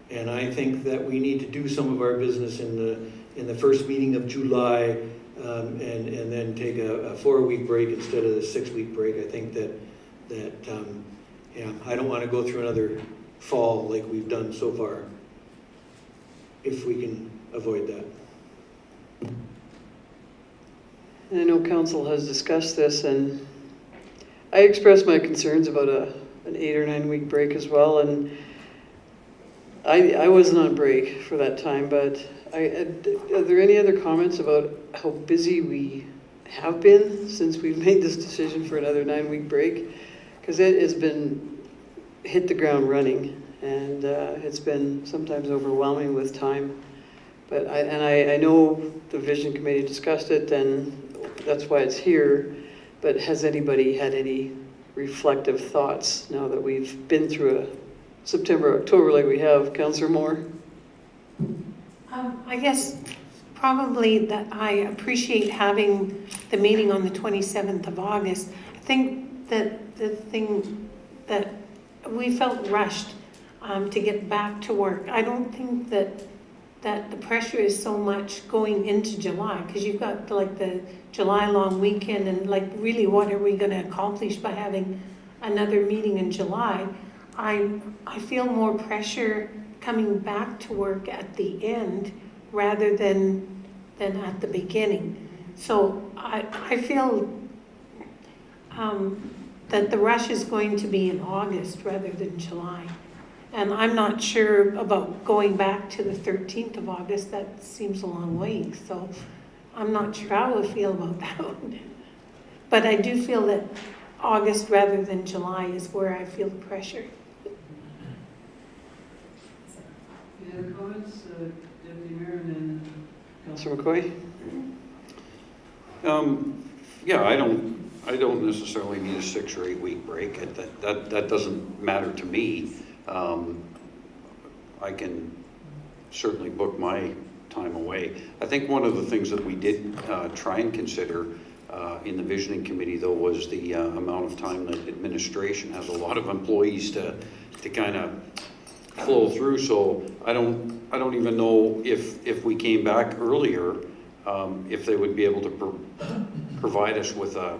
and I think that we need to do some of our business in the first meeting of July, and then take a 4-week break instead of the 6-week break. I think that yeah, I don't want to go through another fall like we've done so far, if we can avoid that. I know council has discussed this, and I expressed my concerns about an 8 or 9 week break as well, and I wasn't on break for that time, but are there any other comments about how busy we have been since we've made this decision for another 9-week break? Because it has been hit the ground running, and it's been sometimes overwhelming with time. But I know the Vision Committee discussed it, and that's why it's here. But has anybody had any reflective thoughts now that we've been through a September, October like we have? Councillor Moore? I guess probably that I appreciate having the meeting on the 27th of August. I think that the thing that we felt rushed to get back to work. I don't think that the pressure is so much going into July, because you've got like the July long weekend, and like really what are we going to accomplish by having another meeting in July? I feel more pressure coming back to work at the end rather than at the beginning. So I feel that the rush is going to be in August rather than July. And I'm not sure about going back to the 13th of August. That seems a long way. So I'm not sure how I feel about that one. But I do feel that August rather than July is where I feel the pressure. Any other comments, Deputy Mayor, and then Councillor McCoy? Yeah, I don't necessarily need a 6 or 8 week break. That doesn't matter to me. I can certainly book my time away. I think one of the things that we did try and consider in the visioning committee, though, was the amount of time that administration has a lot of employees to kind of flow through. So I don't even know if we came back earlier, if they would be able to provide us with a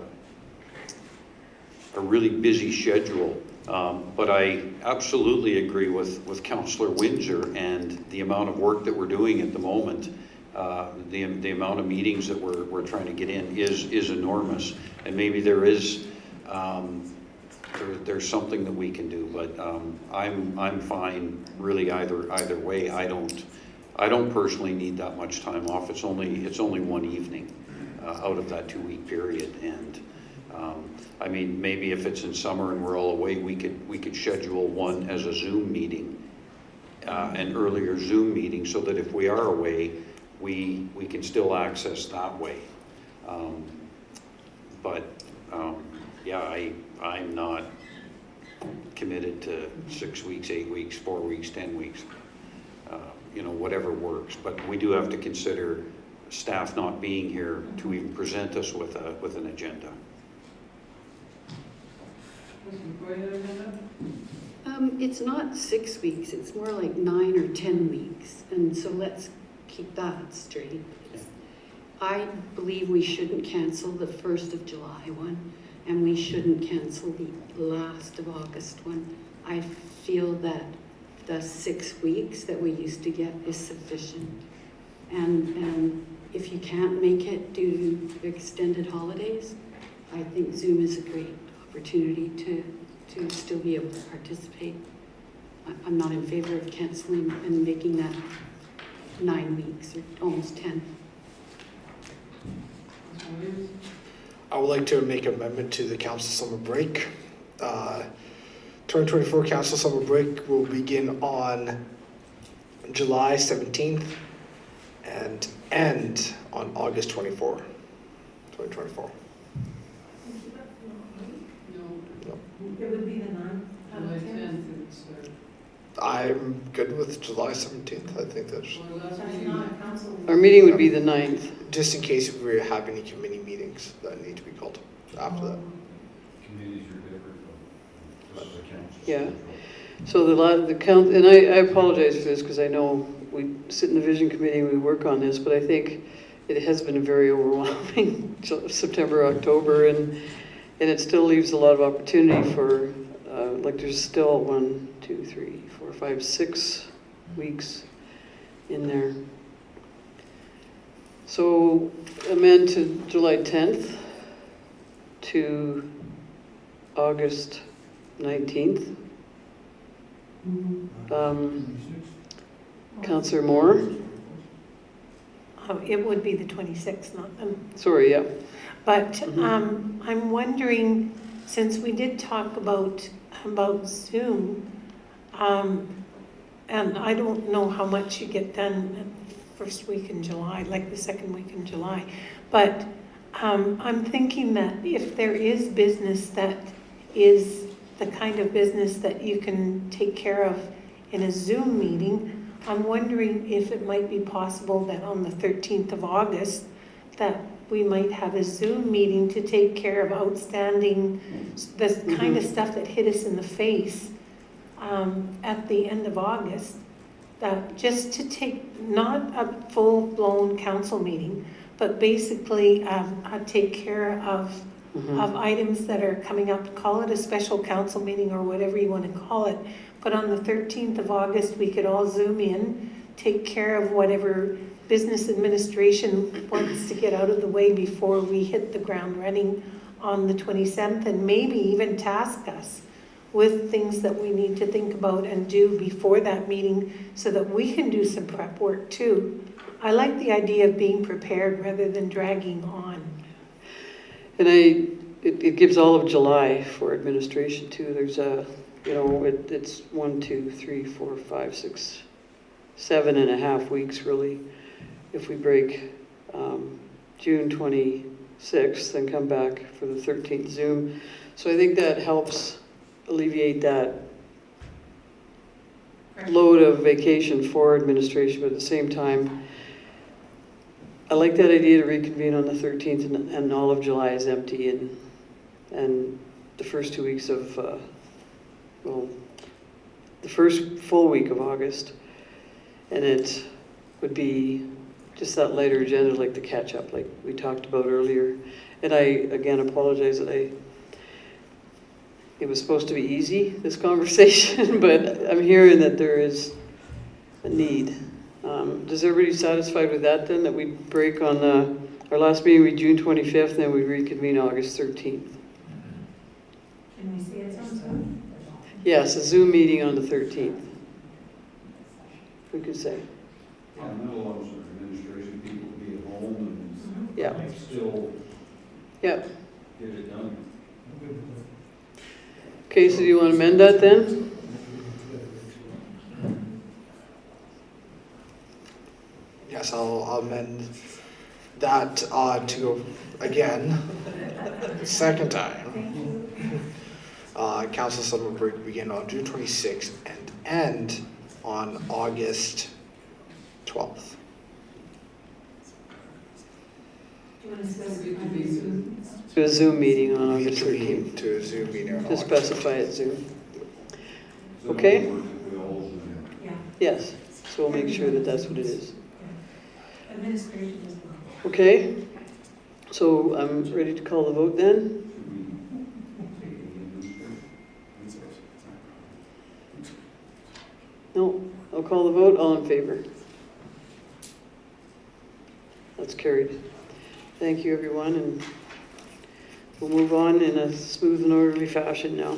really busy schedule. But I absolutely agree with Councillor Windsor and the amount of work that we're doing at the moment. The amount of meetings that we're trying to get in is enormous, and maybe there is there's something that we can do. But I'm fine really either way. I don't personally need that much time off. It's only one evening out of that 2 week period, and I mean, maybe if it's in summer and we're all away, we could schedule one as a Zoom meeting, an earlier Zoom meeting, so that if we are away, we can still access that way. Yeah, I'm not committed to 6 weeks, 8 weeks, 4 weeks, 10 weeks, whatever works. But we do have to consider staff not being here to even present us with an agenda. It's not 6 weeks, it's more like 9 or 10 weeks, and so let's keep that straight. I believe we shouldn't cancel the 1st of July one, and we shouldn't cancel the last of August one. I feel that the 6 weeks that we used to get is sufficient. And if you can't make it due to extended holidays, I think Zoom is a great opportunity to still be able to participate. I'm not in favor of canceling and making that 9 weeks or almost 10. I would like to make an amendment to the council summer break. 2024 council summer break will begin on July 17th and end on August 24, 2024. It would be the 9th. July 10th, it's I'm good with July 17th. I think that's last That's meeting. not a council. Our meeting would be the 9th. just in case if we have any committee meetings that need to be called after that. Committees are different from just the council. Yeah. So the count, and I apologize for this because I know we sit in the vision committee and we work on this, but I think it has been a very overwhelming September, October, and it still leaves a lot of opportunity for, like there's still 1, 2, 3, 4, 5, 6 weeks in there. So amend to July 10th to August 19th. Councillor Moore? It would be the 26th, not the. Sorry, yeah. But I'm wondering, since we did talk about Zoom, and I don't know how much you get done the first week in July, like the second week in July, but I'm thinking that if there is business that is the kind of business that you can take care of in a Zoom meeting, I'm wondering if it might be possible that on the 13th of August, that we might have a Zoom meeting to take care of outstanding, the kind of stuff that hit us in the face at the end of August. That just to take, not a full-blown council meeting, but basically take care of items that are coming up. Call it a special council meeting or whatever you want to call it. But on the 13th of August, we could all Zoom in, take care of whatever business administration wants to get out of the way before we hit the ground running on the 27th, and maybe even task us with things that we need to think about and do before that meeting so that we can do some prep work too. I like the idea of being prepared rather than dragging on. And it gives all of July for administration too. There's it's 1, 2, 3, 4, 5, 6, 7.5 weeks really. If we break June 26th and come back for the 13th Zoom. So I think that helps alleviate that load of vacation for administration, but at the same time, I like that idea to reconvene on the 13th and all of July is empty and the first 2 weeks of, the first full week of August. And it would be just that lighter agenda, like the catch up, like we talked about earlier. And I, again, apologize that it was supposed to be easy, this conversation, but I'm hearing that there is a need. Is everybody satisfied with that then, that we break on our last meeting would be June 25th, and then we reconvene August 13th? Can we see it on Zoom? Yes, a Zoom meeting on the 13th. We could say. Yeah, and that allows our administration people to be at home and Yeah. still Yeah. get it done. Okay, so do you want to amend that then? Yes, I'll amend that to, again, second time. Council summer break begin on June 26th and end on August 12th. Do you want to specify Zoom? To a Zoom meeting on August Reconvene 13th. to a Zoom meeting on To August specify it Zoom. So in Okay. other words, if we all Zoom. Yeah. Yes, so we'll make sure that that's what it is. Administration as well. Okay, so I'm ready to call the vote then. Should we take the administration? No, I'll call the vote. All in favor? That's carried. Thank you, everyone, and we'll move on in a smooth and orderly fashion now.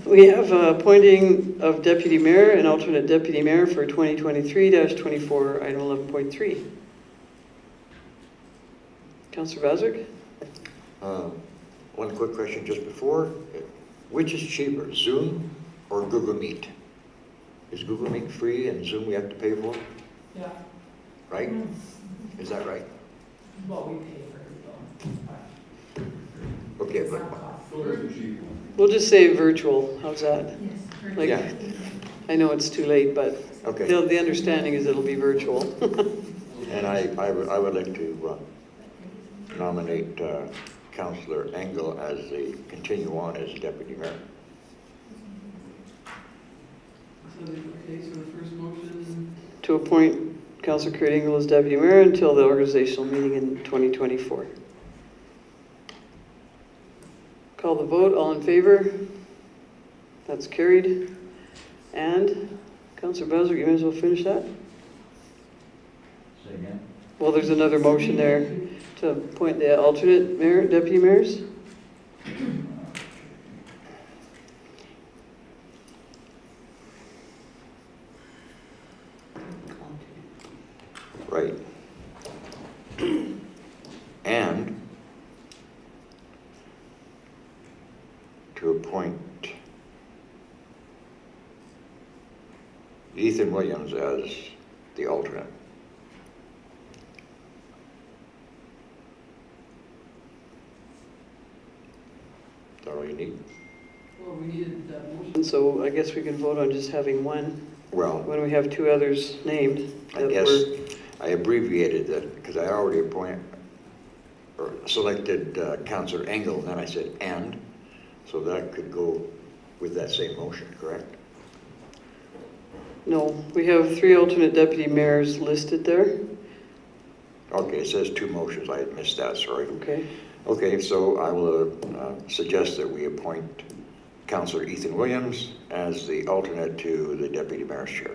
We have appointing of deputy mayor and alternate deputy mayor for 2023-24, item 11.3. Councillor Vazek? One quick question just before. Which is cheaper, Zoom or Google Meet? Is Google Meet free and Zoom we have to pay for? Yeah, Right? Is that right? well, we pay for it, Okay, it's but not cost. So there's the cheap one. We'll just say virtual. How's that? Yes. Like, Yeah. I know it's too late, but okay. the understanding is it'll be virtual. And I would like to nominate Councillor Engel as continue on as deputy mayor. Okay, so the first motion, To appoint Councillor Kurt Ingle as deputy mayor until the organizational meeting in 2024. Call the vote. All in favor? That's carried. And Councillor Bowser, you might as well finish that. Say again? Well, there's another motion there to appoint the alternate mayor, deputy mayors. Right. And to appoint Ethan Williams as the alternate. Is that all you need? Well, we needed that motion. And so I guess we can vote on just having one Well, when we have two others named. I that guess were- I abbreviated that because I already selected Councillor Engel, and then I said and, so that could go with that same motion, correct? No, we have 3 alternate deputy mayors listed there. Okay, it says 2 motions. I had missed that, sorry. Okay. Okay, so I will suggest that we appoint Councillor Ethan Williams as the alternate to the deputy mayor's chair.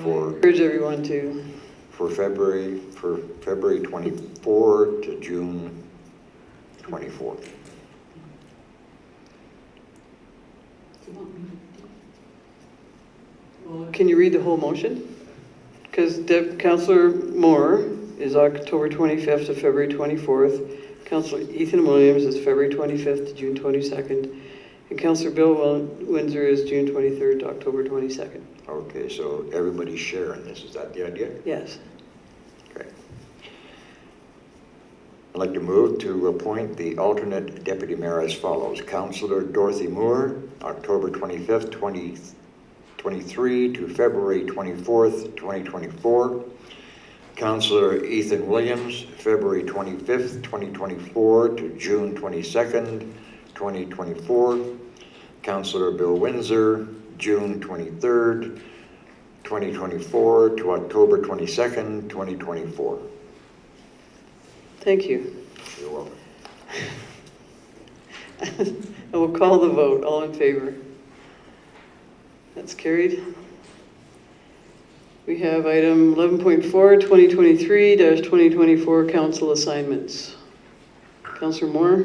For Encourage everyone to, February 24 to June 24. Well, can you read the whole motion? Because Councillor Moore is October 25th to February 24th. Councillor Ethan Williams is February 25th to June 22nd. And Councillor Bill Windsor is June 23rd to October 22nd. Okay, so everybody's sharing this. Is that the idea? Yes. Okay. I'd like to move to appoint the alternate deputy mayor as follows. Councillor Dorothy Moore, October 25th, 2023 to February 24th, 2024. Councillor Ethan Williams, February 25th, 2024 to June 22nd, 2024. Councillor Bill Windsor, June 23rd, 2024 to October 22nd, 2024. Thank you. You're welcome. I will call the vote. All in favor? That's carried. We have item 11.4, 2023-2024 council assignments. Councillor Moore?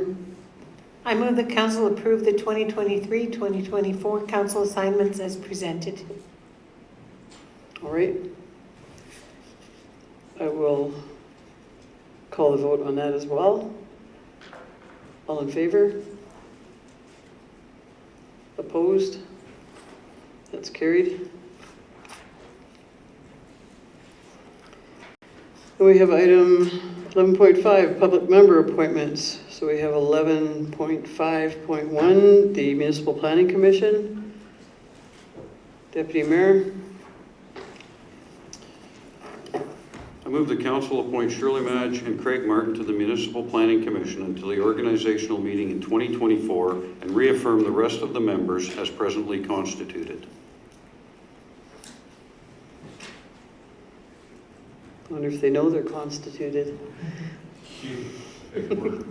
I move the council approve the 2023-2024 council assignments as presented. All right. I will call the vote on that as well. All in favor? Opposed? That's carried. And we have item 11.5, public member appointments. So we have 11.5.1, the Municipal Planning Commission. Deputy Mayor. I move the council appoint Shirley Madge and Craig Martin to the Municipal Planning Commission until the organizational meeting in 2024 and reaffirm the rest of the members as presently constituted. I wonder if they know they're constituted.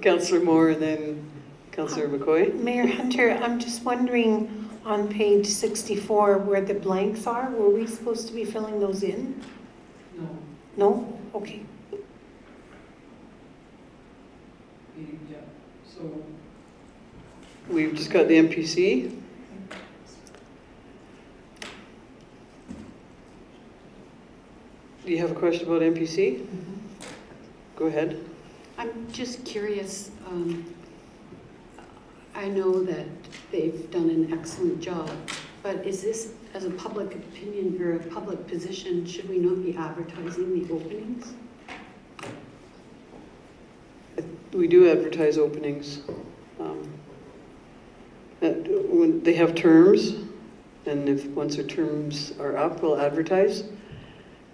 Councillor Moore and then Councillor McCoy. Mayor Hunter, I'm just wondering on page 64 where the blanks are, were we supposed to be filling those in? no, No? Okay. yeah, so, We've just got the MPC. Do you have a question about MPC? Go ahead. I'm just curious, I know that they've done an excellent job, but is this, as a public opinion or a public position, should we not be advertising the openings? We do advertise openings. When they have terms, and if once their terms are up, we'll advertise.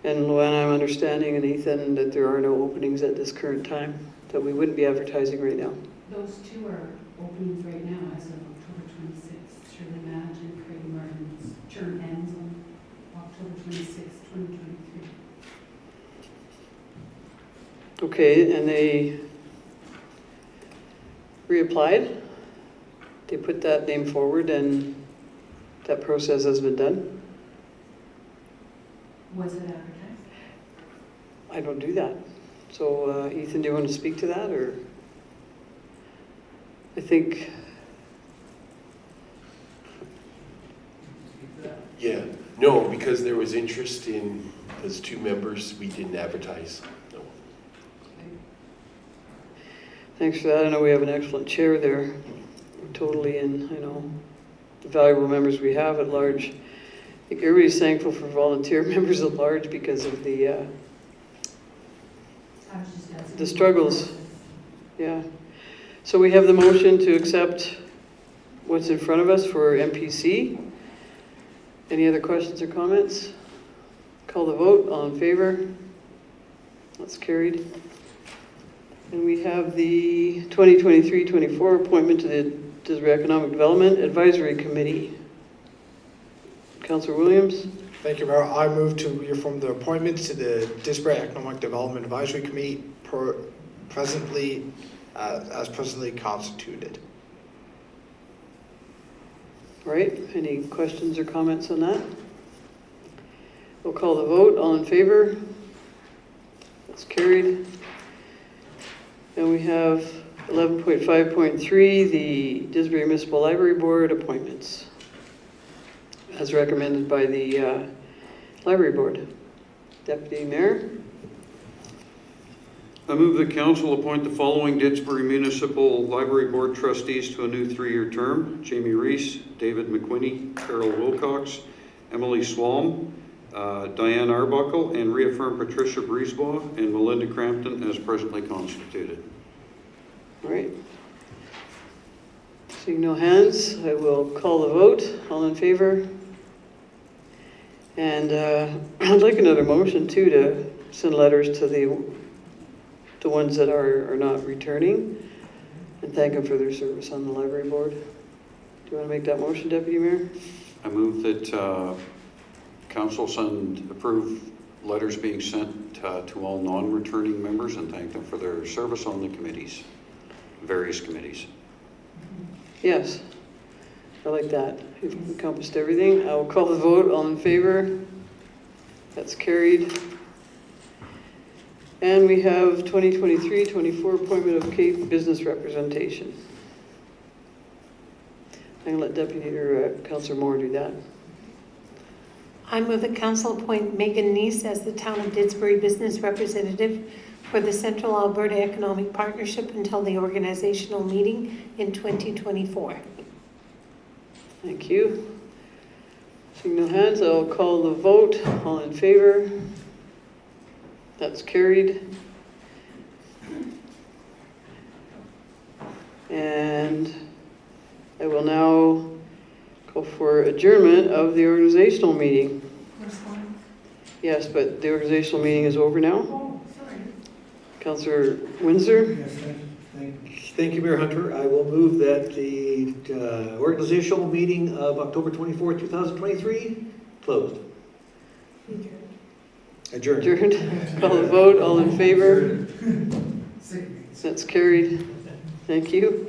And Luann, I'm understanding, and Ethan, that there are no openings at this current time, that we wouldn't be advertising right now. those two are openings right now as of October 26th. Shirley Madge and Craig Martin's term ends on October 26th, 2023. Okay, and they reapplied. They put that name forward and that process has been done. Was it advertised? I don't do that. So Ethan, do you want to speak to that, or? I think, Yeah, no, because there was interest in those two members, we didn't advertise, no. thanks for that. I know we have an excellent chair there, totally, and I know the valuable members we have at large. I think everybody's thankful for volunteer members at large because of the just as. the struggles. Yeah. So we have the motion to accept what's in front of us for MPC. Any other questions or comments? Call the vote. All in favor? That's carried. And we have the 2023-24 appointment to the Didsbury Economic Development Advisory Committee. Councillor Williams? Thank you, Mayor. I move to reaffirm the appointments to the Didsbury Economic Development Advisory Committee as presently constituted. All right, any questions or comments on that? We'll call the vote. All in favor? That's carried. And we have 11.5.3, the Didsbury Municipal Library Board appointments, as recommended by the Library Board. Deputy Mayor? I move the council appoint the following Didsbury Municipal Library Board trustees to a new 3-year term: Jamie Reese, David McQuinney, Carol Wilcox, Emily Swalm, Diane Arbuckle, and reaffirm Patricia Brisebois and Melinda Crampton as presently constituted. All right. Seeing no hands, I will call the vote. All in favor? And I'd like another motion too to send letters to the ones that are not returning and thank them for their service on the library board. Do you want to make that motion, Deputy Mayor? I move that council approve letters being sent to all non-returning members and thank them for their service on the committees, various committees. Yes, I like that. You've encompassed everything. I will call the vote. All in favor? That's carried. And we have 2023-24 appointment of Cape Business Representation. I'm going to let Deputy or Councillor Moore do that. I move that council appoint Megan Neese as the Town of Didsbury Business Representative for the Central Alberta Economic Partnership until the organizational meeting in 2024. Thank you. Seeing no hands, I'll call the vote. All in favor? That's carried. And I will now go for adjournment of the organizational meeting. Yes, but the organizational meeting is over now. Oh, sorry. Councillor Windsor? Yes, thank you, Mayor Hunter. I will move that the organizational meeting of October 24th, 2023 closed. Adjourned. Adjourned. Call the vote. All in favor? That's carried. Thank you.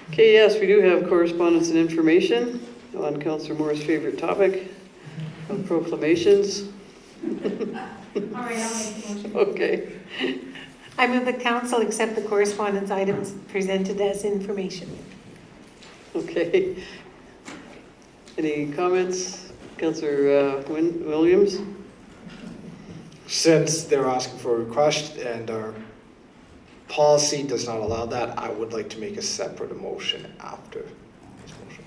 Okay, yes, we do have correspondence and information on Councillor Moore's favorite topic of proclamations. All right, I'll make the motion. Okay. I move that council accept the correspondence items presented as information. Okay. Any comments? Councillor Williams? Since they're asking for a request and our policy does not allow that, I would like to make a separate motion after this motion.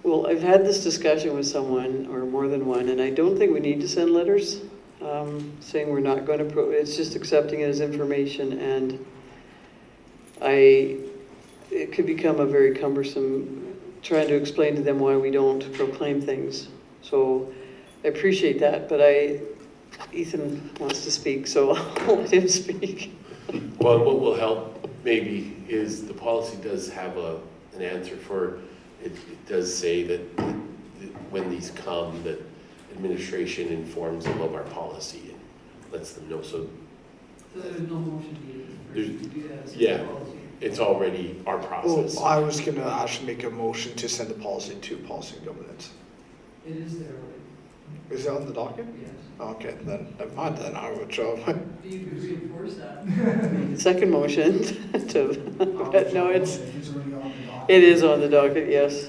Well, I've had this discussion with someone, or more than one, and I don't think we need to send letters saying we're not going to, it's just accepting it as information, and it could become a very cumbersome trying to explain to them why we don't proclaim things. So I appreciate that, but Ethan wants to speak, so I'll let him speak. Well, what will help maybe is the policy does have an answer for, it does say that when these come, that administration informs them of our policy and lets them know. So There's no motion needed. yeah, it's already our process. Oh, I was going to actually make a motion to send the policy to Policy and Governance. It is there already. Is it on the docket? Yes. Okay, then never mind, then I will show. You could reinforce that. Second motion no, it is on the docket, yes.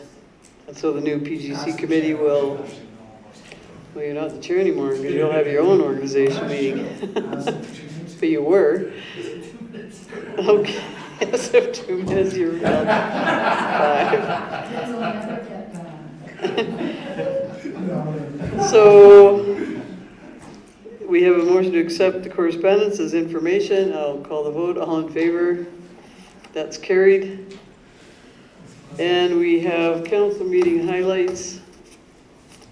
And so the new PGC committee will, well, you're not the chair anymore because you'll have your own organization meeting. But you were. Okay, as of 2 minutes, you're about 5. So we have a motion to accept the correspondence as information. I'll call the vote. All in favor? That's carried. And we have council meeting highlights.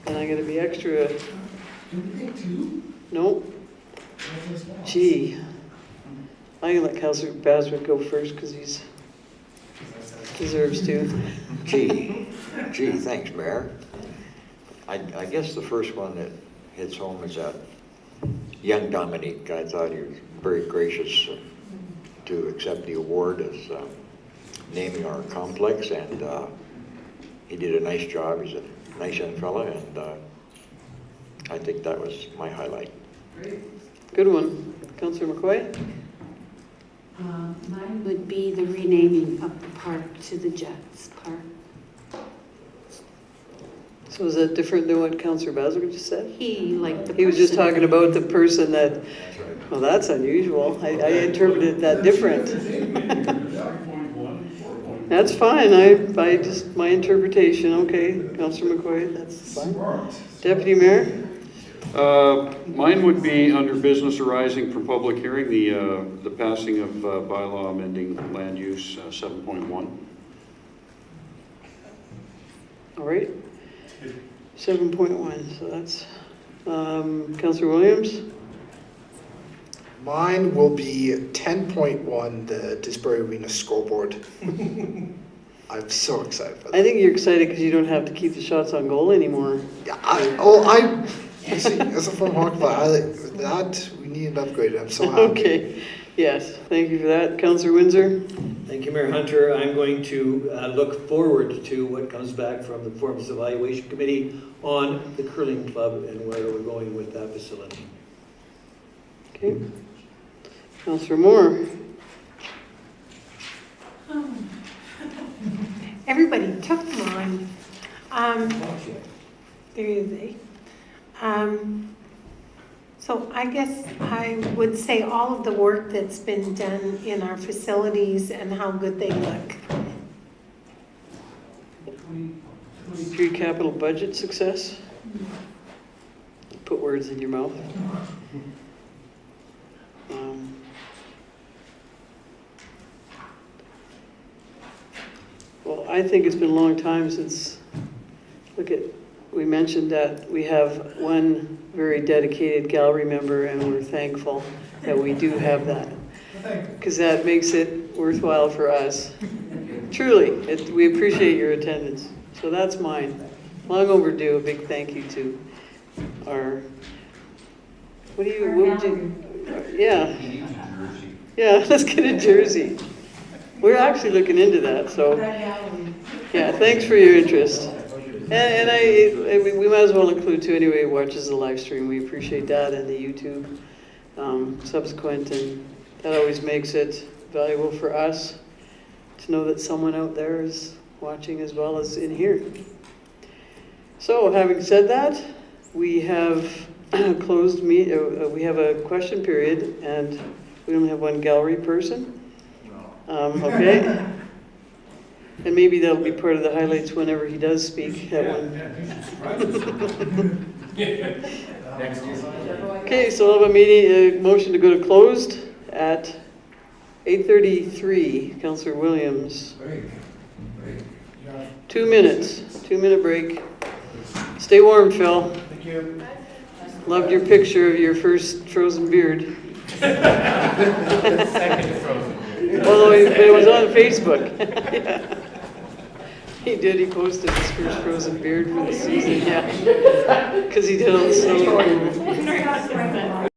And I'm gonna be extra. Nope. Gee. I'm gonna let Councilor Baswick go first because he's deserves to. Gee, thanks, Mayor. I guess the first one that hits home is that young Dominique. I thought he was very gracious to accept the award as naming our complex, and he did a nice job. He's a nice young fella, and I think that was my highlight. Good one. Councilor McCoy? Mine would be the renaming of the park to the Jets Park. So is that different than what Councilor Baswick just said? He liked the He was just person. talking about the person that, well, that's unusual. I interpreted that different. That's fine. I just, my interpretation. Okay, Councilor McCoy, that's fine. Deputy Mayor? Mine would be under business arising from public hearing, the passing of bylaw amending land use 7.1. All right. 7.1, so that's, Councilor Williams? Mine will be 10.1, the Didsbury Arena scoreboard. I'm so excited for that. I think you're excited because you don't have to keep the shots on goal anymore. Yeah, see, as a former hockey player, I like that. We need an upgrade. I'm so happy. Okay, yes, thank you for that. Councilor Windsor? Thank you, Mayor Hunter. I'm going to look forward to what comes back from the Performance Evaluation Committee on the curling club and where we're going with that facility. Okay. Councilor Moore? Everybody took mine. There you they. So I guess I would say all of the work that's been done in our facilities and how good they look. Capital budget success? Put words in your mouth. Well, I think it's been a long time since, we mentioned that we have one very dedicated gallery member, and we're thankful that we do have that. Because that makes it worthwhile for us. Truly, we appreciate your attendance. So that's mine. Long overdue, a big thank you to our, what would you, yeah. Yeah, let's get a jersey. We're actually looking into that, so. Yeah, thanks for your interest. And we might as well include too, anyway, who watches the live stream. We appreciate that, and the YouTube subsequent, and that always makes it valuable for us to know that someone out there is watching as well as in here. So having said that, we have closed we have a question period, and we only have one gallery person. Okay. And maybe that'll be part of the highlights whenever he does speak at one. Okay, so we'll have a motion to go to closed at 8:33. Councilor Williams. 2 minutes, 2-minute break. Stay warm, Phil. Thank you. Loved your picture of your first frozen beard. Second frozen. Although it was on Facebook. Yeah. He did, he posted his first frozen beard for the season, yeah. Because he did all the snow.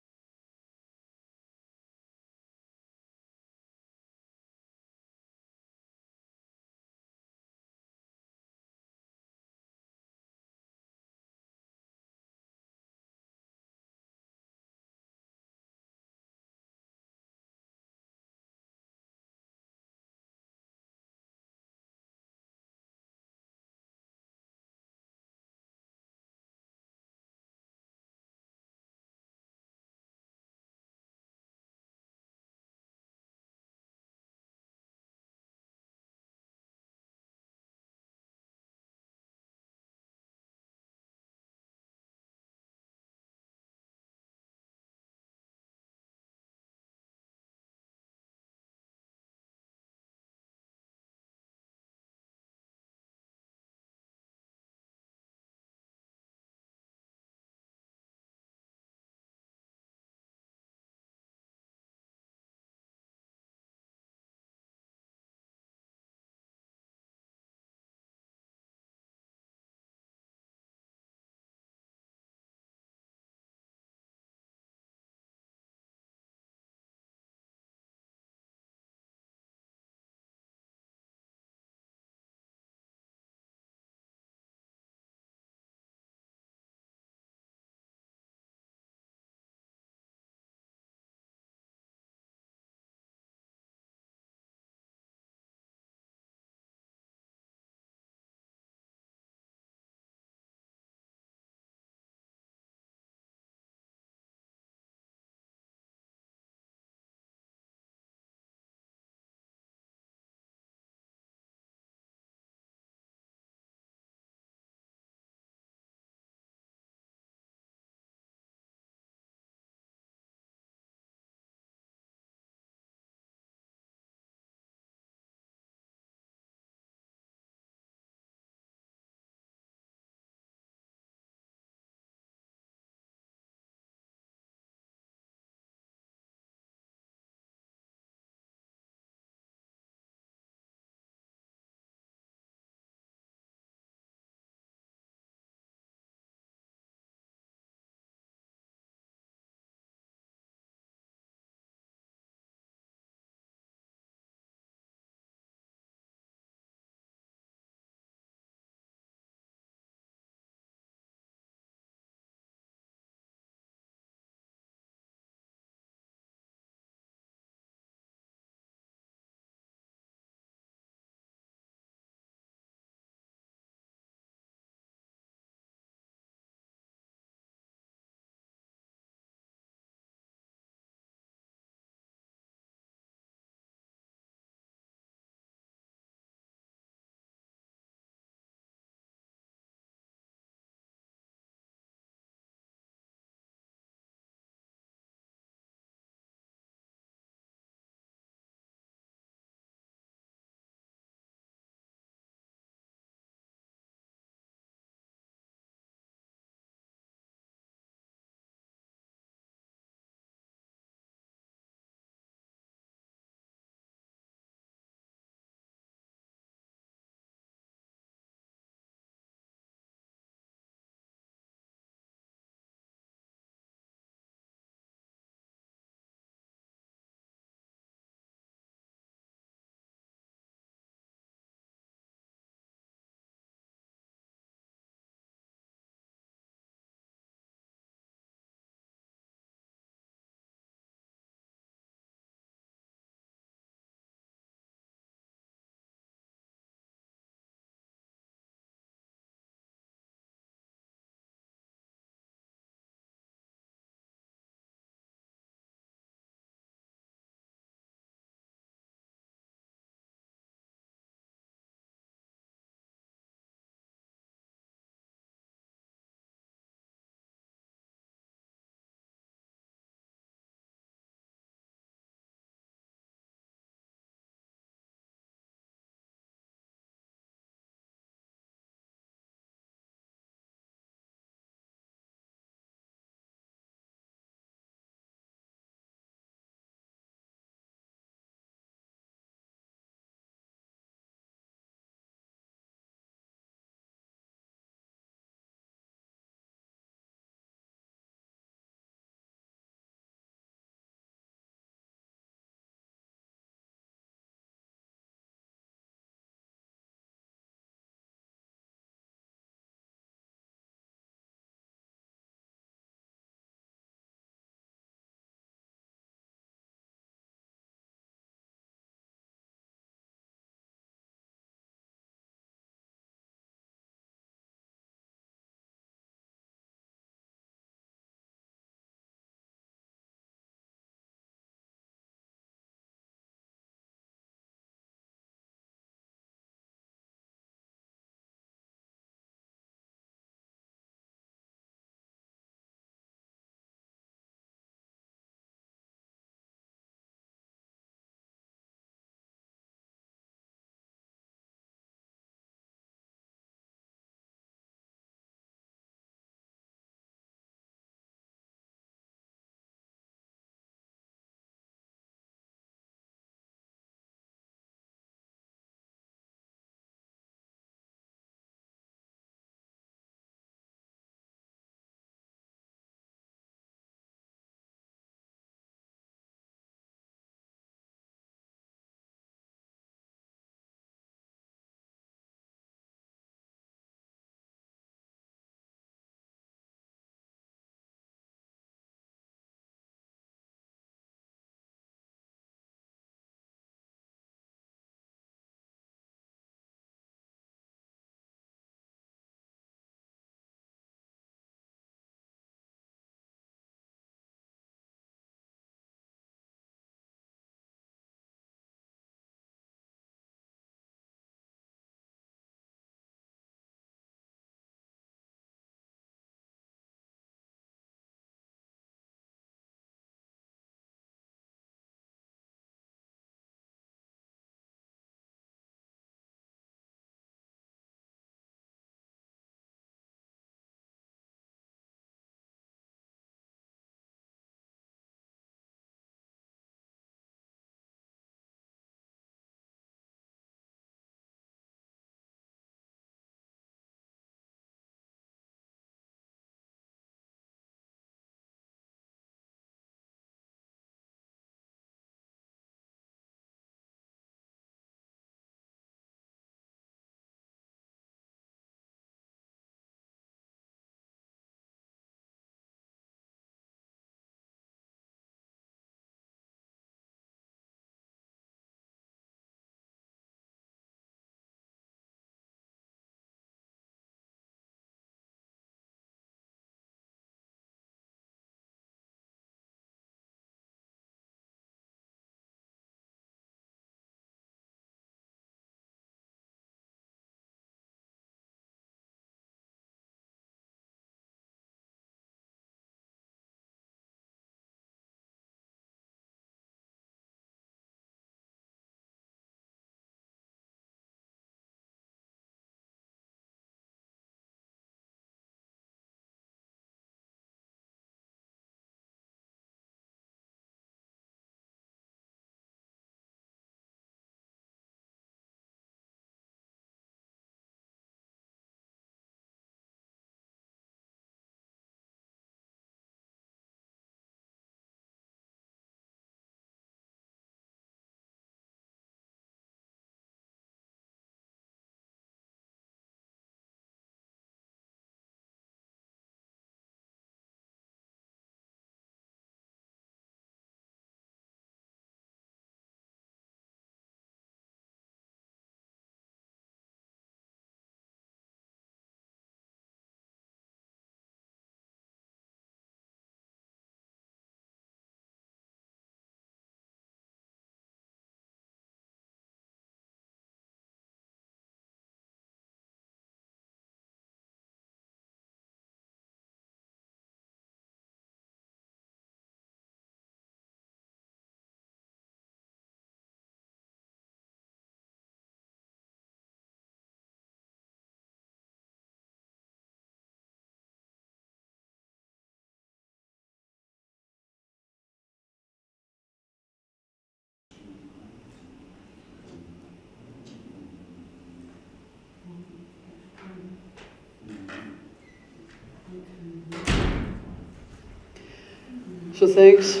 So thanks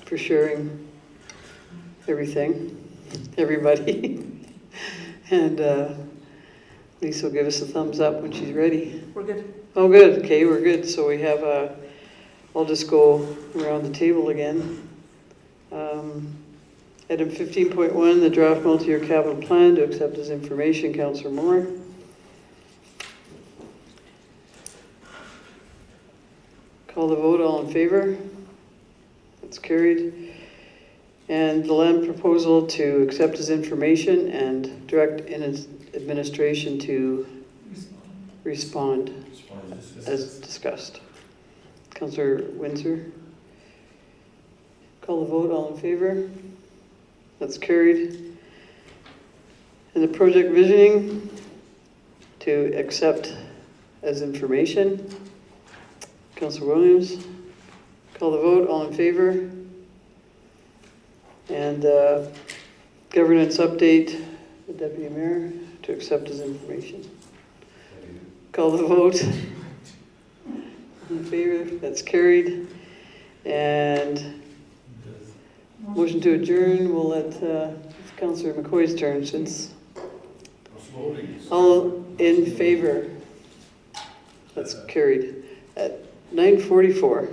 for sharing everything, everybody. And Lisa will give us a thumbs up when she's ready. We're good. Oh, good. Okay, we're good. So we have I'll just go around the table again. Item 15.1, the draft multi-year capital plan to accept as information. Councillor Moore. Call the vote. All in favor? That's carried. And the land proposal to accept as information and direct in its administration to respond as discussed. Councillor Windsor. Call the vote. All in favor? That's carried. And the project visioning to accept as information. Councillor Williams. Call the vote. All in favor? And governance update, the Deputy Mayor, to accept as information. Call the vote. In favor? That's carried. And motion to adjourn, we'll let it's Councillor McCoy's turn since. All in favor? That's carried at 9:44.